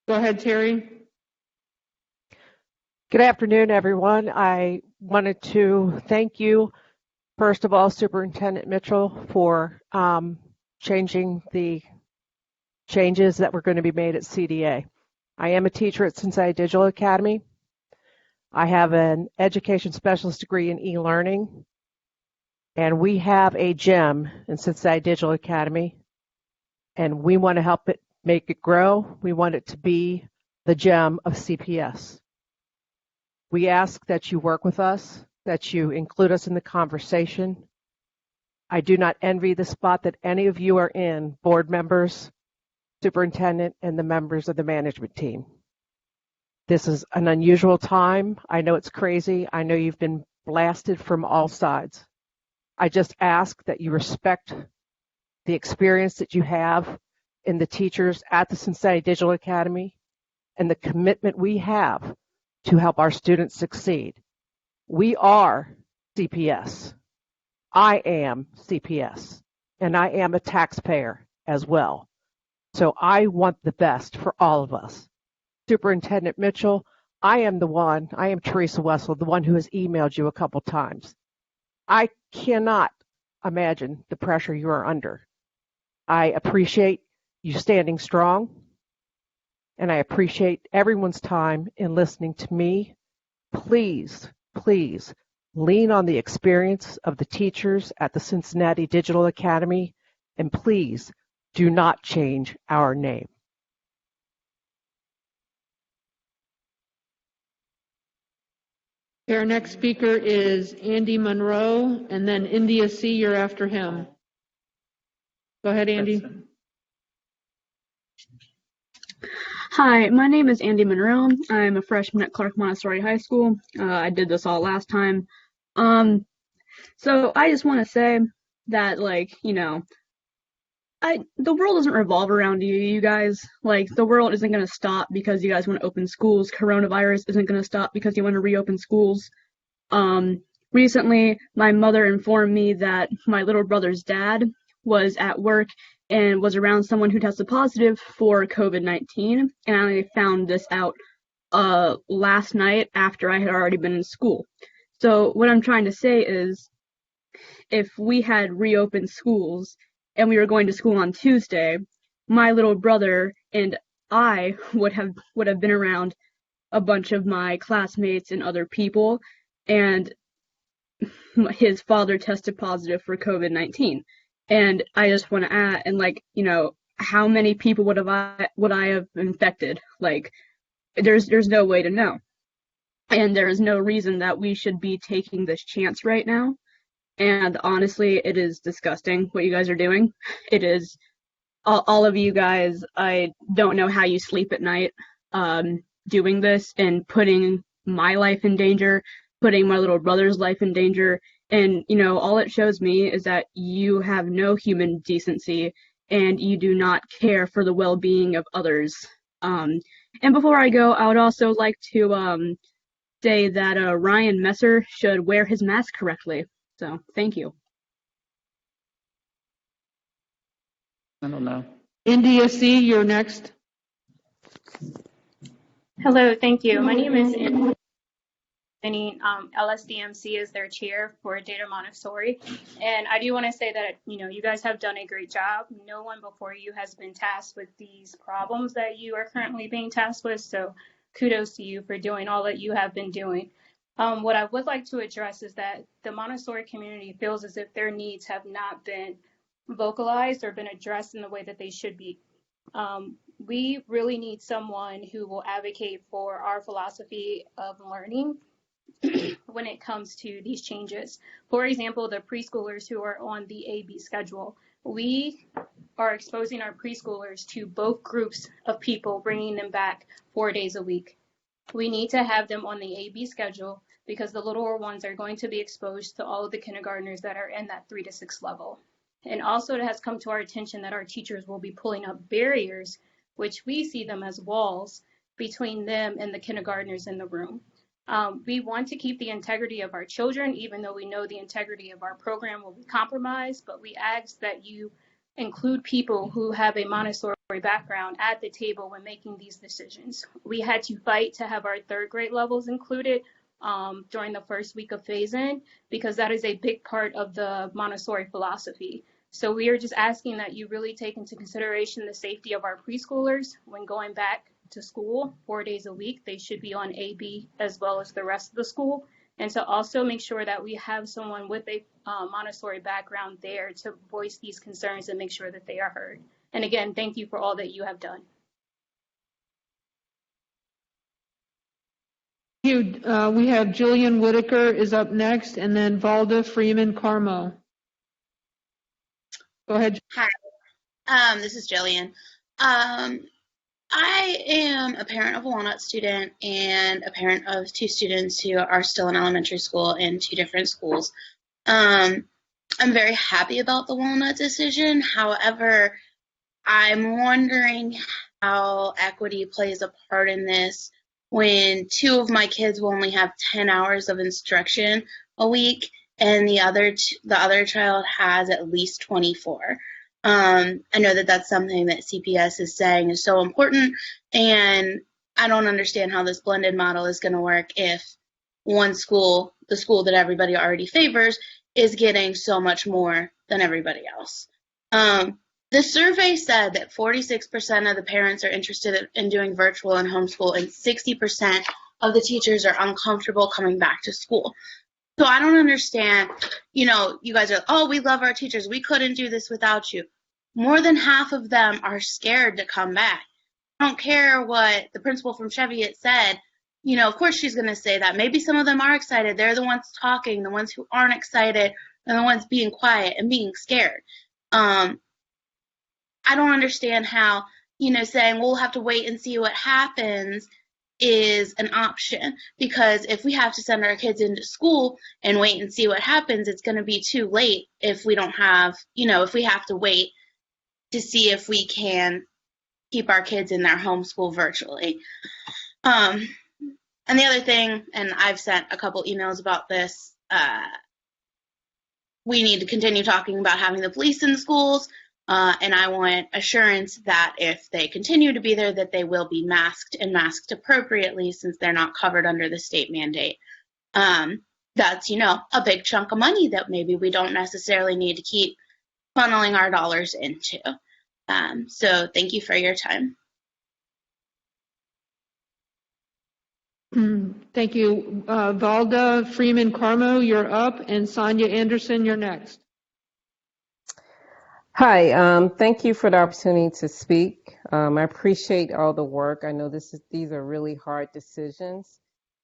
Go ahead, Terry. Good afternoon, everyone. I wanted to thank you, first of all, Superintendent Mitchell, for changing the changes that were going to be made at CDA. I am a teacher at Cincinnati Digital Academy. I have an education specialist degree in e-learning, and we have a gym in Cincinnati Digital Academy, and we want to help it make it grow. We want it to be the gem of CPS. We ask that you work with us, that you include us in the conversation. I do not envy the spot that any of you are in, board members, superintendent, and the members of the management team. This is an unusual time. I know it's crazy. I know you've been blasted from all sides. I just ask that you respect the experience that you have in the teachers at the Cincinnati Digital Academy and the commitment we have to help our students succeed. We are CPS. I am CPS, and I am a taxpayer as well. So I want the best for all of us. Superintendent Mitchell, I am Teresa Wessel, the one who has emailed you a couple times. I cannot imagine the pressure you are under. I appreciate you standing strong, and I appreciate everyone's time in listening to me. Please, please lean on the experience of the teachers at the Cincinnati Digital Academy, and please do not change our name. Our next speaker is Andy Monroe, and then India C. You're after him. Go ahead, Andy. Hi, my name is Andy Monroe. I'm a freshman at Clark Montessori High School. I did this all last time. So I just want to say that, the world doesn't revolve around you guys. Like, the world isn't going to stop because you guys want to open schools. Coronavirus isn't going to stop because you want to reopen schools. Recently, my mother informed me that my little brother's dad was at work and was around someone who tested positive for COVID-19, and I found this out last night after I had already been in school. So what I'm trying to say is, if we had reopened schools and we were going to school on Tuesday, my little brother and I would have been around a bunch of my classmates and other people, and his father tested positive for COVID-19. And I just want to add, and how many people would I have infected? Like, there's no way to know. And there is no reason that we should be taking this chance right now. And honestly, it is disgusting what you guys are doing. It is, all of you guys, I don't know how you sleep at night doing this and putting my life in danger, putting my little brother's life in danger. And, all it shows me is that you have no human decency and you do not care for the well-being of others. And before I go, I would also like to say that Ryan Messer should wear his mask correctly. So, thank you. I don't know. India C., you're next. Hello, thank you. My name is India. LSDMC is their chair for Data Montessori. And I do want to say that, you guys have done a great job. No one before you has been tasked with these problems that you are currently being tasked with. So kudos to you for doing all that you have been doing. What I would like to address is that the Montessori community feels as if their needs have not been vocalized or been addressed in the way that they should be. We really need someone who will advocate for our philosophy of learning when it comes to these changes. For example, the preschoolers who are on the AB schedule, we are exposing our preschoolers to both groups of people, bringing them back 4 days a week. We need to have them on the AB schedule because the littler ones are going to be exposed to all of the kindergartners that are in that 3 to 6 level. And also, it has come to our attention that our teachers will be pulling up barriers, which we see them as walls between them and the kindergartners in the room. We want to keep the integrity of our children, even though we know the integrity of our program will be compromised, but we ask that you include people who have a Montessori background at the table when making these decisions. We had to fight to have our 3rd grade levels included during the first week of phase-in, because that is a big part of the Montessori philosophy. So we are just asking that you really take into consideration the safety of our preschoolers when going back to school 4 days a week. They should be on AB as well as the rest of the school. And to also make sure that we have someone with a Montessori background there to voice these concerns and make sure that they are heard. And again, thank you for all that you have done. We have Jillian Whitaker is up next, and then Valda Freeman Carmo. Go ahead. Hi, this is Jillian. I am a parent of a Walnut student and a parent of two students who are still in elementary school in two different schools. I'm very happy about the Walnut decision. However, I'm wondering how equity plays a part in this when two of my kids will only have 10 hours of instruction a week and the other child has at least 24. I know that that's something that CPS is saying is so important, and I don't understand how this blended model is going to work if one school, the school that everybody already favors, is getting so much more than everybody else. The survey said that 46% of the parents are interested in doing virtual and homeschool, and 60% of the teachers are uncomfortable coming back to school. So I don't understand, you guys are, oh, we love our teachers. We couldn't do this without you. More than half of them are scared to come back. I don't care what the principal from Cheviot said. Of course she's going to say that. Maybe some of them are excited. They're the ones talking. The ones who aren't excited are the ones being quiet and being scared. I don't understand how, saying we'll have to wait and see what happens is an option, because if we have to send our kids into school and wait and see what happens, it's going to be too late if we don't have, if we have to wait to see if we can keep our kids in their homeschool virtually. And the other thing, and I've sent a couple emails about this, we need to continue talking about having the police in the schools. And I want assurance that if they continue to be there, that they will be masked and masked appropriately, since they're not covered under the state mandate. That's, a big chunk of money that maybe we don't necessarily need to keep funneling our dollars into. So thank you for your time. Thank you. Valda Freeman Carmo, you're up, and Sonia Anderson, you're next. Hi, thank you for the opportunity to speak. I appreciate all the work. I know these are really hard decisions.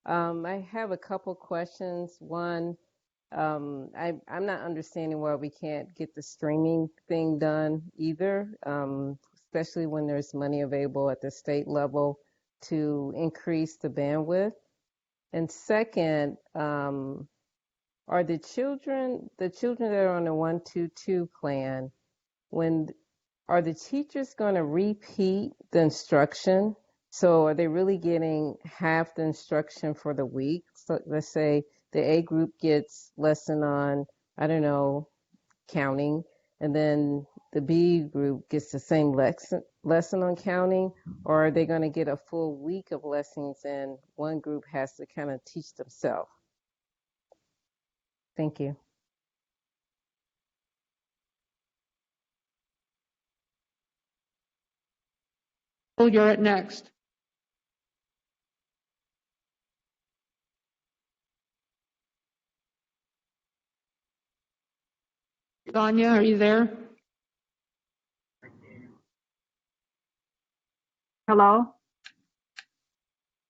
I have a couple questions. One, I'm not understanding why we can't get the streaming thing done either, especially when there's money available at the state level to increase the bandwidth. And second, are the children that are on the 122 plan, are the teachers going to repeat the instruction? So are they really getting half the instruction for the week? So let's say the A group gets lesson on, I don't know, counting, and then the B group gets the same lesson on counting, or are they going to get a full week of lessons and one group has to kind of teach themselves? Thank you. You're at next. Sonia, are you there? Hello?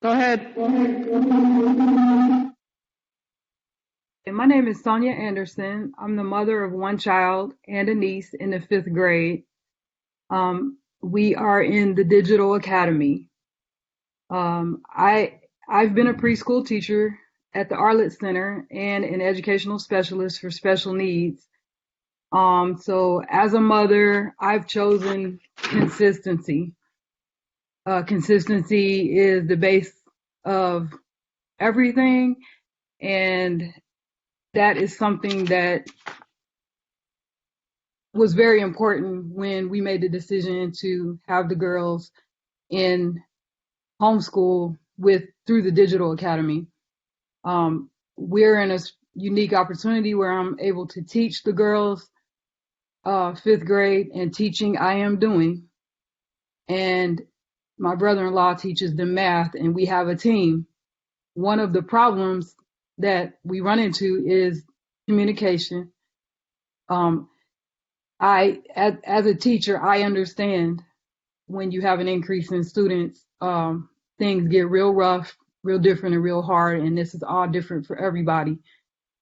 Go ahead. My name is Sonia Anderson. I'm the mother of one child and a niece in the 5th grade. We are in the Digital Academy. I've been a preschool teacher at the Arlett Center and an educational specialist for special needs. So as a mother, I've chosen consistency. Consistency is the base of everything, and that is something that was very important when we made the decision to have the girls in homeschool through the Digital Academy. We're in a unique opportunity where I'm able to teach the girls fifth grade and teaching I am doing. And my brother-in-law teaches them math, and we have a team. One of the problems that we run into is communication. As a teacher, I understand when you have an increase in students, things get real rough, real different, and real hard, and this is all different for everybody.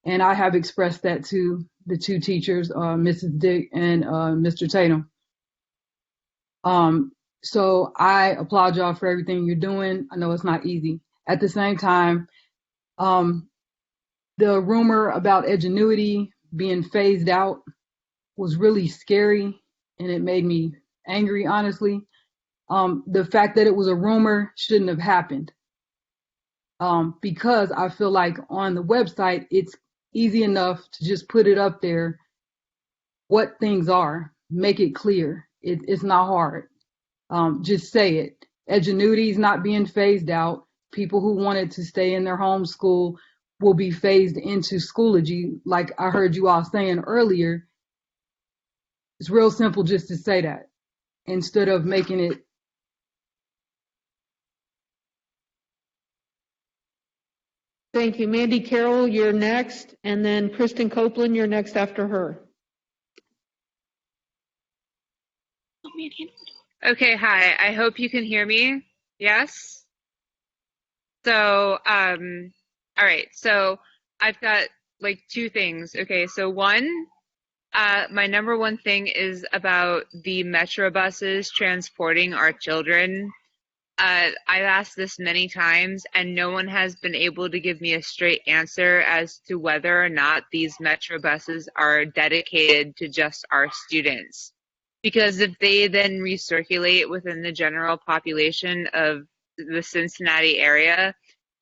And I have expressed that to the two teachers, Mrs. Dick and Mr. Tatum. So I applaud y'all for everything you're doing. I know it's not easy. At the same time, the rumor about Edgenuity being phased out was really scary, and it made me angry, honestly. The fact that it was a rumor shouldn't have happened, because I feel like on the website, it's easy enough to just put it up there, what things are, make it clear. It's not hard. Just say it. Edgenuity is not being phased out. People who wanted to stay in their home school will be phased into Schoology, like I heard you all saying earlier. It's real simple just to say that instead of making it. Thank you. Mandy Carroll, you're next, and then Kristen Copeland, you're next after her. Okay, hi. I hope you can hear me. Yes? So, all right. So I've got like two things. Okay, so one, my number one thing is about the metro buses transporting our children. I've asked this many times, and no one has been able to give me a straight answer as to whether or not these metro buses are dedicated to just our students. Because if they then recirculate within the general population of the Cincinnati area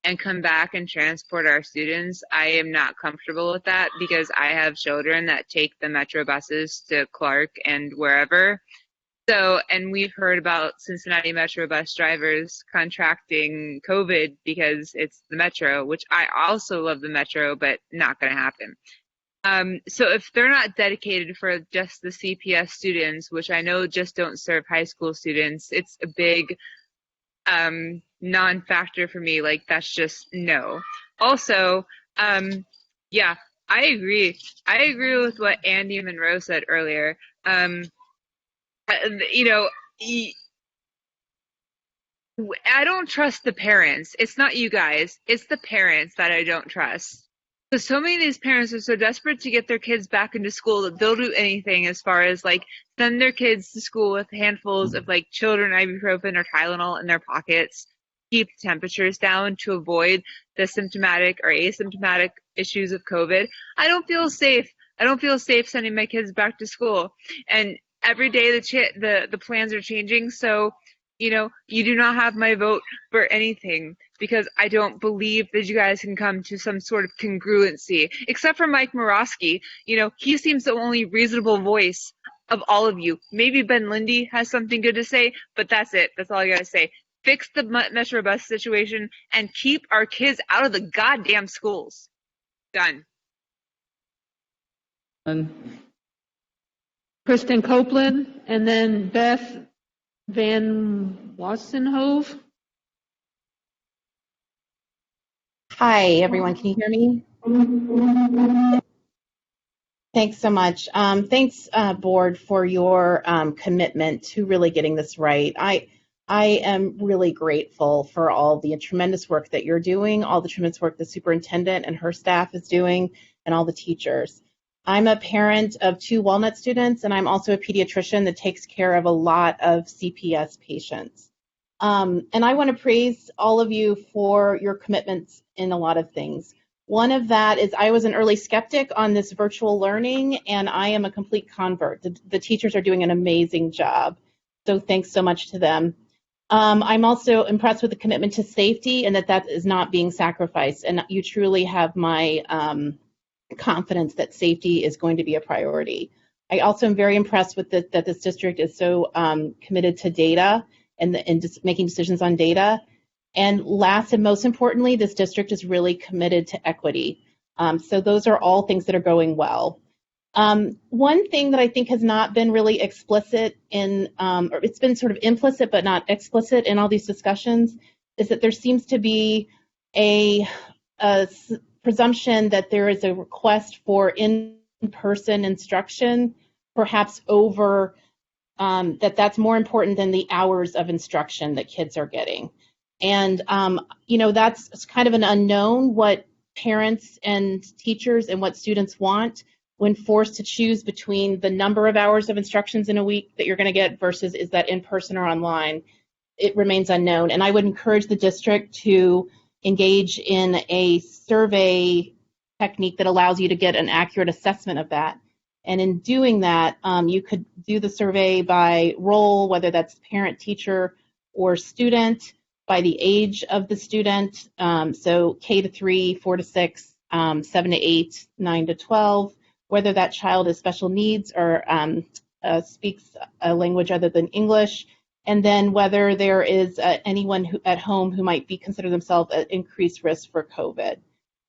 and come back and transport our students, I am not comfortable with that, because I have children that take the metro buses to Clark and wherever. So, and we've heard about Cincinnati Metro bus drivers contracting COVID because it's the Metro, which I also love the Metro, but not going to happen. So if they're not dedicated for just the CPS students, which I know just don't serve high school students, it's a big non-factor for me. Like, that's just no. Also, yeah, I agree. I agree with what Andy Monroe said earlier. You know, I don't trust the parents. It's not you guys. It's the parents that I don't trust. Because so many of these parents are so desperate to get their kids back into school that they'll do anything, as far as like send their kids to school with handfuls of like children ibuprofen or Tylenol in their pockets, keep temperatures down to avoid the symptomatic or asymptomatic issues of COVID. I don't feel safe. I don't feel safe sending my kids back to school. And every day the plans are changing. So, you know, you do not have my vote for anything, because I don't believe that you guys can come to some sort of congruency, except for Mike Morosky. You know, he seems the only reasonable voice of all of you. Maybe Ben Lindy has something good to say, but that's it. That's all I gotta say. Fix the Metro bus situation and keep our kids out of the goddamn schools. Done. Kristen Copeland, and then Beth Van Wassenhove. Hi, everyone. Can you hear me? Thanks so much. Thanks, board, for your commitment to really getting this right. I am really grateful for all the tremendous work that you're doing, all the tremendous work the superintendent and her staff is doing, and all the teachers. I'm a parent of 2 Walnut students, and I'm also a pediatrician that takes care of a lot of CPS patients. And I want to praise all of you for your commitments in a lot of things. One of that is I was an early skeptic on this virtual learning, and I am a complete convert. The teachers are doing an amazing job, so thanks so much to them. I'm also impressed with the commitment to safety, and that is not being sacrificed, and you truly have my confidence that safety is going to be a priority. I also am very impressed with that this district is so committed to data and just making decisions on data. And last and most importantly, this district is really committed to equity. So those are all things that are going well. One thing that I think has not been really explicit in, or it's been sort of implicit but not explicit in all these discussions, is that there seems to be a presumption that there is a request for in-person instruction, perhaps over that's more important than the hours of instruction that kids are getting. And, that's kind of an unknown what parents and teachers and what students want when forced to choose between the number of hours of instructions in a week that you're going to get versus is that in person or online. It remains unknown. And I would encourage the district to engage in a survey technique that allows you to get an accurate assessment of that. And in doing that, you could do the survey by role, whether that's parent, teacher, or student, by the age of the student, so K to 3, 4 to 6, 7 to 8, 9 to 12, whether that child has special needs or speaks a language other than English, and then whether there is anyone at home who might be consider themselves at increased risk for COVID.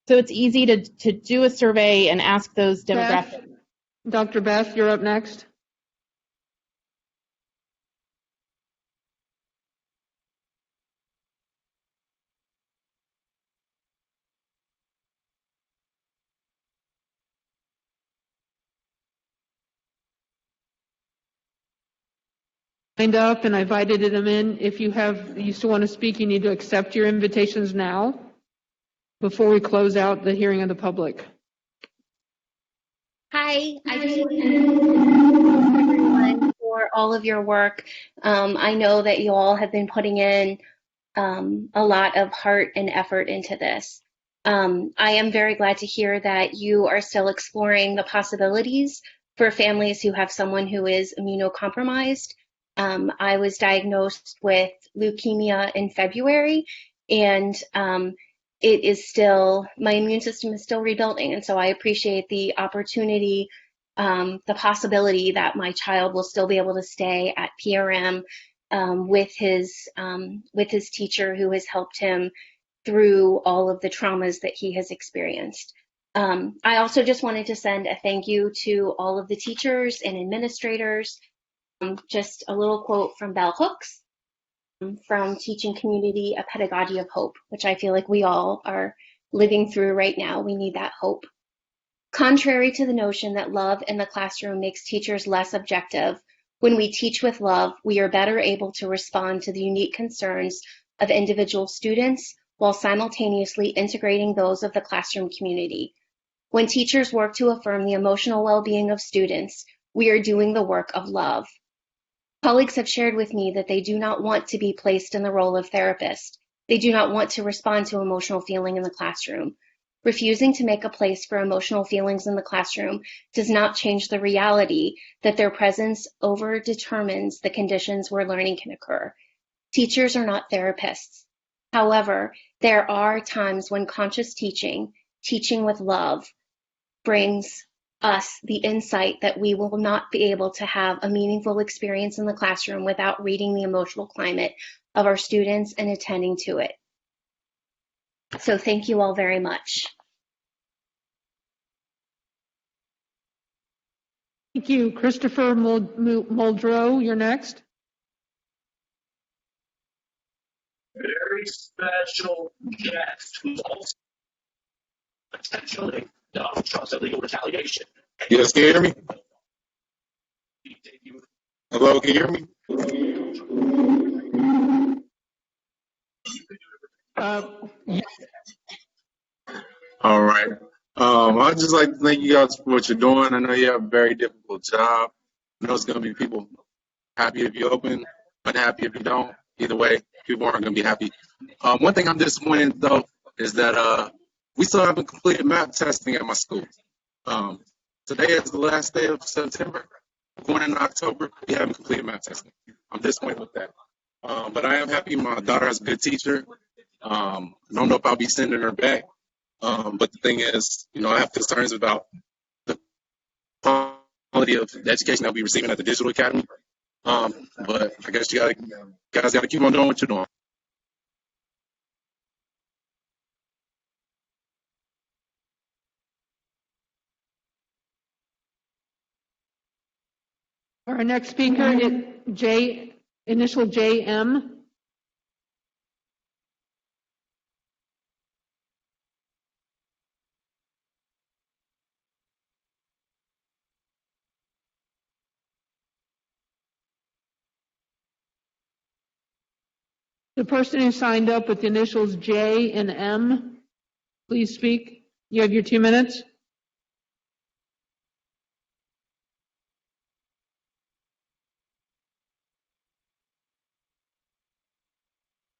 So it's easy to do a survey and ask those demographics. Dr. Beth, you're up next. Signed up and I invited them in. If you still want to speak, you need to accept your invitations now before we close out the hearing of the public. Hi, I just want to thank everyone for all of your work. I know that you all have been putting in a lot of heart and effort into this. I am very glad to hear that you are still exploring the possibilities for families who have someone who is immunocompromised. I was diagnosed with leukemia in February, and it is still, my immune system is still rebuilding. And so I appreciate the opportunity, the possibility that my child will still be able to stay at PRM with his teacher who has helped him through all of the traumas that he has experienced. I also just wanted to send a thank you to all of the teachers and administrators. Just a little quote from Bell Hooks from Teaching Community, A Pedagogy of Hope, which I feel like we all are living through right now. We need that hope. Contrary to the notion that love in the classroom makes teachers less objective, when we teach with love, we are better able to respond to the unique concerns of individual students while simultaneously integrating those of the classroom community. When teachers work to affirm the emotional well-being of students, we are doing the work of love. Colleagues have shared with me that they do not want to be placed in the role of therapist. They do not want to respond to emotional feeling in the classroom. Refusing to make a place for emotional feelings in the classroom does not change the reality that their presence over-determines the conditions where learning can occur. Teachers are not therapists. However, there are times when conscious teaching with love, brings us the insight that we will not be able to have a meaningful experience in the classroom without reading the emotional climate of our students and attending to it. So thank you all very much. Thank you. Christopher Muldrow, you're next. Very special guest who's also potentially Trump's illegal retaliation. Yes, can you hear me? Hello, can you hear me? All right. I'd just like to thank you guys for what you're doing. I know you have a very difficult job. I know it's going to be people happy if you open, unhappy if you don't. Either way, people aren't going to be happy. One thing I'm disappointed in, though, is that we still haven't completed map testing at my school. Today is the last day of September. Going into October, we haven't completed map testing. I'm disappointed with that. But I am happy my daughter has a good teacher. I don't know if I'll be sending her back. But the thing is, I have concerns about the quality of the education that we're receiving at the Digital Academy. But I guess you guys got to keep on doing what you're doing. Our next speaker is initial JM. The person who signed up with the initials J and M, please speak. You have your 2 minutes.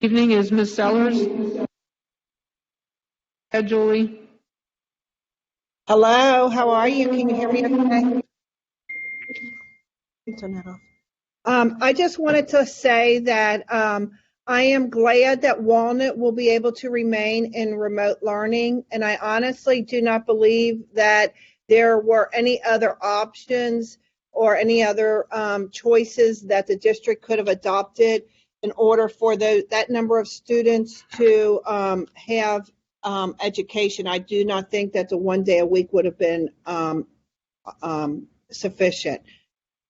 Evening is Ms. Sellers. Hi, Julie. Hello, how are you? Can you hear me okay? Turn that off. I just wanted to say that I am glad that Walnut will be able to remain in remote learning, and I honestly do not believe that there were any other options or any other choices that the district could have adopted in order for that number of students to have education. I do not think that the 1 day a week would have been sufficient.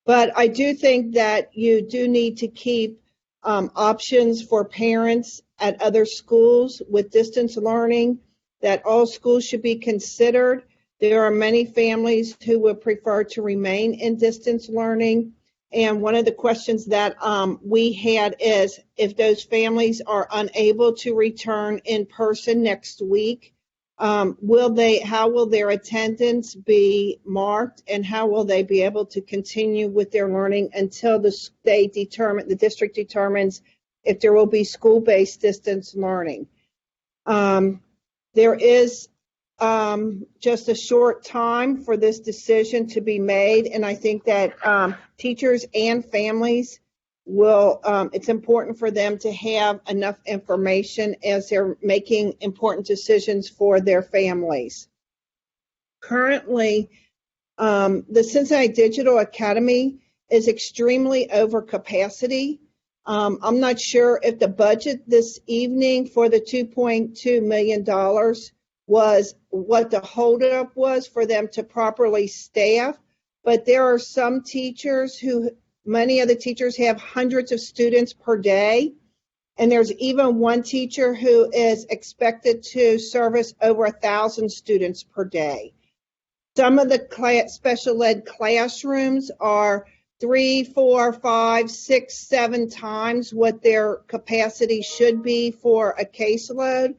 But I do think that you do need to keep options for parents at other schools with distance learning, that all schools should be considered. There are many families who would prefer to remain in distance learning. And one of the questions that we had is if those families are unable to return in person next week, how will their attendance be marked, and how will they be able to continue with their learning until the district determines if there will be school-based distance learning? There is just a short time for this decision to be made, and I think that teachers and families it's important for them to have enough information as they're making important decisions for their families. Currently, the Cincinnati Digital Academy is extremely over capacity. I'm not sure if the budget this evening for the $2.2 million was what the holdup was for them to properly staff, but there are some teachers many of the teachers have hundreds of students per day, and there's even one teacher who is expected to service over 1,000 students per day. Some of the special ed classrooms are 3, 4, 5, 6, 7 times what their capacity should be for a caseload.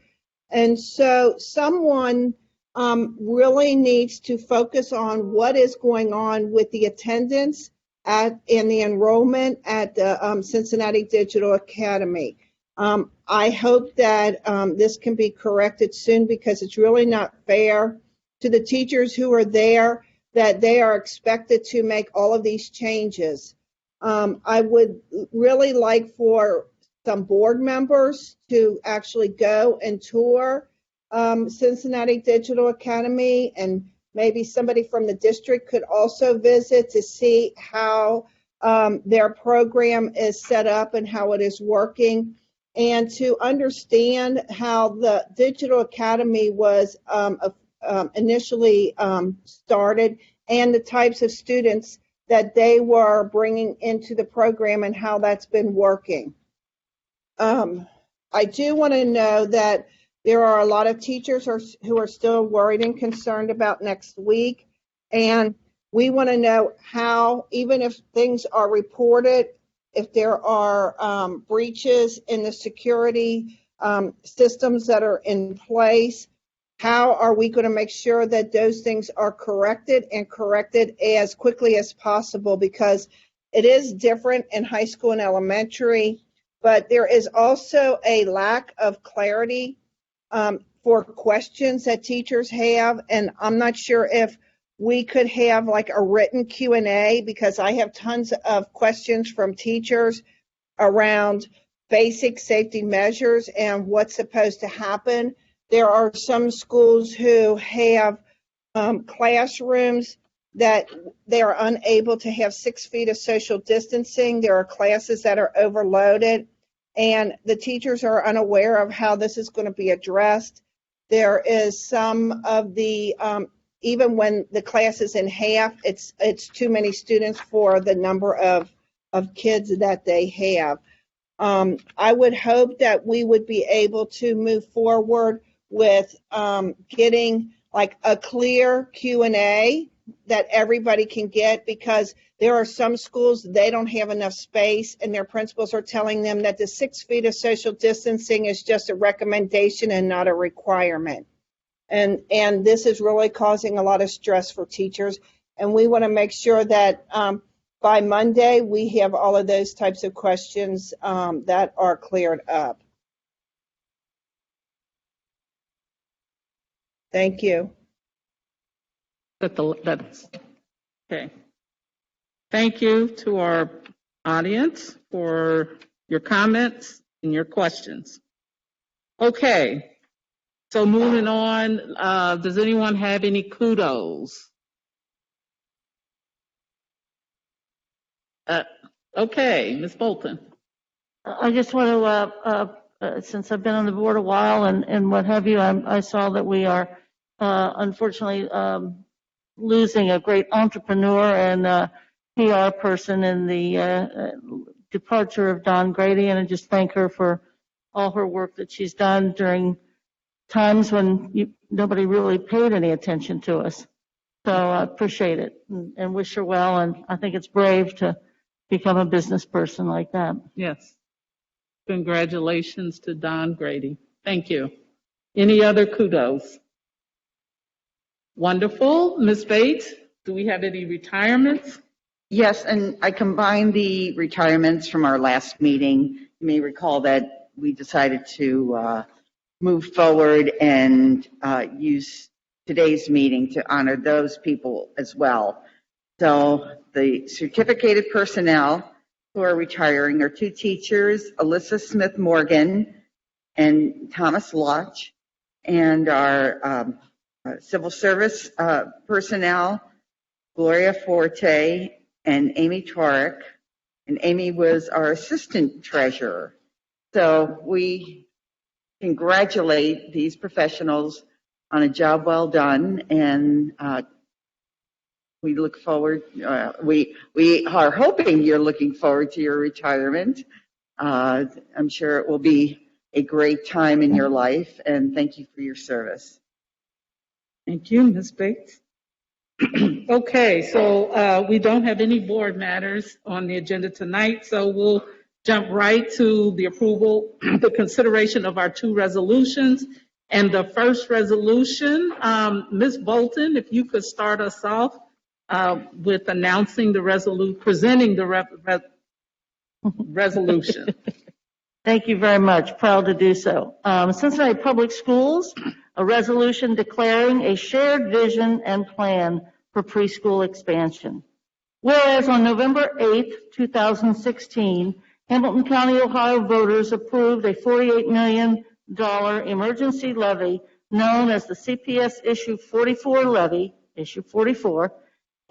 And so someone really needs to focus on what is going on with the attendance and the enrollment at the Cincinnati Digital Academy. I hope that this can be corrected soon, because it's really not fair to the teachers who are there that they are expected to make all of these changes. I would really like for some board members to actually go and tour Cincinnati Digital Academy, and maybe somebody from the district could also visit to see how their program is set up and how it is working, and to understand how the Digital Academy was initially started, and the types of students that they were bringing into the program and how that's been working. I do want to know that there are a lot of teachers who are still worried and concerned about next week, and we want to know how, even if things are reported, if there are breaches in the security systems that are in place, how are we going to make sure that those things are corrected, and corrected as quickly as possible, because it is different in high school and elementary, but there is also a lack of clarity for questions that teachers have, and I'm not sure if we could have like a written Q&A, because I have tons of questions from teachers around basic safety measures and what's supposed to happen. There are some schools who have classrooms that they are unable to have 6 feet of social distancing. There are classes that are overloaded, and the teachers are unaware of how this is going to be addressed. There is some of the even when the class is in half, it's too many students for the number of kids that they have. I would hope that we would be able to move forward with getting like a clear Q&A that everybody can get, because there are some schools, they don't have enough space, and their principals are telling them that the 6 feet of social distancing is just a recommendation and not a requirement. And this is really causing a lot of stress for teachers, and we want to make sure that by Monday we have all of those types of questions that are cleared up. Thank you. That's okay. Thank you to our audience for your comments and your questions. Okay, so moving on, does anyone have any kudos? Okay, Ms. Bolton. I just want to, since I've been on the board a while and what have you, I saw that we are unfortunately losing a great entrepreneur and PR person in the departure of Dawn Grady, and I just thank her for all her work that she's done during times when nobody really paid any attention to us. So I appreciate it and wish her well, and I think it's brave to become a business person like that. Yes. Congratulations to Dawn Grady. Thank you. Any other kudos? Wonderful. Ms. Bates, do we have any retirements? Yes, and I combined the retirements from our last meeting. You may recall that we decided to move forward and use today's meeting to honor those people as well. So the certificated personnel who are retiring are 2 teachers, Alyssa Smith Morgan and Thomas Lodge, and our civil service personnel, Gloria Forte and Amy Torek, and Amy was our assistant treasurer. So we congratulate these professionals on a job well done, and we look forward, we are hoping you're looking forward to your retirement. I'm sure it will be a great time in your life, and thank you for your service. Thank you, Ms. Bates. Okay, so we don't have any board matters on the agenda tonight, so we'll jump right to the approval, the consideration of our 2 resolutions. And the first resolution, Ms. Bolton, if you could start us off with announcing the resolution, presenting the resolution. Thank you very much. Proud to do so. Cincinnati Public Schools, a resolution declaring a shared vision and plan for preschool expansion. Whereas on November 8th, 2016, Hamilton County, Ohio voters approved a $48 million emergency levy known as the CPS Issue 44 levy, Issue 44,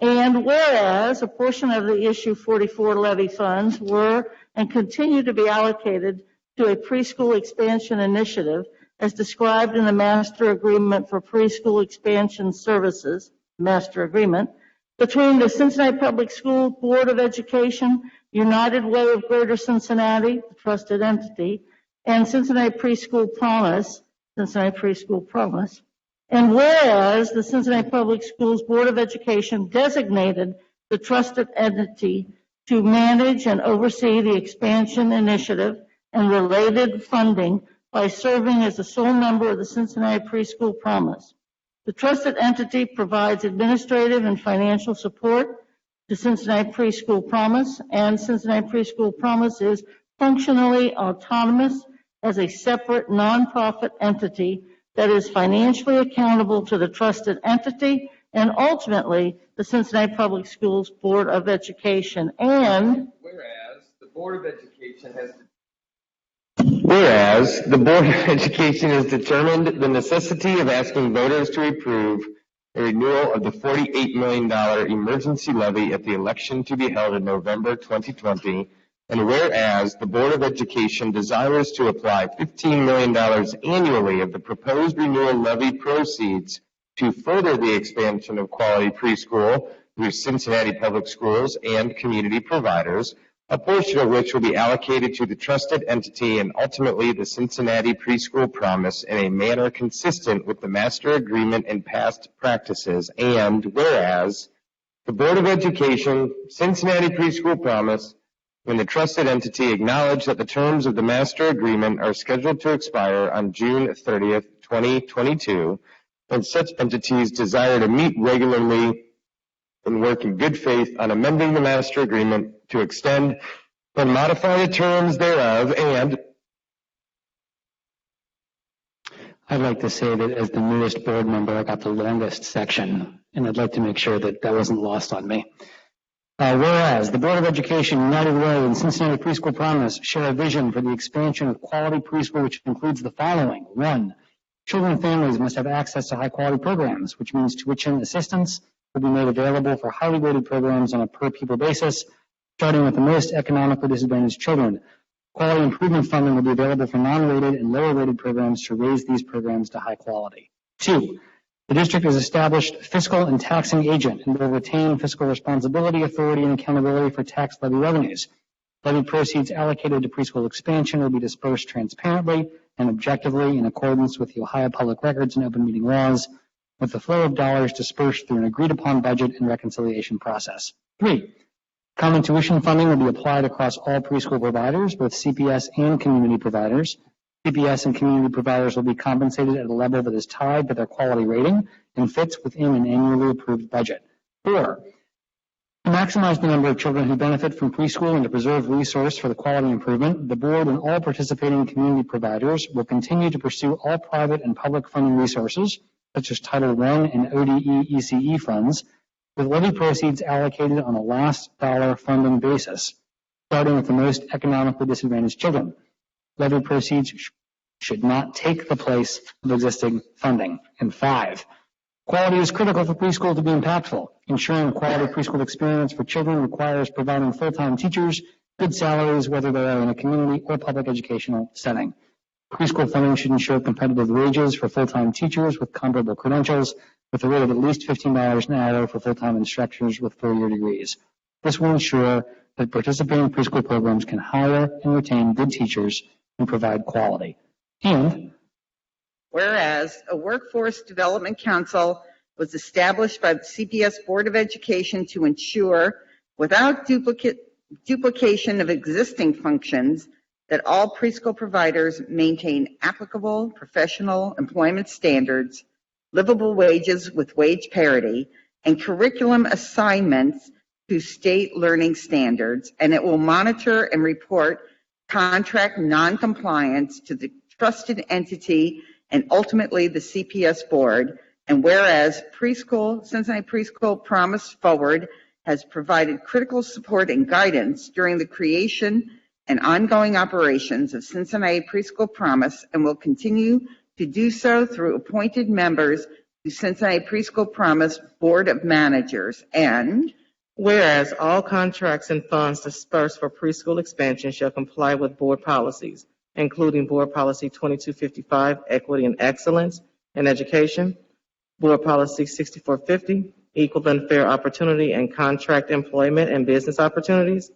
and whereas a portion of the Issue 44 levy funds were and continue to be allocated to a preschool expansion initiative as described in the Master Agreement for Preschool Expansion Services, Master Agreement, between the Cincinnati Public School Board of Education, United Way of Greater Cincinnati, the trusted entity, and Cincinnati Preschool Promise, and whereas the Cincinnati Public Schools Board of Education designated the trusted entity to manage and oversee the expansion initiative and related funding by serving as the sole member of the Cincinnati Preschool Promise. The trusted entity provides administrative and financial support to Cincinnati Preschool Promise, and Cincinnati Preschool Promise is functionally autonomous as a separate nonprofit entity that is financially accountable to the trusted entity and ultimately the Cincinnati Public Schools Board of Education. And whereas the Board of Education has determined the necessity of asking voters to approve a renewal of the $48 million emergency levy at the election to be held in November 2020, and whereas the Board of Education desires to apply $15 million annually of the proposed renewal levy proceeds to further the expansion of quality preschool through Cincinnati Public Schools and community providers, a portion of which will be allocated to the trusted entity and ultimately the Cincinnati Preschool Promise in a manner consistent with the master agreement and past practices. And whereas the Board of Education, Cincinnati Preschool Promise, and the trusted entity acknowledge that the terms of the master agreement are scheduled to expire on June 30th, 2022, and such entities desire to meet regularly and work in good faith on amending the master agreement to extend and modify the terms thereof. And I'd like to say that as the newest board member, I got the longest section, and I'd like to make sure that that wasn't lost on me. Whereas the Board of Education, United Way, and Cincinnati Preschool Promise share a vision for the expansion of quality preschool, which includes the following. 1, children and families must have access to high-quality programs, which means tuition assistance will be made available for highly rated programs on a per-pupil basis, starting with the most economically disadvantaged children. Quality improvement funding will be available for non-rated and lower-rated programs to raise these programs to high quality. 2, the district has established fiscal and taxing agent and will retain fiscal responsibility, authority, and accountability for tax levy revenues. Levy proceeds allocated to preschool expansion will be dispersed transparently and objectively in accordance with the Ohio Public Records and open meeting laws, with the flow of dollars dispersed through an agreed-upon budget and reconciliation process. 3, common tuition funding will be applied across all preschool providers, both CPS and community providers. CPS and community providers will be compensated at a level that is tied to their quality rating and fits within an annually approved budget. 4, to maximize the number of children who benefit from preschool and to preserve resource for the quality improvement, the board and all participating community providers will continue to pursue all private and public funding resources, such as Title I and ODE ECE funds, with levy proceeds allocated on a last dollar funding basis, starting with the most economically disadvantaged children. Levy proceeds should not take the place of existing funding. And 5, quality is critical for preschool to be impactful. Ensuring a quality preschool experience for children requires providing full-time teachers, good salaries, whether they are in a community or public educational setting. Preschool funding should ensure competitive wages for full-time teachers with comparable credentials, with a rate of at least $15 an hour for full-time instructors with 4-year degrees. This will ensure that participating preschool programs can hire and retain good teachers and provide quality. And whereas a workforce development council was established by the CPS Board of Education to ensure, without duplication of existing functions, that all preschool providers maintain applicable professional employment standards, livable wages with wage parity, and curriculum assignments to state learning standards, and it will monitor and report contract non-compliance to the trusted entity and ultimately the CPS board. And whereas Cincinnati Preschool Promise Forward has provided critical support and guidance during the creation and ongoing operations of Cincinnati Preschool Promise and will continue to do so through appointed members to Cincinnati Preschool Promise Board of Managers. And whereas all contracts and funds dispersed for preschool expansion shall comply with board policies, including Board Policy 2255, Equity and Excellence in Education, Board Policy 6450, Equal and Fair Opportunity and Contract Employment and Business Opportunities,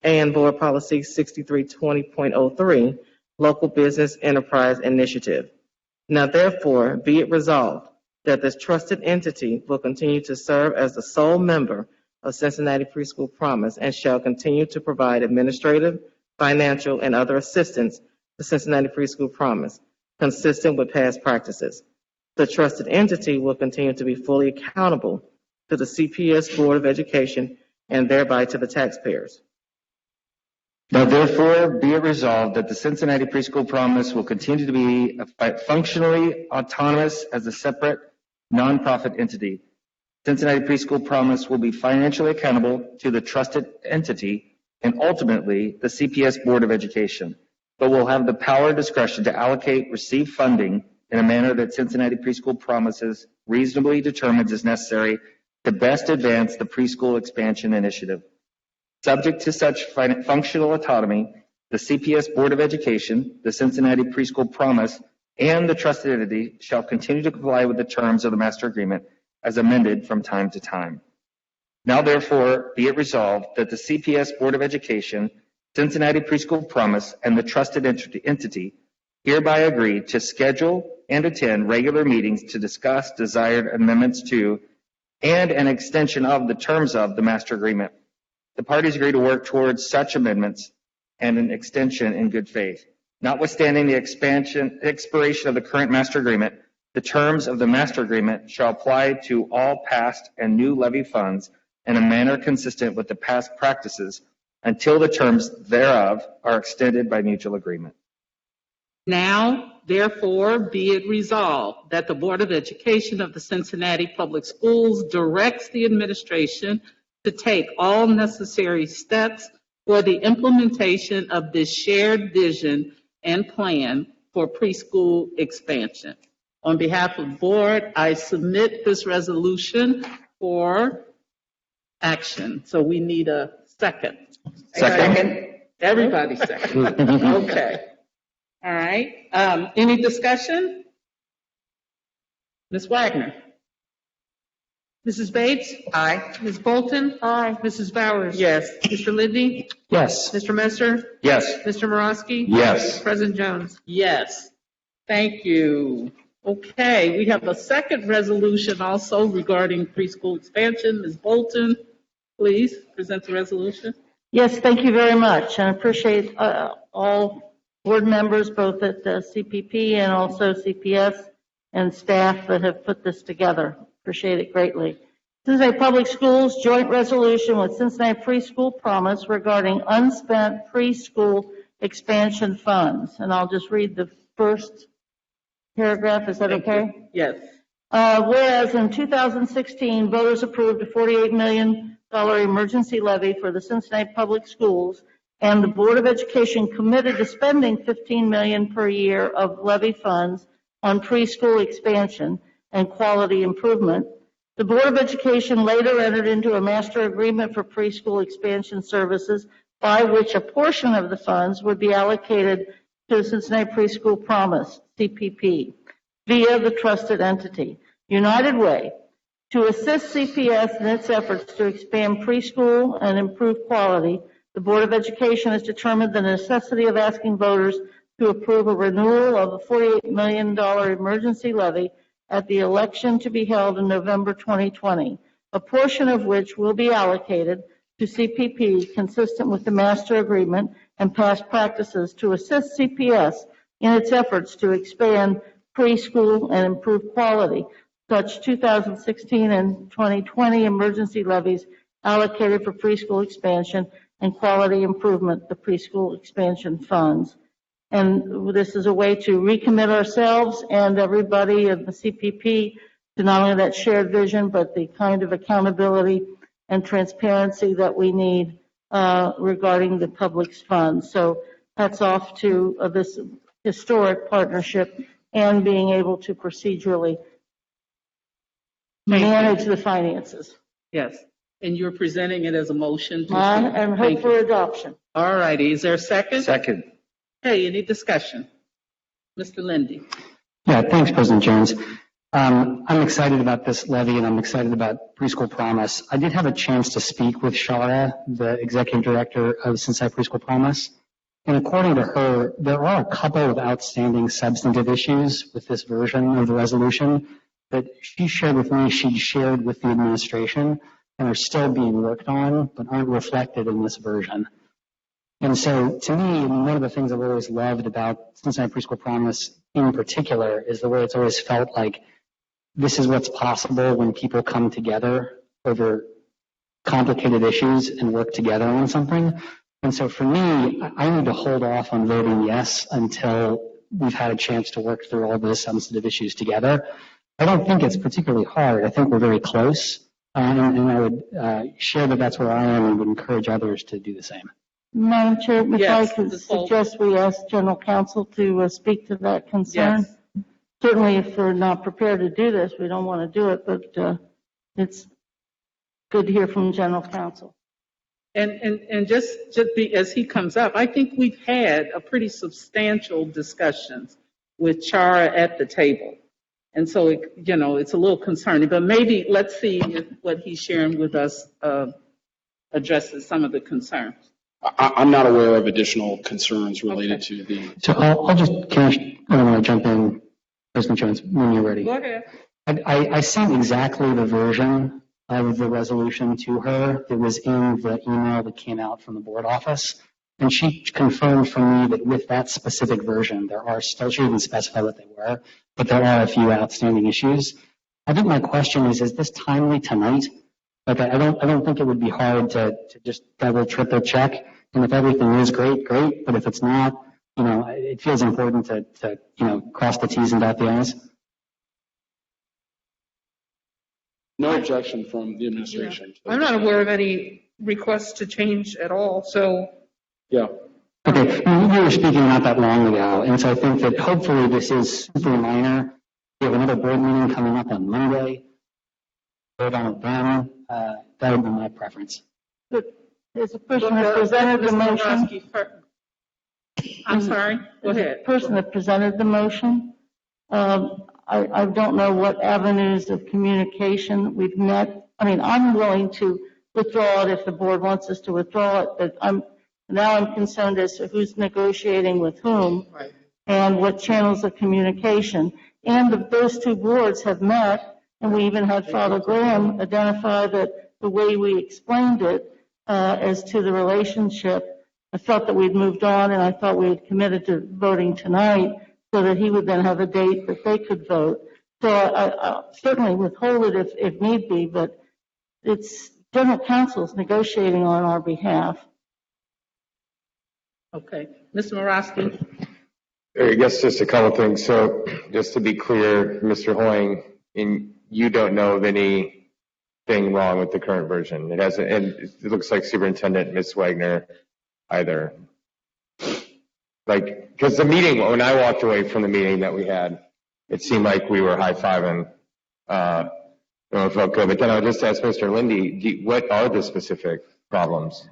and Board Policy 6320.03, Local Business Enterprise Initiative. Now therefore, be it resolved that this trusted entity will continue to serve as the sole member of Cincinnati Preschool Promise and shall continue to provide administrative, financial, and other assistance to Cincinnati Preschool Promise, consistent with past practices. The trusted entity will continue to be fully accountable to the CPS Board of Education and thereby to the taxpayers. Now therefore be it resolved that the Cincinnati Preschool Promise will continue to be functionally autonomous as a separate nonprofit entity. Cincinnati Preschool Promise will be financially accountable to the trusted entity and ultimately the CPS Board of Education, but will have the power and discretion to allocate received funding in a manner that Cincinnati Preschool Promises reasonably determines is necessary to best advance the preschool expansion initiative. Subject to such functional autonomy, the CPS Board of Education, the Cincinnati Preschool Promise, and the trusted entity shall continue to comply with the terms of the master agreement as amended from time to time. Now therefore be it resolved that the CPS Board of Education, Cincinnati Preschool Promise, and the trusted entity hereby agree to schedule and attend regular meetings to discuss desired amendments to and an extension of the terms of the master agreement. The parties agree to work towards such amendments and an extension in good faith. Notwithstanding the expiration of the current master agreement, the terms of the master agreement shall apply to all past and new levy funds in a manner consistent with the past practices until the terms thereof are extended by mutual agreement. Now, therefore, be it resolved that the Board of Education of the Cincinnati Public Schools directs the administration to take all necessary steps for the implementation of this shared vision and plan for preschool expansion. On behalf of the board, I submit this resolution for action. So we need a second. Second. Everybody second. Okay. All right. Any discussion? Ms. Wagner. Mrs. Bates? Aye. Ms. Bolton? Aye. Mrs. Bowers? Yes. Mr. Lindy? Yes. Mr. Messer? Yes. Mr. Morosky? Yes. President Jones? Yes. Thank you. Okay, we have a second resolution also regarding preschool expansion. Ms. Bolton, please present the resolution. Yes, thank you very much. I appreciate all board members, both at the CPP and also CPS and staff that have put this together. Appreciate it greatly. Cincinnati Public Schools joint resolution with Cincinnati Preschool Promise regarding unspent preschool expansion funds. And I'll just read the first paragraph. Is that okay? Yes. Whereas in 2016, voters approved a $48 million emergency levy for the Cincinnati Public Schools, and the Board of Education committed to spending $15 million per year of levy funds on preschool expansion and quality improvement. The Board of Education later entered into a master agreement for preschool expansion services by which a portion of the funds would be allocated to the Cincinnati Preschool Promise, CPP, via the trusted entity, United Way, to assist CPS in its efforts to expand preschool and improve quality. The Board of Education has determined the necessity of asking voters to approve a renewal of a $48 million emergency levy at the election to be held in November 2020, a portion of which will be allocated to CPP consistent with the master agreement and past practices to assist CPS in its efforts to expand preschool and improve quality. Such 2016 and 2020 emergency levies allocated for preschool expansion and quality improvement, the preschool expansion funds. And this is a way to recommit ourselves and everybody of the CPP to not only that shared vision, but the kind of accountability and transparency that we need regarding the public's funds. So hats off to this historic partnership and being able to procedurally manage the finances. Yes. And you're presenting it as a motion. And hope for adoption. All righty. Is there a second? Second. Hey, any discussion? Mr. Lindy. Yeah, thanks, President Jones. I'm excited about this levy, and I'm excited about Preschool Promise. I did have a chance to speak with Shara, the executive director of Cincinnati Preschool Promise, and according to her, there are a couple of outstanding substantive issues with this version of the resolution that she shared with me, she'd shared with the administration, and are still being worked on, but aren't reflected in this version. And so, to me, one of the things I've always loved about Cincinnati Preschool Promise in particular is the way it's always felt like this is what's possible when people come together over complicated issues and work together on something. And so for me, I need to hold off on voting yes until we've had a chance to work through all those sensitive issues together. I don't think it's particularly hard. I think we're very close. And I would share that that's where I am and would encourage others to do the same. Madam Chair, if Yes, I could Ms. Bolton. suggest we ask General Counsel to speak to that concern. Yes. Certainly, if we're not prepared to do this, we don't want to do it, but it's good to hear from General Counsel. And just be, as he comes up, I think we've had a pretty substantial discussions with Chara at the table. And so, it's a little concerning, but maybe let's see if what he's sharing with us addresses some of the concerns. I'm not aware of additional concerns related to the. So I'll just, I don't want to jump in, President Jones, when you're ready. Go ahead. I sent exactly the version of the resolution to her that was in the email that came out from the board office. And she confirmed for me that with that specific version, there are still, she didn't specify what they were, but there are a few outstanding issues. I think my question is this timely tonight? Like, I don't think it would be hard to just double, triple check. And if everything is great. But if it's not, it feels important to cross the T's and dot the I's. No objection from the administration. Yeah. I'm not aware of any requests to change at all, so. Yeah. Okay, we were speaking not that long ago, and so I think that hopefully this is super minor. We have another board meeting coming up on Monday. Vote on it then. That would be my preference. There's a person that presented the motion. I'm sorry, go ahead. The person that presented the motion. I don't know what avenues of communication we've met. I mean, I'm willing to withdraw it if the board wants us to withdraw it, but I'm concerned as to who's negotiating with whom and what channels of communication. And those two boards have met, and we even had Father Graham identify that the way we explained it as to the relationship, I felt that we'd moved on, and I thought we had committed to voting tonight so that he would then have a date that they could vote. So I certainly withhold it if need be, but it's general counsel's negotiating on our behalf. Okay. Mr. Morosky. I guess just a couple things. So just to be clear, Mr. Hoying, you don't know of anything wrong with the current version. It hasn't, and it looks like Superintendent Ms. Wagner either. Like, because the meeting, when I walked away from the meeting that we had, it seemed like we were high-fiving. It felt good. But then I would just ask Mr. Lindy, what are the specific problems?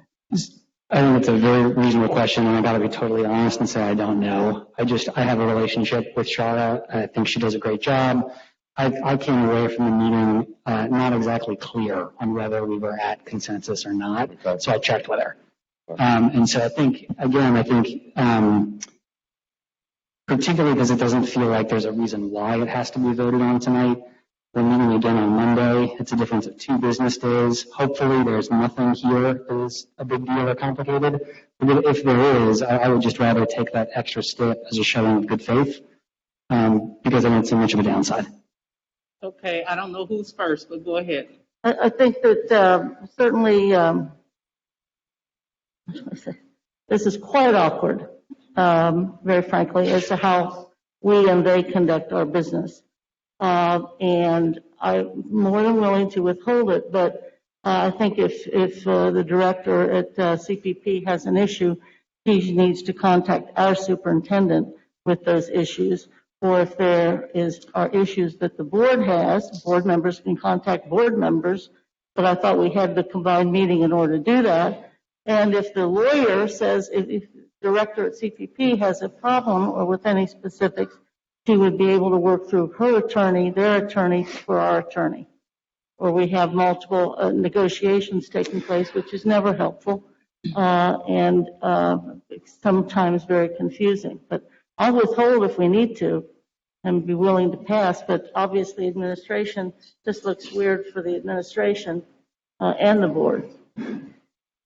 I think it's a very reasonable question, and I got to be totally honest and say I don't know. I have a relationship with Shara. I think she does a great job. I came away from the meeting not exactly clear on whether we were at consensus or not, so I checked with her. And so I think, particularly because it doesn't feel like there's a reason why it has to be voted on tonight. We're meeting again on Monday. It's a difference of 2 business days. Hopefully there's nothing here that is a big deal or complicated. But if there is, I would just rather take that extra step as a showing of good faith because I don't see much of a downside. Okay, I don't know who's first, but go ahead. I think that certainly this is quite awkward, very frankly, as to how we and they conduct our business. And I'm more than willing to withhold it, but I think if the director at CPP has an issue, he needs to contact our superintendent with those issues. Or if there are issues that the board has, board members can contact board members, but I thought we had the combined meeting in order to do that. And if the lawyer says, if the director at CPP has a problem or with any specifics, she would be able to work through her attorney, their attorney, for our attorney. Or we have multiple negotiations taking place, which is never helpful and sometimes very confusing. But I'll withhold if we need to and be willing to pass, but obviously administration just looks weird for the administration and the board.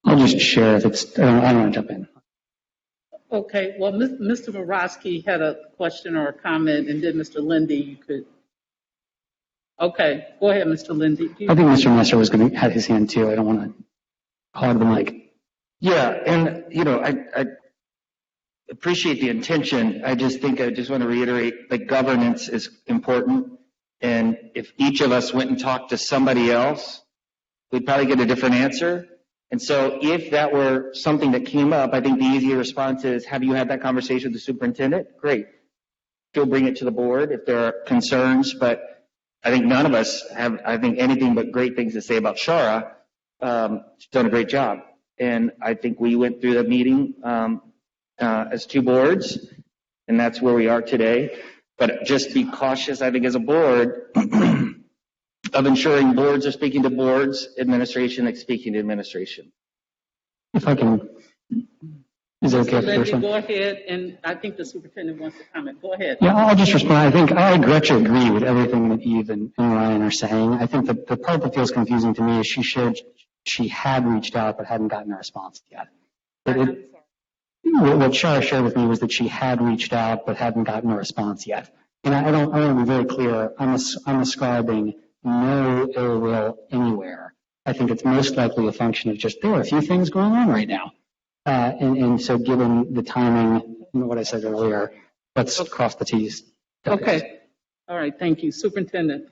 I'll just share if it's, I don't want to jump in. Okay, well, Mr. Morosky had a question or a comment, and then Mr. Lindy, you could. Okay, go ahead, Mr. Lindy. I think Mr. Messer was going to have his hand too. I don't want to hog the mic. Yeah, and I appreciate the intention. I just want to reiterate that governance is important. And if each of us went and talked to somebody else, we'd probably get a different answer. And so if that were something that came up, I think the easier response is, have you had that conversation with the superintendent? Great. She'll bring it to the board if there are concerns. But I think none of us have, anything but great things to say about Shara. She's done a great job. And I think we went through the meeting as 2 boards and that's where we are today. But just be cautious, I think, as a board, of ensuring boards are speaking to boards, administration is speaking to administration. If I can, is it okay if I Lindsay, respond? go ahead, and I think the superintendent wants to comment. Go ahead. Yeah, I'll just respond. I think I actually agree with everything that Eve and Ryan are saying. I think that the part that feels confusing to me is she shared she had reached out but hadn't gotten a response yet. What Shara shared with me was that she had reached out but hadn't gotten a response yet. And I want to be very clear. I'm ascribing no ill will anywhere. I think it's most likely a function of just there are a few things going on right now. And so given the timing and what I said earlier, let's cross the T's. Okay. All right. Thank you. Superintendent.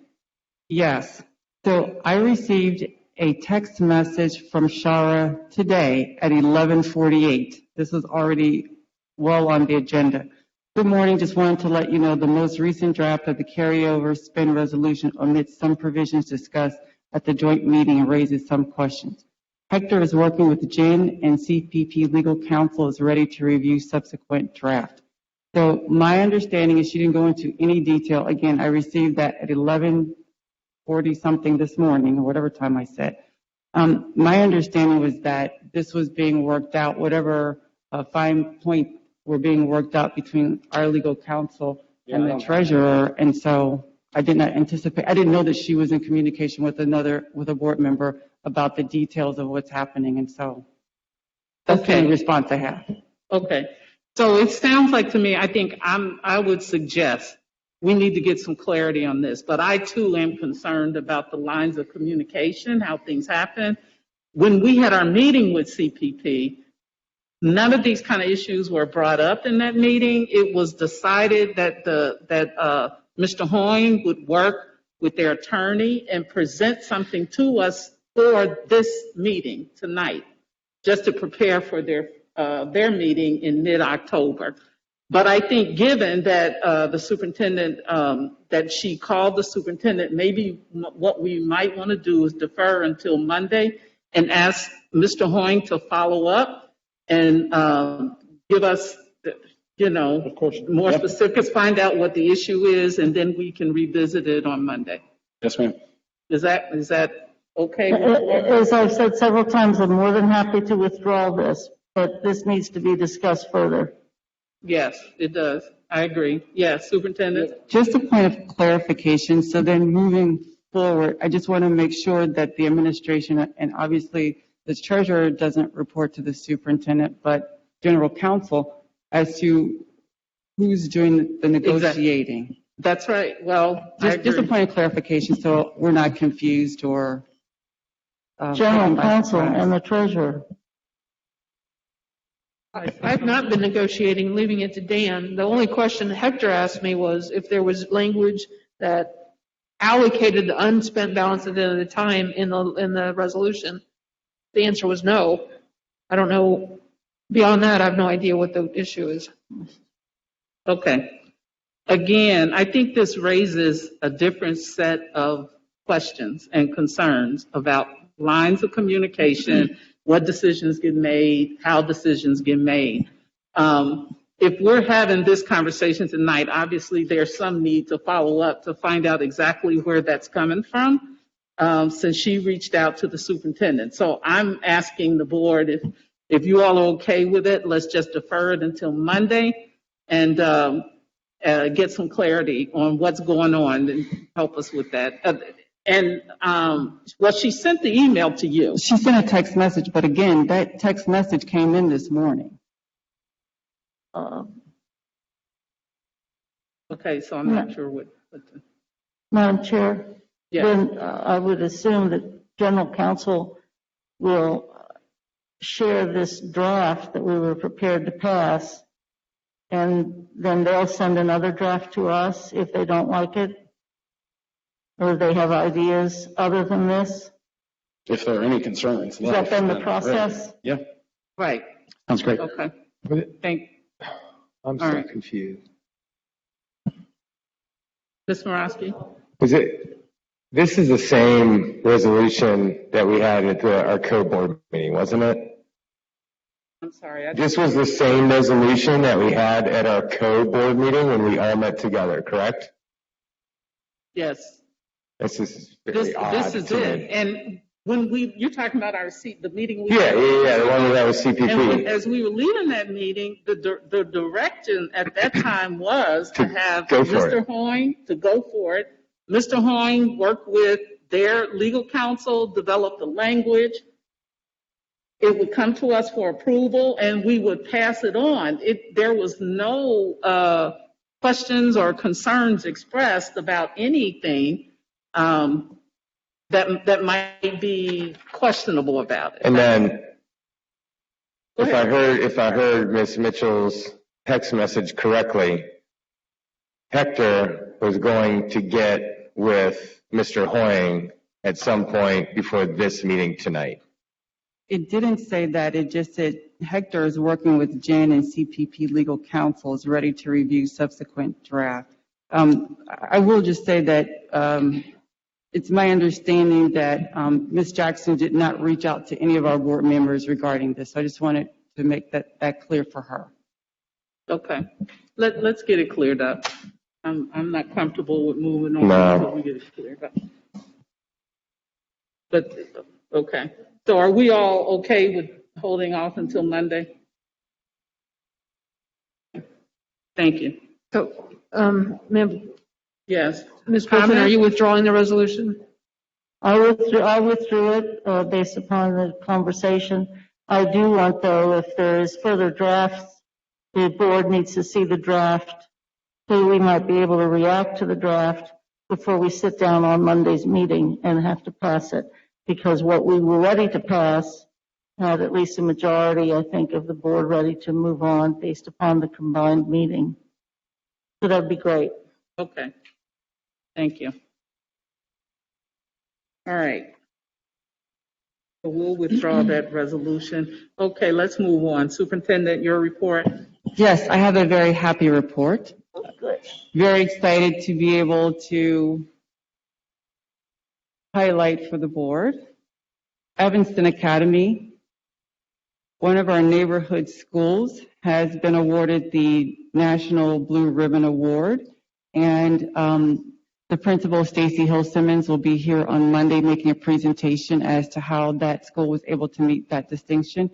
Yes. So I received a text message from Shara today at 11:48. This is already well on the agenda. Good morning. Just wanted to let you know the most recent draft of the carryover spend resolution omits some provisions discussed at the joint meeting and raises some questions. Hector is working with Jen, and CPP legal counsel is ready to review subsequent draft. So my understanding is she didn't go into any detail. Again, I received that at 11:40 something this morning, or whatever time I said. My understanding was that this was being worked out, whatever fine point were being worked out between our legal counsel and the treasurer. And so I did not anticipate, I didn't know that she was in communication with a board member about the details of what's happening. And so that's the only response I have. Okay. So it sounds like to me, I would suggest we need to get some clarity on this, but I too am concerned about the lines of communication, how things happen. When we had our meeting with CPP, none of these kind of issues were brought up in that meeting. It was decided that Mr. Hoyne would work with their attorney and present something to us for this meeting tonight, just to prepare for their meeting in mid-October. But I think given that the superintendent, that she called the superintendent, maybe what we might want to do is defer until Monday and ask Mr. Hoyne to follow up and give us, more specifics, find out what the issue is, and then we can revisit it on Monday. Yes, ma'am. Is that okay? As I've said several times, I'm more than happy to withdraw this, but this needs to be discussed further. Yes, it does. I agree. Yes, Superintendent. Just a point of clarification. So then moving forward, I just want to make sure that the administration, and obviously the treasurer doesn't report to the superintendent, but general counsel, as to who's doing the negotiating. Exactly. That's right. Well, just a point of clarification so we're not confused or. General counsel and the treasurer. I've not been negotiating, leaving it to Dan. The only question Hector asked me was if there was language that allocated the unspent balance at the end of the time in the resolution. The answer was no. I don't know. Beyond that, I have no idea what the issue is. Okay. Again, I think this raises a different set of questions and concerns about lines of communication, what decisions get made, how decisions get made. If we're having this conversation tonight, obviously there's some need to follow up to find out exactly where that's coming from, since she reached out to the superintendent. So I'm asking the board if you all are okay with it, let's just defer it until Monday and get some clarity on what's going on and help us with that. Well, she sent the email to you. She sent a text message, but again, that text message came in this morning. Okay, so I'm not sure what Madam Chair, yeah. Then I would assume that general counsel will share this draft that we were prepared to pass, and then they'll send another draft to us if they don't like it, or if they have ideas other than this. If there are any concerns. Is that then the process? Yeah. Right. Sounds great. Okay. I'm so confused. Ms. Morosky? This is the same resolution that we had at our co-board meeting, wasn't it? I'm sorry. This was the same resolution that we had at our co-board meeting when we all met together, correct? Yes. This is This very odd is to it. me. And when you're talking about the meeting we Yeah, had. the one that was CPP. And as we were leaving that meeting, the direction at that time was to have Mr. Hoying to go for it. Mr. Hoying worked with their legal counsel, developed the language. It would come to us for approval, and we would pass it on. There was no questions or concerns expressed about anything that might be questionable about it. And then, if I heard Ms. Mitchell's text message correctly, Hector was going to get with Mr. Hoying at some point before this meeting tonight. It didn't say that. It just said Hector is working with Jen and CPP legal counsel is ready to review subsequent draft. I will just say that it's my understanding that Ms. Jackson did not reach out to any of our board members regarding this. So I just wanted to make that clear for her. Okay. Let's get it cleared up. I'm not comfortable with moving on until we get it cleared up. But, okay. So are we all okay with holding off until Monday? Thank you. So, ma'am. Yes. Ms. President, are you withdrawing the resolution? I withdrew it based upon the conversation. I do want, though, if there is further drafts, the board needs to see the draft, so we might be able to react to the draft before we sit down on Monday's meeting and have to pass it. Because what we were ready to pass had at least a majority, I think, of the board ready to move on based upon the combined meeting. So that'd be great. Okay. Thank you. All right. So we'll withdraw that resolution. Okay, let's move on. Superintendent, your report. Yes, I have a very happy report. Good. Very excited to be able to highlight for the board. Evanston Academy, one of our neighborhood schools, has been awarded the National Blue Ribbon Award. And the principal, Stacy Hill Simmons, will be here on Monday making a presentation as to how that school was able to meet that distinction.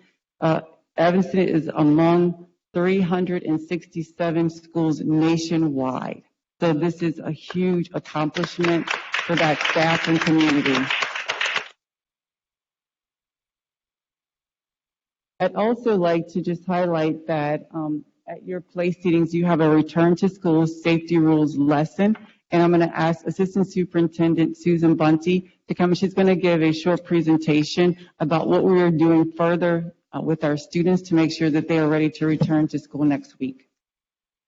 Evanston is among 367 schools nationwide. So this is a huge accomplishment for that staff and community. I'd also like to just highlight that at your place seatings, you have a return to school safety rules lesson. And I'm going to ask Assistant Superintendent Susan Bunty to come. She's going to give a short presentation about what we are doing further with our students to make sure that they are ready to return to school next week.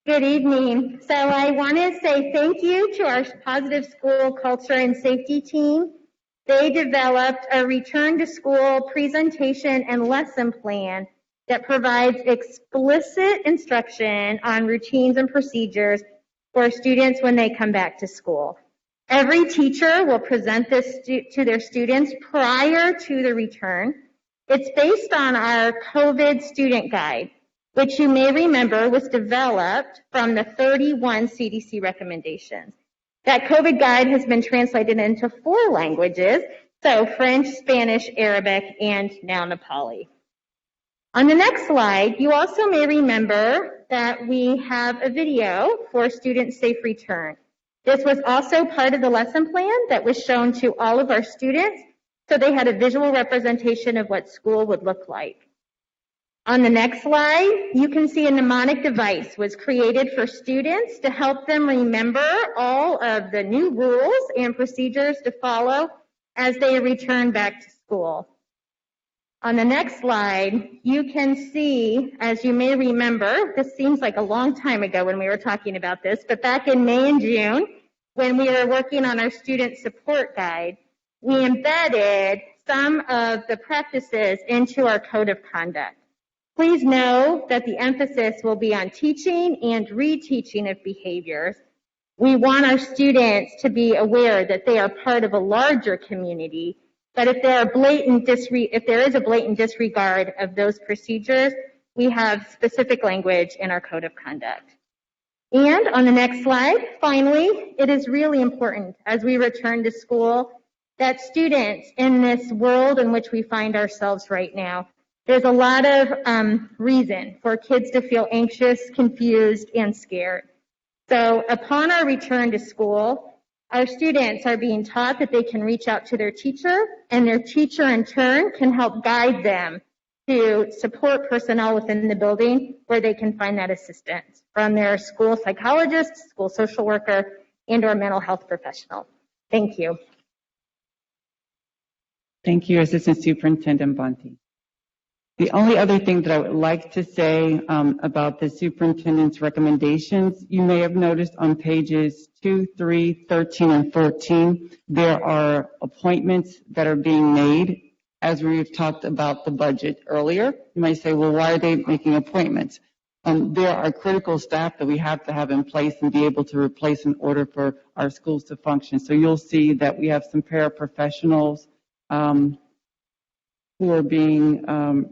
Good evening. So I want to say thank you to our Positive School Culture and Safety team. They developed a return to school presentation and lesson plan that provides explicit instruction on routines and procedures for students when they come back to school. Every teacher will present this to their students prior to the return. It's based on our COVID student guide, which you may remember was developed from the 31 CDC recommendations. That COVID guide has been translated into 4 languages, so French, Spanish, Arabic, and now Nepali. On the next slide, you also may remember that we have a video for student safe return. This was also part of the lesson plan that was shown to all of our students, so they had a visual representation of what school would look like. On the next slide, you can see a mnemonic device was created for students to help them remember all of the new rules and procedures to follow as they return back to school. On the next slide, you can see, as you may remember, this seems like a long time ago when we were talking about this, but back in May and June, when we were working on our student support guide, we embedded some of the practices into our code of conduct. Please know that the emphasis will be on teaching and reteaching of behaviors. We want our students to be aware that they are part of a larger community But if there is a blatant disregard of those procedures, we have specific language in our code of conduct. And on the next slide, finally, it is really important as we return to school that students in this world in which we find ourselves right now, there's a lot of reason for kids to feel anxious, confused, and scared. So upon our return to school, our students are being taught that they can reach out to their teacher, and their teacher in turn can help guide them to support personnel within the building where they can find that assistance from their school psychologist, school social worker, and/or mental health professional. Thank you. Thank you, Assistant Superintendent Bonte. The only other thing that I would like to say about the superintendent's recommendations, you may have noticed on pages 2, 3, 13, and 14, there are appointments that are being made as we've talked about the budget earlier. You might say, well, why are they making appointments? There are critical staff that we have to have in place and be able to replace in order for our schools to function. So you'll see that we have some paraprofessionals who are being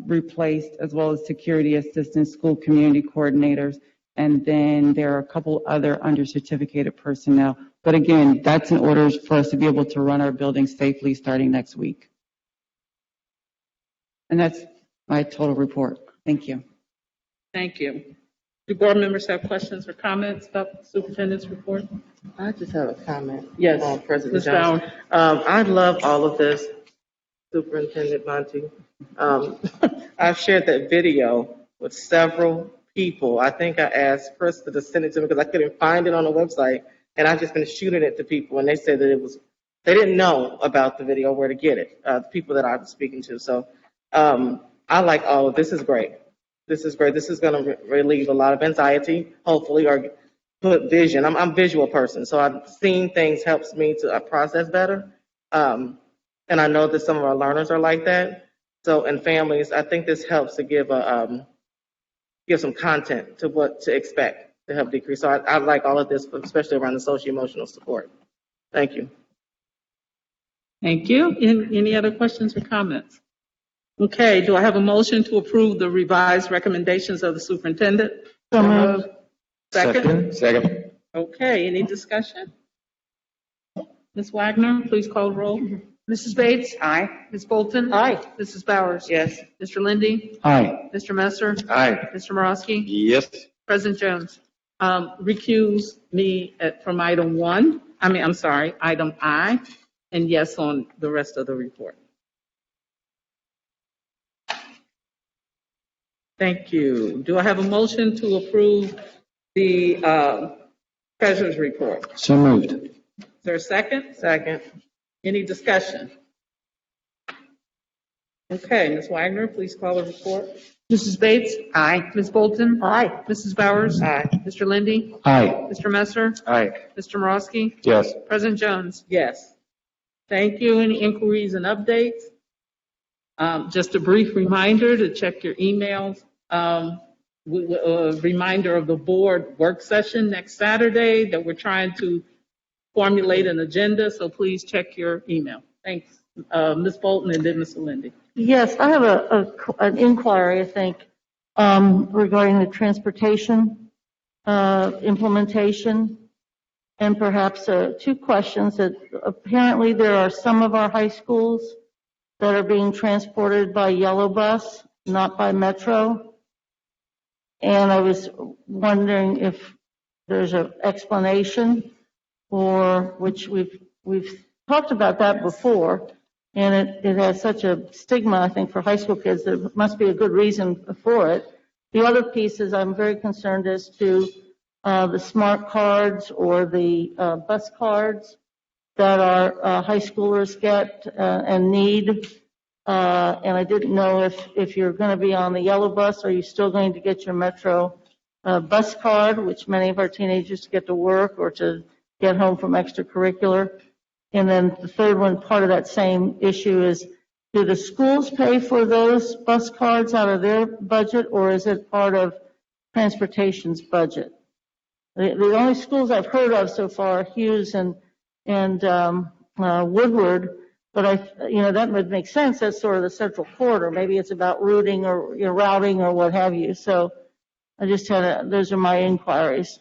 replaced, as well as security assistants, school community coordinators, and then there are a couple other under-certificated personnel. But again, that's in order for us to be able to run our building safely starting next week. And that's my total report. Thank you. Thank you. Do board members have questions or comments about the superintendent's report? I just have a comment. Yes, President Ms. Jones. I love all of this, Superintendent Monty. I've shared that video with several people. I think I asked Krista to send it to me because I couldn't find it on the website, and I've just been shooting it to people, and they said that they didn't know about the video, where to get it, the people that I was speaking to. So I like all of this. Is great. This is great. This is going to relieve a lot of anxiety, hopefully, or put vision. I'm a visual person, so I've seen things helps me to process better. And I know that some of our learners are like that. So, and families, I think this helps to give some content to what to expect to help decrease. So I like all of this, especially around the socio-emotional support. Thank you. Thank you. Any other questions or comments? Okay, do I have a motion to approve the revised recommendations of the superintendent? So moved. Second? Second. Okay, any discussion? Ms. Wagner, please call the roll. Mrs. Bates? Aye. Ms. Bolton? Aye. Mrs. Bowers? Yes. Mr. Lindy? Aye. Mr. Messer? Aye. Mr. Morosky? Yes. President Jones? Recuse me from item I, and yes on the rest of the report. Thank you. Do I have a motion to approve the treasurer's report? So moved. Is there a second? Second. Any discussion? Okay, Ms. Wagner, please call the report. Mrs. Bates? Aye. Ms. Bolton? Aye. Mrs. Bowers? Aye. Mr. Lindy? Aye. Mr. Messer? Aye. Mr. Morosky? Yes. President Jones? Yes. Thank you. Any inquiries and updates? Just a brief reminder to check your emails. A reminder of the board work session next Saturday that we're trying to formulate an agenda, so please check your email. Thanks. Ms. Bolton and then Mr. Lindy. Yes, I have an inquiry, I think, regarding the transportation implementation, and perhaps 2 questions. That apparently there are some of our high schools that are being transported by yellow bus, not by Metro. And I was wondering if there's an explanation, or which we've talked about that before, and it has such a stigma, I think, for high school kids. There must be a good reason for it. The other piece is I'm very concerned as to the smart cards or the bus cards that our high schoolers get and need. And I didn't know if you're going to be on the yellow bus, are you still going to get your Metro bus card, which many of our teenagers get to work or to get home from extracurricular. And then the third one, part of that same issue is, do the schools pay for those bus cards out of their budget, or is it part of transportation's budget? The only schools I've heard of so far, Hughes and Woodward, But that would make sense. That's sort of the central corridor. Maybe it's about routing or routing or what have you. So I just those are my inquiries.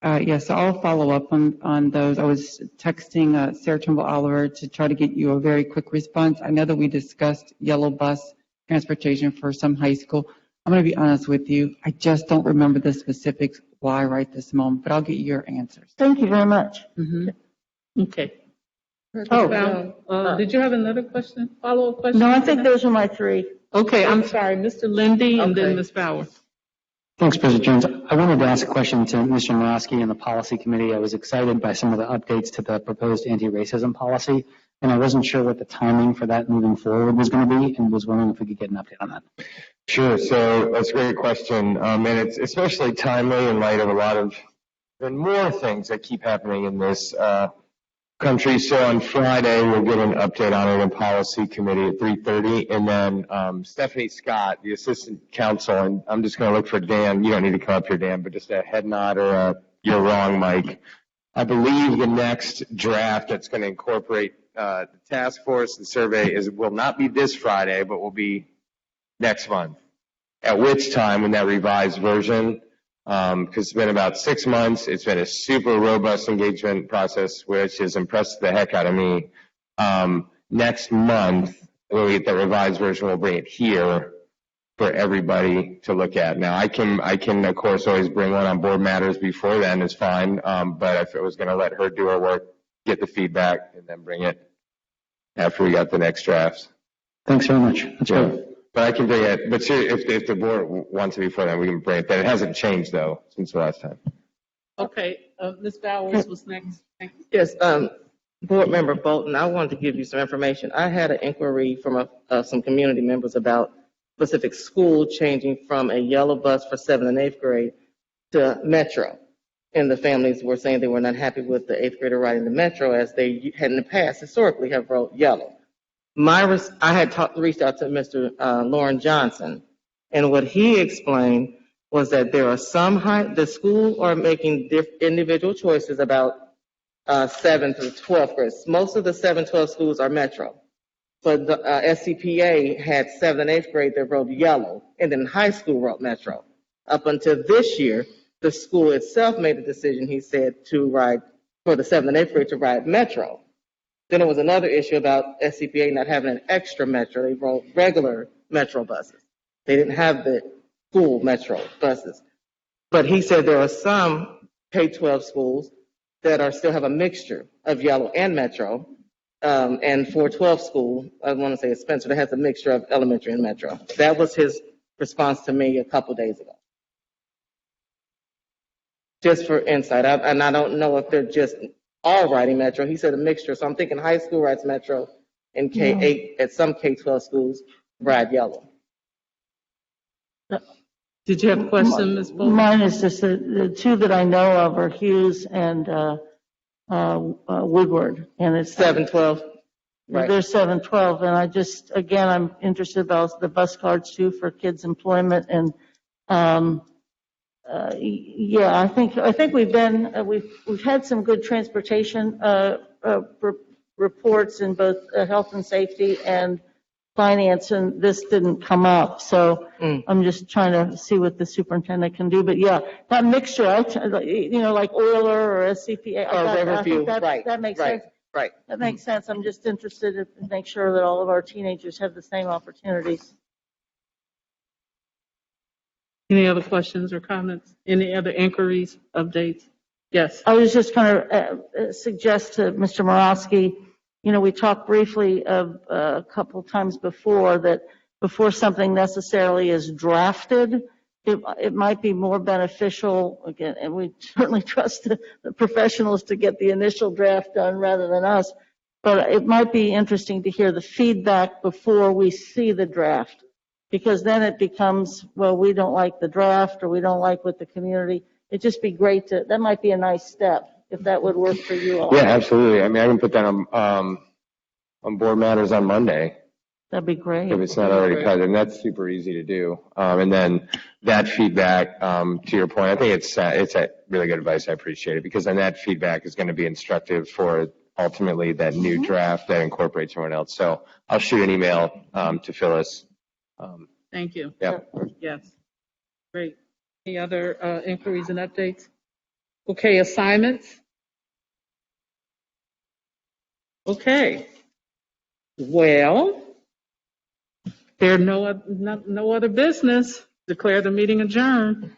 Yes, I'll follow up on those. I was texting Sarah Trimble Oliver to try to get you a very quick response. I know that we discussed yellow bus transportation for some high school. I'm going to be honest with you. I just don't remember the specifics why right this moment, but I'll get your answers. Thank you very much. Okay. Did you have another question, follow-up question? No, I think those are my three. Okay, I'm sorry, Mr. Lindy and then Ms. Bauer. Thanks, President Jones. I wanted to ask a question to Mr. Morosky and the policy committee. I was excited by some of the updates to the proposed anti-racism policy, and I wasn't sure what the timing for that moving forward was going to be, and was wondering if we could get an update on that. Sure. So that's a great question. And it's especially timely in light of a lot of and more things that keep happening in this country. So on Friday, we'll get an update on it in policy committee at 3:30. And then Stephanie Scott, the assistant counsel, and I'm just going to look for Dan. You don't need to come up here, Dan, but just a head nod or a you're wrong, Mike. I believe the next draft that's going to incorporate the task force and survey will not be this Friday, but will be next month. At which time, when that revised version, because it's been about 6 months, it's been a super robust engagement process, which has impressed the heck out of me. Next month, when we get the revised version, we'll bring it here for everybody to look at. Now, I can of course always bring one on board matters before then, is fine. But if it was going to let her do her work, get the feedback, and then bring it after we got the next drafts. Thanks very much. That's great. But I can bring it, but if the board wants it before then, we can bring it then. It hasn't changed though since the last time. Okay, Ms. Bowers was next. Thank you. Yes, Board Member Bolton, I wanted to give you some information. I had an inquiry from some community members about specific school changing from a yellow bus for 7th and 8th grade to Metro. And the families were saying they were not happy with the 8th grader riding the Metro as they had in the past historically have rode yellow. I had reached out to Mr. Lauren Johnson, and what he explained was that there are the school are making individual choices about 7th through 12th grade. Most of the 7-12 schools are Metro. But the SCPA had 7th and 8th grade that rode yellow, and then high school rode Metro. Up until this year, the school itself made a decision, he said, to ride, for the 7th and 8th grade to ride Metro. Then there was another issue about SCPA not having an extra Metro. They rode regular Metro buses. They didn't have the full Metro buses. But he said there are some K-12 schools that still have a mixture of yellow and Metro. And 412 school, I want to say it's Spencer, that has a mixture of elementary and Metro. That was his response to me a couple days ago. Just for insight, and I don't know if they're just all riding Metro. He said a mixture, so I'm thinking high school rides Metro and K-8 at some K-12 schools ride yellow. Did you have a question, Ms. Bolton? Mine is just the two that I know of are Hughes and Woodward, and it's 7-12. Right. They're 7-12, and I just, again, I'm interested about the bus cards too for kids' employment, and yeah, I think we've had some good transportation reports in both health and safety and finance, and this didn't come up. So I'm just trying to see what the superintendent can do. But yeah, that mixture, like Euler or SCPA, I think that makes sense. Right. That makes sense. I'm just interested to make sure that all of our teenagers have the same opportunities. Any other questions or comments? Any other inquiries, updates? Yes. I was just going to suggest to Mr. Morosky, we talked briefly a couple times before that before something necessarily is drafted, it might be more beneficial, again, and we certainly trust the professionals to get the initial draft done rather than us, but it might be interesting to hear the feedback before we see the draft, because then it becomes, well, we don't like the draft or we don't like what the community, it'd just be great that might be a nice step, if that would work for you all. Yeah, absolutely. I mean, I can put that on board matters on Monday. That'd be great. If it's not already cut, and that's super easy to do. And then that feedback, to your point, I think it's a really good advice. I appreciate it, because then that feedback is going to be instructive for ultimately that new draft that incorporates everyone else. So I'll shoot an email to Phyllis. Thank you. Yeah. Yes. Great. Any other inquiries and updates? Okay, assignments. Okay. Well, there no other business. Declare the meeting adjourned.